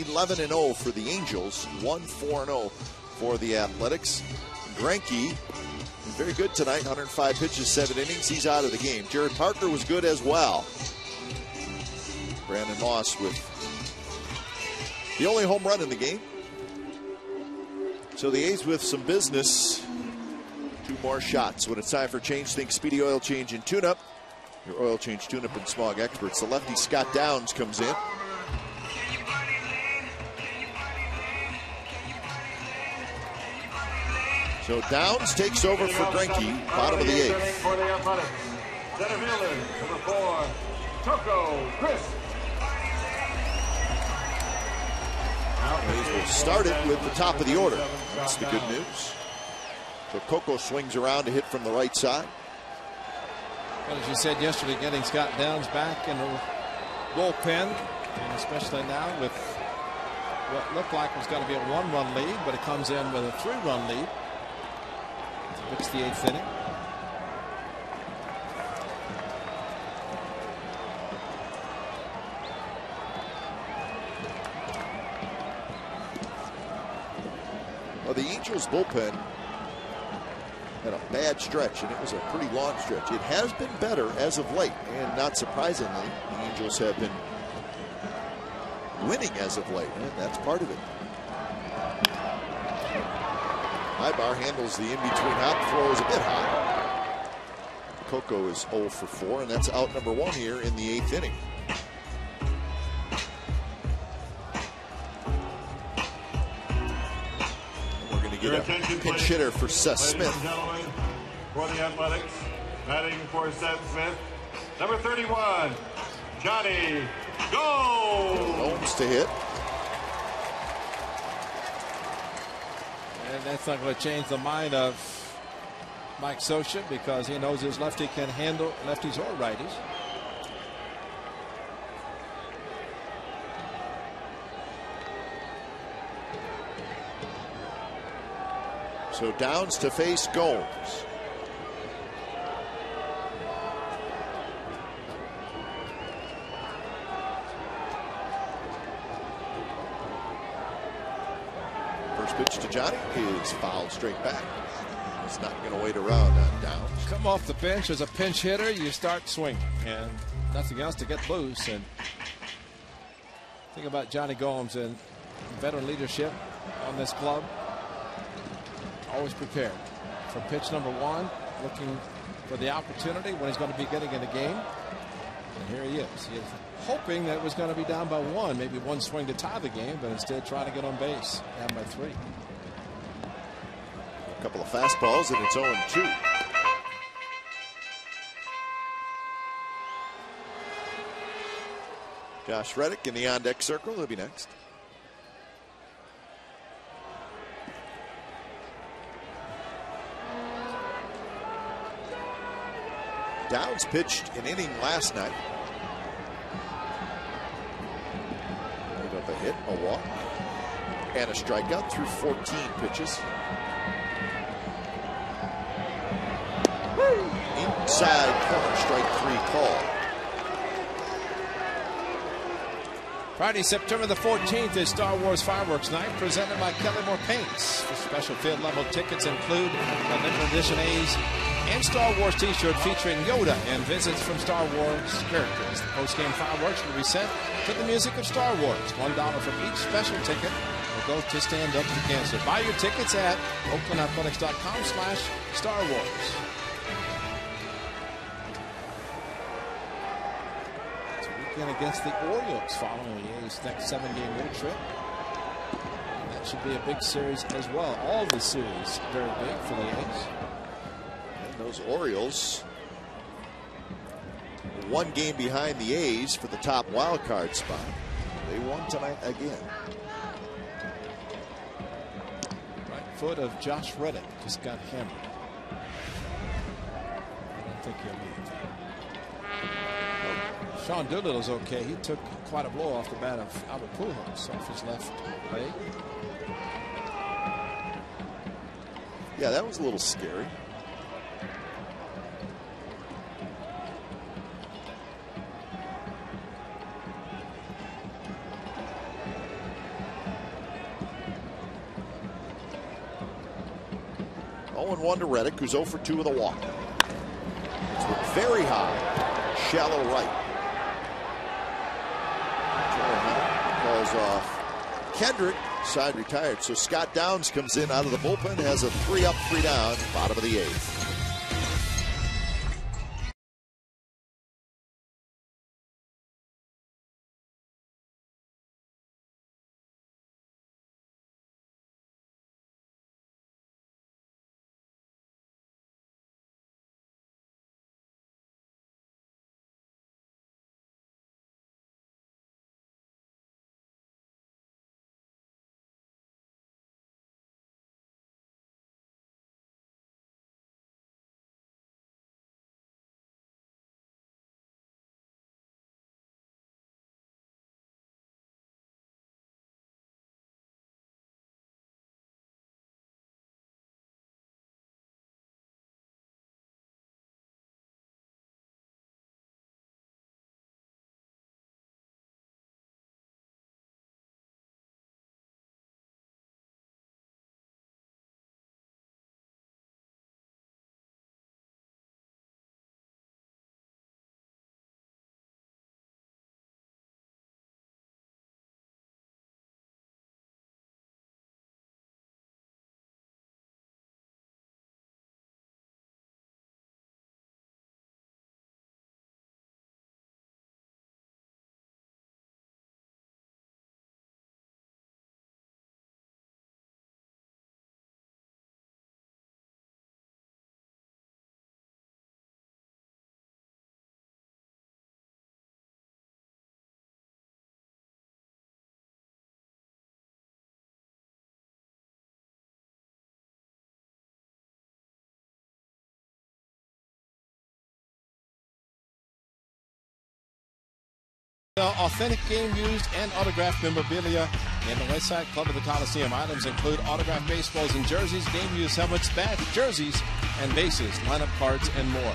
11-0 for the Angels, 1-4-0 for the Athletics. Greinke, very good tonight, 105 pitches, 7 innings. He's out of the game. Jared Parker was good as well. Brandon Moss with the only home run in the game. So the A's with some business. 2 more shots. When it's time for change, think Speedy Oil Change and Tune-Up. Your oil change, tune-up, and smog experts. The lefty Scott Downs comes in. So Downs takes over for Greinke, bottom of the 8th. For the Athletics, center fielder, number 4, Coco Crisp. A's will start it with the top of the order. That's the good news. So Coco swings around to hit from the right side. Well, as you said yesterday, getting Scott Downs back in the bullpen, and especially now with what looked like was going to be a 1-run lead, but it comes in with a 3-run lead. It's the 8th inning. Well, the Angels bullpen had a bad stretch, and it was a pretty long stretch. It has been better as of late, and not surprisingly, the Angels have been winning as of late, and that's part of it. Ibar handles the in-between hop, throws a bit high. Coco is 0 for 4, and that's out number 1 here in the 8th inning. We're going to get a pinch hitter for Seth Smith. For the Athletics, batting for Seth Smith, number 31, Johnny Gomes. Gomes to hit. And that's not going to change the mind of Mike Scioscia, because he knows his lefty can handle lefties or righties. So Downs to face Gomes. First pitch to Johnny is fouled straight back. He's not going to wait around on Downs. Come off the bench as a pinch hitter, you start swinging, and nothing else to get loose. And think about Johnny Gomes and veteran leadership on this club. Always prepared for pitch number 1, looking for the opportunity when he's going to be getting in the game. And here he is. He is hoping that it was going to be down by 1, maybe 1 swing to tie the game, but instead trying to get on base, down by 3. A couple of fastballs, and it's 0-2. Josh Reddick in the on-deck circle. He'll be next. Downs pitched an inning last night. Gave up a hit, a walk, and a strikeout through 14 pitches. Inside corner, strike 3 call. Friday, September the 14th is Star Wars Fireworks Night, presented by Kelly-Moore Paints. The special field level tickets include a limited edition A's and Star Wars t-shirt featuring Yoda and visits from Star Wars characters. The post-game fireworks will be sent to the music of Star Wars. $1 from each special ticket will go to Stand Up to Cancer. Buy your tickets at oaklandathletics.com/Star Wars. It's a weekend against the Orioles following the A's next 7-game road trip. And that should be a big series as well. All the series very big for the A's. Those Orioles 1 game behind the A's for the top wild card spot. They won tonight again. Right foot of Josh Reddick just got hammered. I don't think he'll leave. Sean Doolittle's okay. He took quite a blow off the bat of Albert Pujols off his left leg. Yeah, that was a little scary. 0-1 to Reddick, who's 0 for 2 with a walk. It's very high, shallow right. Calls off Kendrick, side retired. So Scott Downs comes in out of the bullpen, has a 3 up, 3 down, bottom of the 8th. Authentic game used and autographed memorabilia in the Westside Club of the Coliseum. Items include autographed baseballs and jerseys, game used helmets, badge, jerseys, and bases, lineup cards, and more.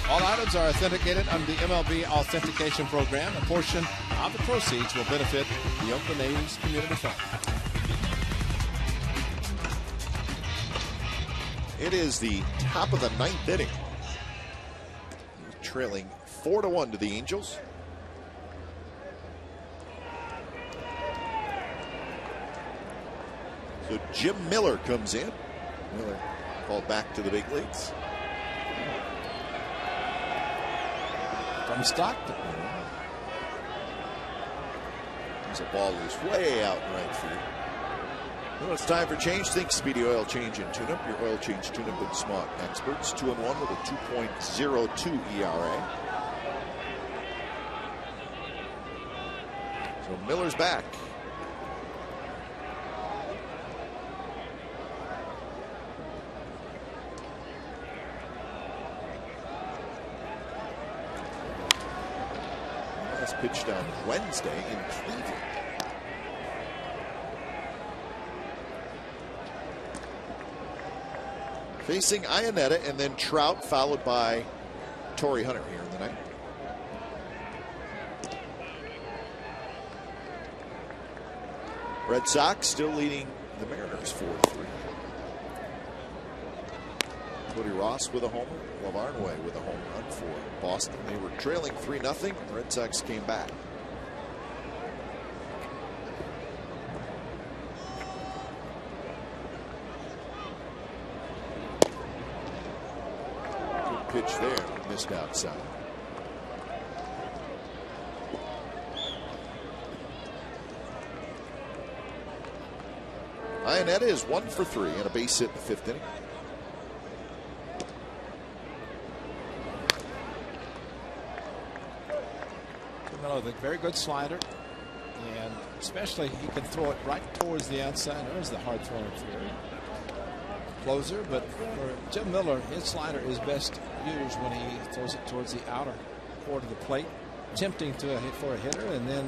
All items are authenticated under the MLB Authentication Program. A portion of the proceeds will benefit the Oakland A's Community Fund. It is the top of the 9th inning. Trailing 4-1 to the Angels. So Jim Miller comes in. Miller called back to the big leagues. From Stockton. There's a ball loose way out in right field. Well, it's time for change. Think Speedy Oil Change and Tune-Up. Your oil change tune-up and smart experts. 2-1 with a 2.02 ERA. So Miller's back. Last pitched on Wednesday in Cleveland. Facing Iannetta and then Trout, followed by Torrey Hunter here in the night. Red Sox still leading the Mariners 4-3. Cody Ross with a homer. Lavarnway with a home run for Boston. They were trailing 3-0. Red Sox came back. Good pitch there, missed outside. Iannetta is 1 for 3 and a base hit in the 5th inning. A very good slider, and especially he can throw it right towards the outside. There's the hard throwing theory. Closer, but for Jim Miller, his slider is best used when he throws it towards the outer quarter of the plate, tempting to hit for a hitter, and then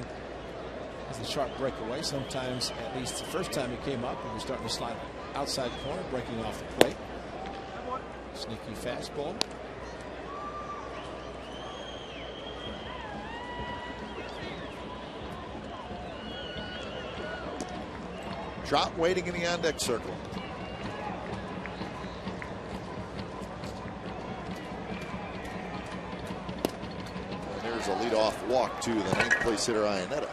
as the sharp breakaway. Sometimes, at least the first time he came up, he was starting to slide outside corner, breaking off the plate. Sneaky fastball. Trout waiting in the on-deck circle. There's a leadoff walk to the 9th place hitter, Iannetta.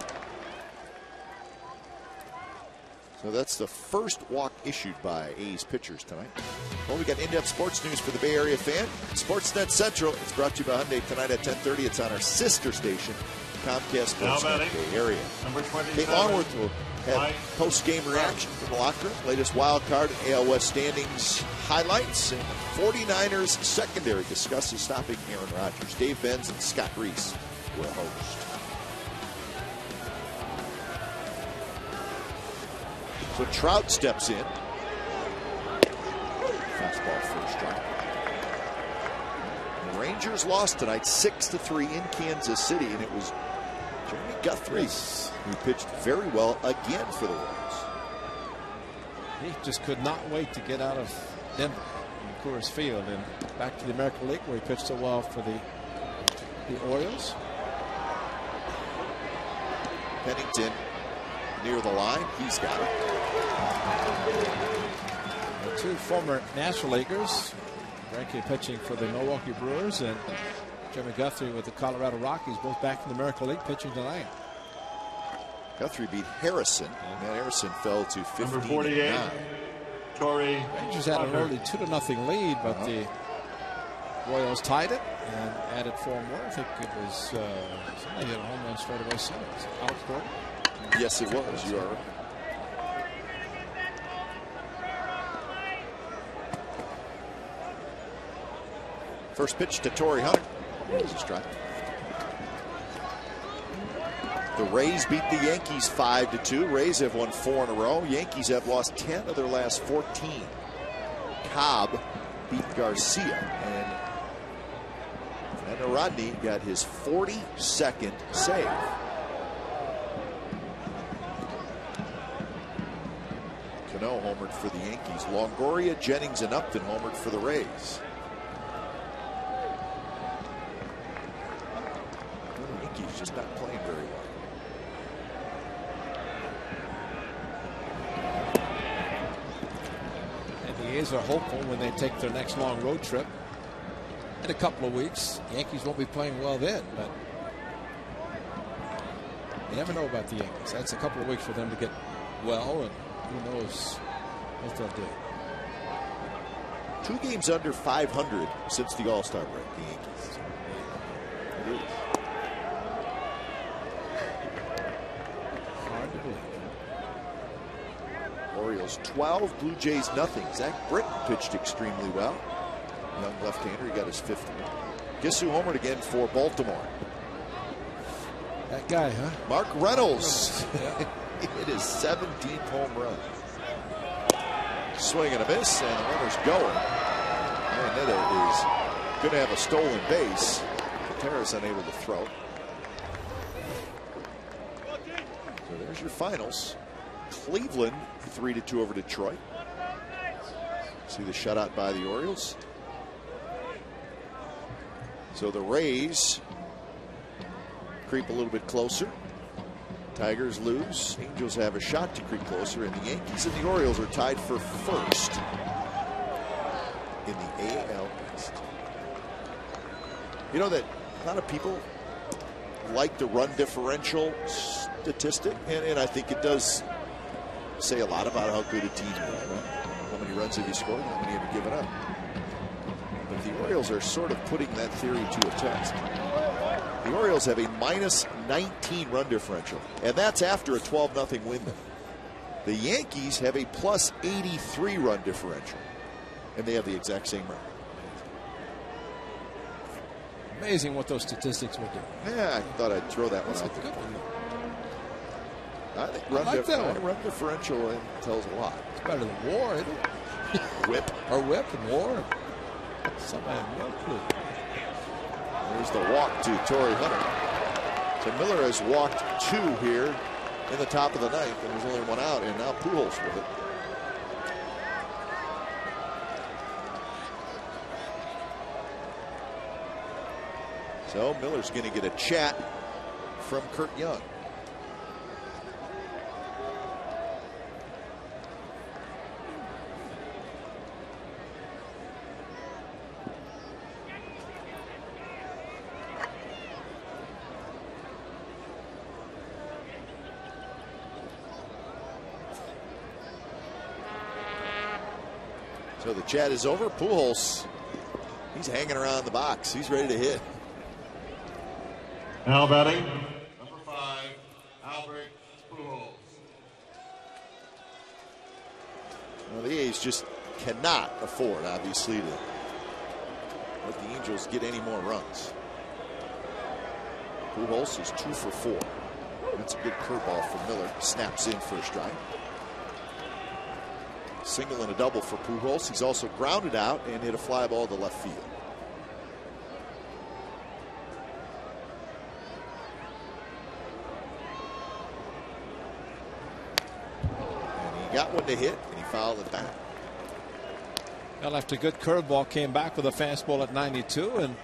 So that's the first walk issued by A's pitchers tonight. Well, we got in-depth sports news for the Bay Area fan. Sportsnet Central. It's brought to you by Hyundai tonight at 10:30. It's on our sister station, Comcast Sportsnet Bay Area. Number 27. Kate Longworth will have post-game reaction from the locker room. Latest wild card and AL West standings highlights. And 49ers secondary discusses stopping Aaron Rodgers. Dave Benz and Scott Reese will host. So Trout steps in. Fastball first strike. The Rangers lost tonight 6-3 in Kansas City, and it was Jeremy Guthrie who pitched very well again for the Royals. He just could not wait to get out of Denver in Coors Field and back to the American League, where he pitched so well for the Orioles. Pennington near the line. He's got it. The two former National Leaguers, Greinke pitching for the Milwaukee Brewers and Jeremy Guthrie with the Colorado Rockies, both back in the American League pitching tonight. Guthrie beat Harrison, and Matt Harrison fell to 15. Number 48, Torrey. Rangers had an early 2-0 lead, but the Royals tied it and added 4 more. I think it was somebody hit a home run straight away. So Alex Gordon. Yes, it was. You are right. First pitch to Torrey Hunter. Here's a strike. The Rays beat the Yankees 5-2. Rays have won 4 in a row. Yankees have lost 10 of their last 14. Cobb beat Garcia, and Rodney got his 42nd save. Cano homered for the Yankees. Longoria, Jennings, and Upton homered for the Rays. The Yankees just not playing very well. The A's are hopeful when they take their next long road trip in a couple of weeks. Yankees won't be playing well then, but you never know about the Yankees. That's a couple of weeks for them to get well, and who knows what they'll do. 2 games under 500 since the All-Star break, the Yankees. It is. Hard to believe. Orioles 12, Blue Jays nothing. Zach Britton pitched extremely well. Young left-hander, he got his 5th one. Guess who homered again for Baltimore? That guy, huh? Mark Reynolds. He hit his 17th home run. Swing and a miss, and the runner's going. Iannetta is going to have a stolen base. Contreras unable to throw. So there's your finals. Cleveland 3-2 over Detroit. See the shutout by the Orioles. So the Rays creep a little bit closer. Tigers lose. Angels have a shot to creep closer, and the Yankees and the Orioles are tied for first in the AL East. You know that a lot of people like the run differential statistic, and I think it does say a lot about how good a team you are. Right? How many runs have you scored? How many have you given up? But the Orioles are sort of putting that theory to a test. The Orioles have a minus 19 run differential, and that's after a 12-0 win. The Yankees have a plus 83 run differential, and they have the exact same record. Amazing what those statistics will do. Yeah, I thought I'd throw that one That's out a there. good one. I think run differential tells a lot. It's better than WAR, isn't it? Whip. Or WHIP and WAR. Somebody have no clue. There's the walk to Torrey Hunter. So Miller has walked 2 here in the top of the 9th, and there's only 1 out, and now Pujols with it. So Miller's going to get a chat from Kurt Young. So the chat is over. Pujols, he's hanging around the box. He's ready to hit. Now batting, number 5, Albert Pujols. Well, the A's just cannot afford, obviously, to let the Angels get any more runs. Pujols is 2 for 4. That's a good curveball for Miller. Snaps in for a strike. Single and a double for Pujols. He's also grounded out and hit a fly ball to left field. And he got one to hit, and he fouled it back. Well, after a good curveball, came back with a fastball at 92, and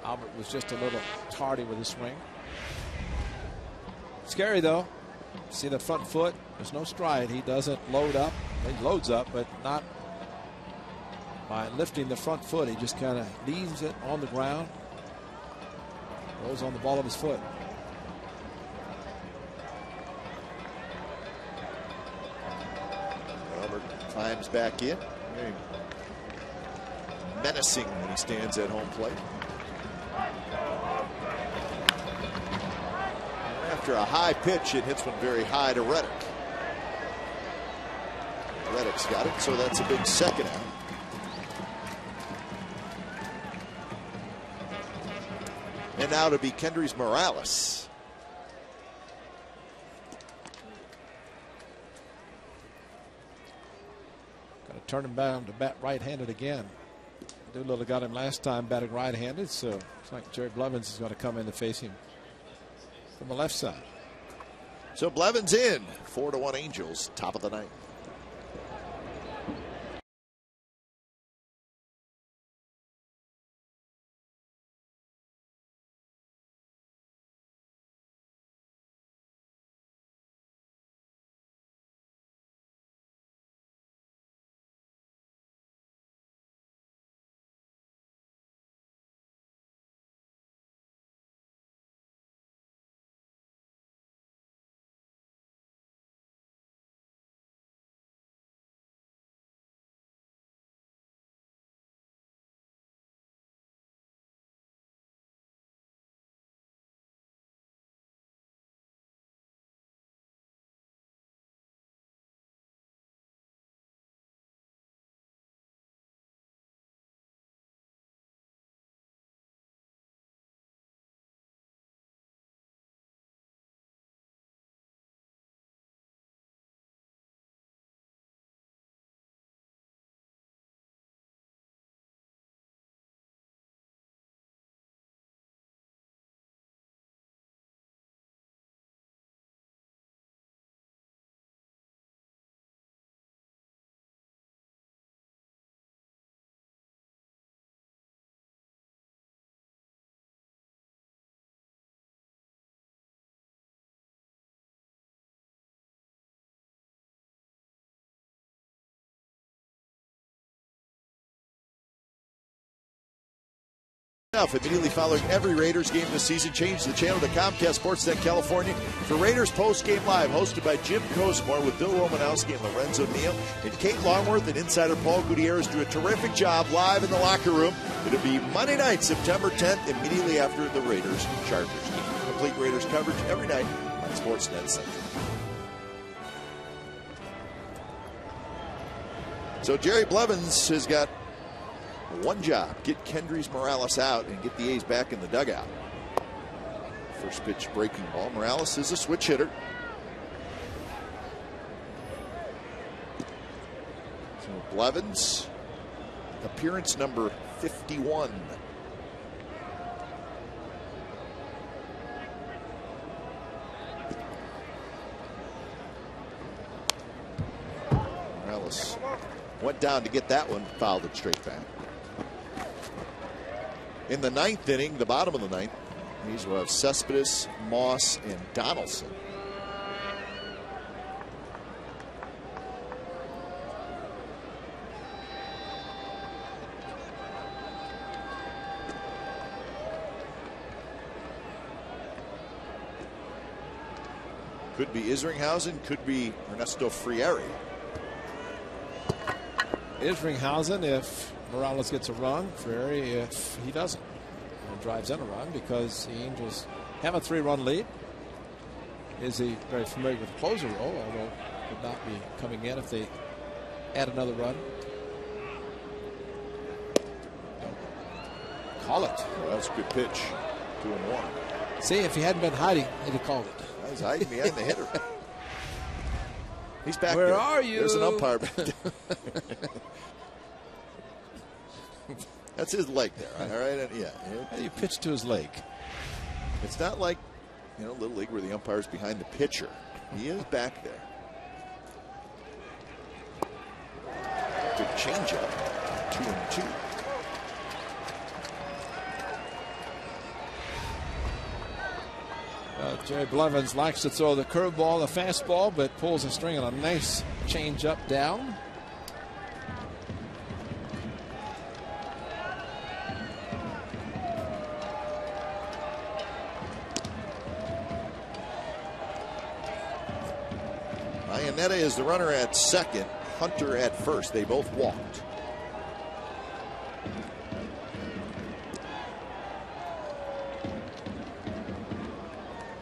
Albert was just a little tardy with his swing. Scary, though. See the front foot? There's no stride. He doesn't load up. He loads up, but not by lifting the front foot. He just kind of leaves it on the ground. Rolls on the ball of his foot. Albert climbs back in. Very menacing when he stands at home plate. After a high pitch, it hits one very high to Reddick. Reddick's got it, so that's a big second out. And now to be Kendrys Morales. Got to turn him down to bat right-handed again. Doolittle got him last time batting right-handed, so it's like Jerry Blevins is going to come in to face him from the left side. So Blevins in. 4-1 Angels, top of the ninth. Immediately following every Raiders game this season, change the channel to Comcast Sportsnet California for Raiders Post Game Live, hosted by Jim Cosmore with Bill Romanowski and Lorenzo Neal. And Kate Longworth and insider Paul Gutierrez do a terrific job live in the locker room. It'll be Monday night, September 10th, immediately after the Raiders-Chargers game. Complete Raiders coverage every night on Sportsnet Central. So Jerry Blevins has got one job: get Kendrys Morales out and get the A's back in the dugout. First pitch breaking ball. Morales is a switch hitter. So Blevins, appearance number 51. Morales went down to get that one, fouled it straight back. In the ninth inning, the bottom of the ninth, these will have Cespedes, Moss, and Donaldson. Could be Isringhausen, could be Ernesto Frieri. Isringhausen if Morales gets a run. Frary if he doesn't. And drives in a run because the Angels have a 3-run lead. Is he very familiar with the closer role, although would not be coming in if they add another run. Call it. Well, that's a good pitch. 2-1. See, if he hadn't been hiding, he'd have called it. I was hiding behind the hitter. He's back Where there. are you? There's an umpire back there. That's his leg there. All right. Yeah. How do you pitch to his leg? It's not like, Little League where the umpire's behind the pitcher. He is back there. Good changeup. 2-2. Jerry Blevins likes to throw the curveball, the fastball, but pulls a string on a nice changeup down. Iannetta is the runner at second, Hunter at first. They both walked.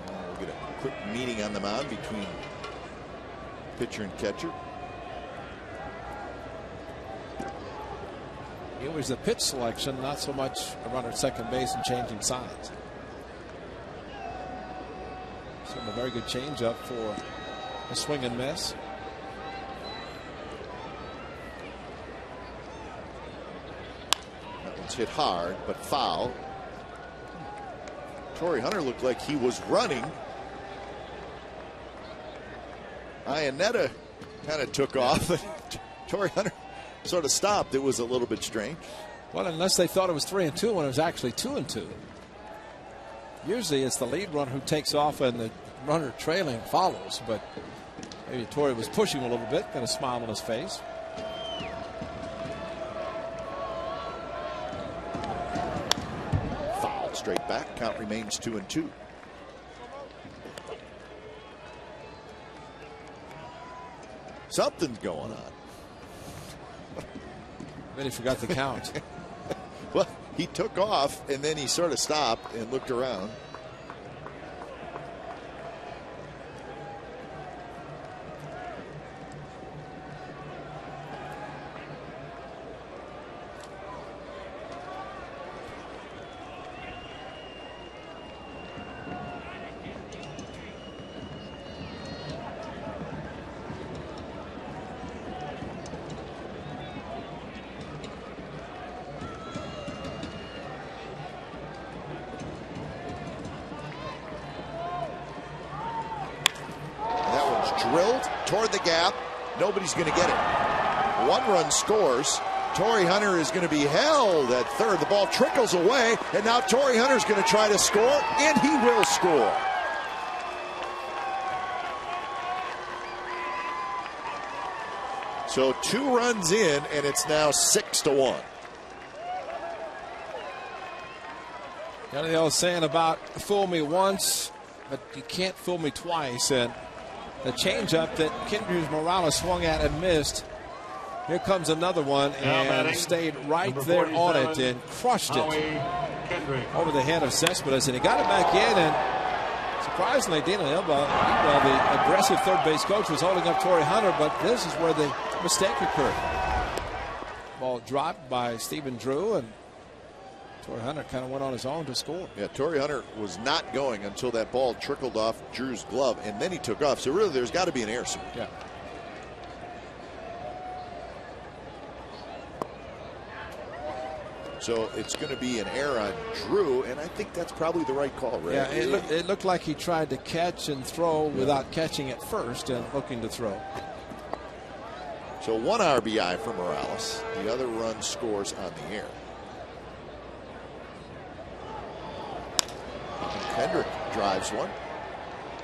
We'll get a quick meeting on the mound between pitcher and catcher. It was the pitch selection, not so much a runner at second base and changing sides. So a very good changeup for a swing and miss. That one's hit hard, but foul. Torrey Hunter looked like he was running. Iannetta kind of took off. Torrey Hunter sort of stopped. It was a little bit strange. Well, unless they thought it was 3-2 when it was actually 2-2. Usually it's the lead runner who takes off and the runner trailing follows, but maybe Torrey was pushing a little bit, got a smile on his face. Foul straight back. Count remains 2-2. Something's going on. Then he forgot the count. Well, he took off and then he sort of stopped and looked around. Drilled toward the gap. Nobody's going to get it. 1 run scores. Torrey Hunter is going to be held at third. The ball trickles away, and now Torrey Hunter's going to try to score, and he will score. So 2 runs in, and it's now 6-1. You know the old saying about fool me once, but you can't fool me twice. And the changeup that Kendrys Morales swung at and missed. Here comes another one and stayed right there on it and crushed it over the head of Cespedes. And he got it back in, and surprisingly, Dino Elba, the aggressive third base coach, was holding up Torrey Hunter, but this is where the mistake occurred. Ball dropped by Stephen Drew, and Torrey Hunter kind of went on his own to score. Yeah, Torrey Hunter was not going until that ball trickled off Drew's glove, and then he took off. So really, there's got to be an air swing. Yeah. So it's going to be an error on Drew, and I think that's probably the right call, Ray. Yeah, it looked like he tried to catch and throw without catching it first and looking to throw. So 1 RBI for Morales. The other run scores on the air. Kendrick drives one,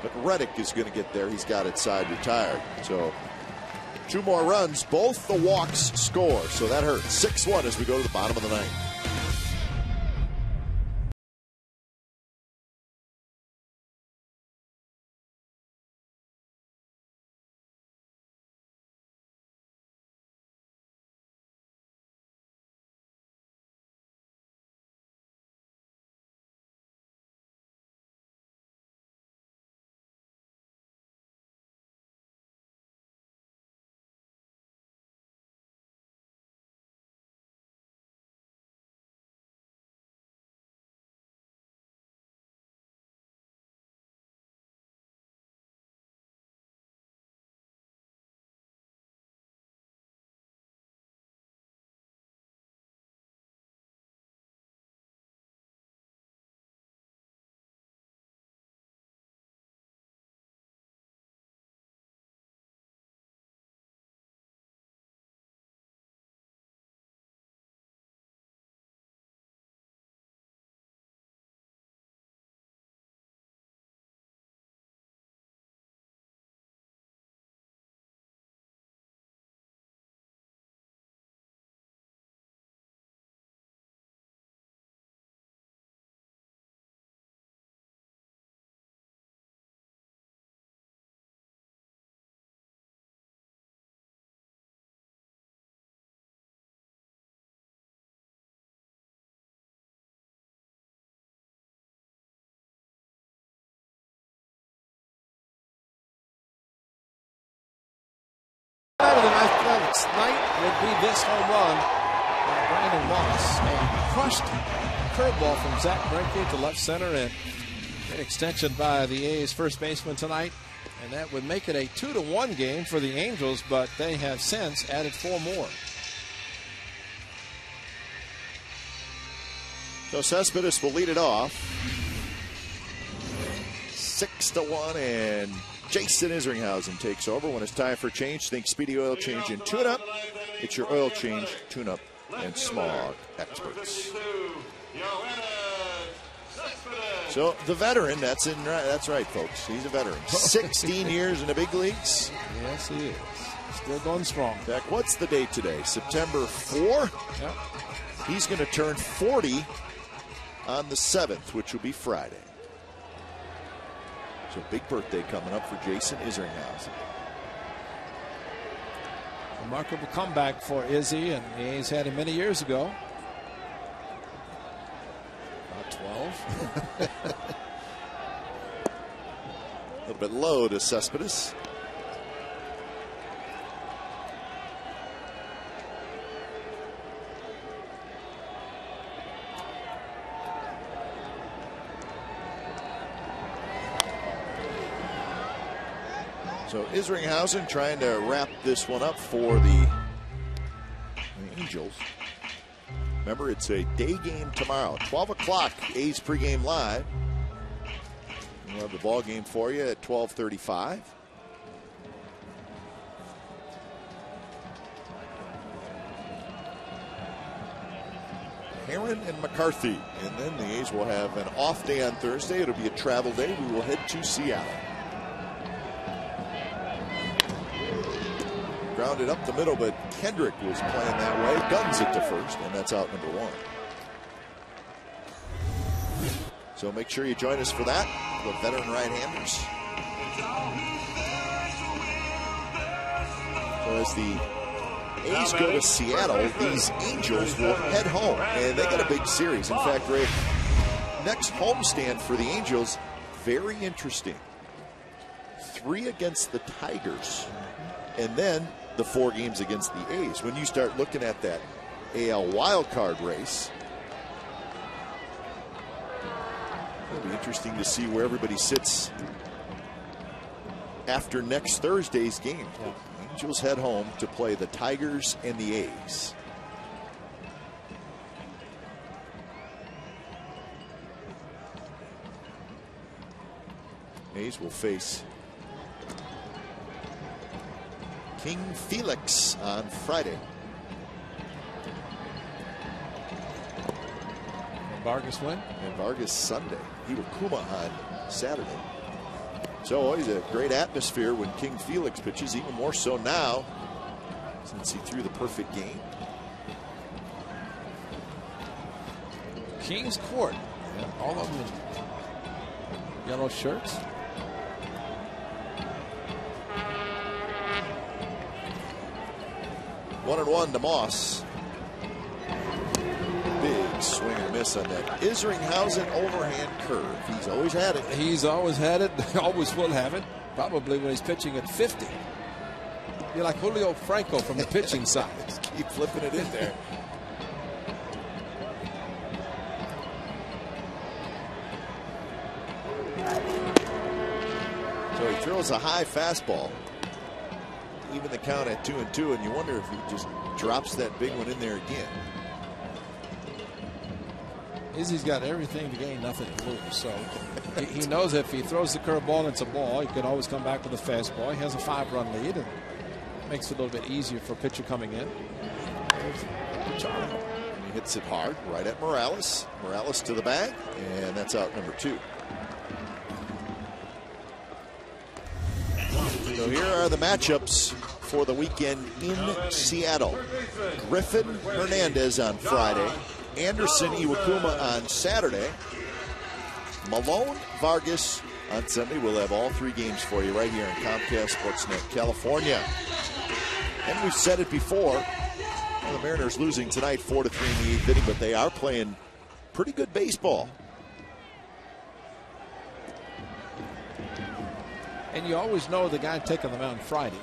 but Reddick is going to get there. He's got it side retired. So 2 more runs, both the walks score. So that hurts. 6-1 as we go to the bottom of the 9th. Athletics night would be this home run by Brandon Moss. A crushed curveball from Zach Greinke to left center, and an extension by the A's first baseman tonight. And that would make it a 2-1 game for the Angels, but they have since added 4 more. So Cespedes will lead it off. 6-1, and Jason Isringhausen takes over. When it's time for change, think Speedy Oil Change and Tune-Up. It's your oil change, tune-up, and smog experts. So the veteran, that's right, folks. He's a veteran. 16 years in the big leagues. Yes, he is. Still going strong. Beck, what's the date today? September 4? Yep. He's going to turn 40 on the 7th, which will be Friday. So big birthday coming up for Jason Isringhausen. Remarkable comeback for Izzy, and the A's had him many years ago. About 12. A little bit low to Cespedes. So Isringhausen trying to wrap this one up for the Angels. Remember, it's a day game tomorrow. 12 o'clock, A's pregame live. We'll have the ball game for you at 12:35. Heron and McCarthy. And then the A's will have an off day on Thursday. It'll be a travel day. We will head to Seattle. Grounded up the middle, but Kendrick was playing that way. Guns it to first, and that's out number 1. So make sure you join us for that, the veteran right-handers. So as the A's go to Seattle, these Angels will head home, and they got a big series. In fact, Ray, next homestand for the Angels, very interesting. 3 against the Tigers, and then the 4 games against the A's. When you start looking at that AL wildcard race, it'll be interesting to see where everybody sits after next Thursday's game. Yeah. Angels head home to play the Tigers and the A's. A's will face King Felix on Friday. And Vargas win? And Vargas Sunday. Iwakuma on Saturday. So always a great atmosphere when King Felix pitches, even more so now since he threw the perfect game. King's Court. Yeah, all of them in yellow shirts. One and one to Moss. Big swing and miss on that Isringhausen overhand curve. He's always had it. He's always had it. Always will have it. Probably when he's pitching at 50. You're like Julio Franco from the pitching side. Just keep flipping it in there. So he throws a high fastball. Even the count at 2-2, and you wonder if he just drops that big one in there again. Izzy's got everything to gain, nothing to lose. So he knows if he throws the curveball and it's a ball, he can always come back with a fastball. He has a 5-run lead, and makes it a little bit easier for a pitcher coming in. And he hits it hard right at Morales. Morales to the bag, and that's out number 2. So here are the matchups for the weekend in Seattle. Griffin Hernandez on Friday. Anderson Iwakuma on Saturday. Malone Vargas on Sunday. We'll have all 3 games for you right here on Comcast Sportsnet California. And we've said it before. Well, the Mariners losing tonight 4-3 in the 8th inning, but they are playing pretty good baseball. And you always know the guy taking them out on Friday.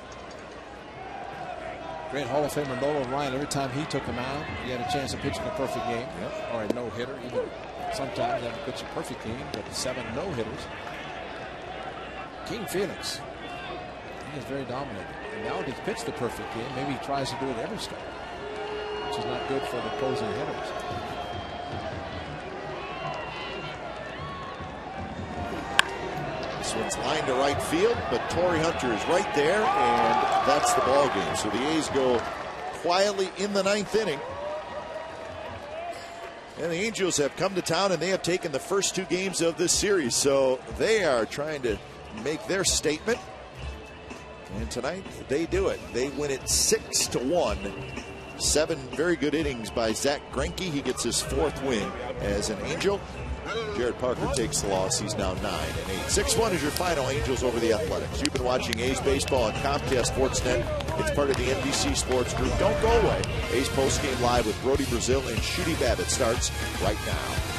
Great Hall of Famer Nolan Ryan, every time he took a mound, he had a chance of pitching a perfect game. Yep. Or a no-hitter. Even sometimes he had to pitch a perfect game, but 7 no-hitters. King Felix, he is very dominant. And now he's pitched the perfect game. Maybe he tries to do it every start, which is not good for the opposing hitters. This one's lined to right field, but Torrey Hunter is right there, and that's the ball game. So the A's go quietly in the 9th inning. And the Angels have come to town, and they have taken the first 2 games of this series. So they are trying to make their statement. And tonight, they do it. They win it 6-1. 7 very good innings by Zach Greinke. He gets his 4th win as an Angel. Jared Parker takes the loss. He's now 9-8. 6-1 is your final, Angels over the Athletics. You've been watching A's Baseball on Comcast Sportsnet. It's part of the NBC Sports Group. Don't go away. A's postgame live with Brody Brazil and Shooty Babbitt starts right now.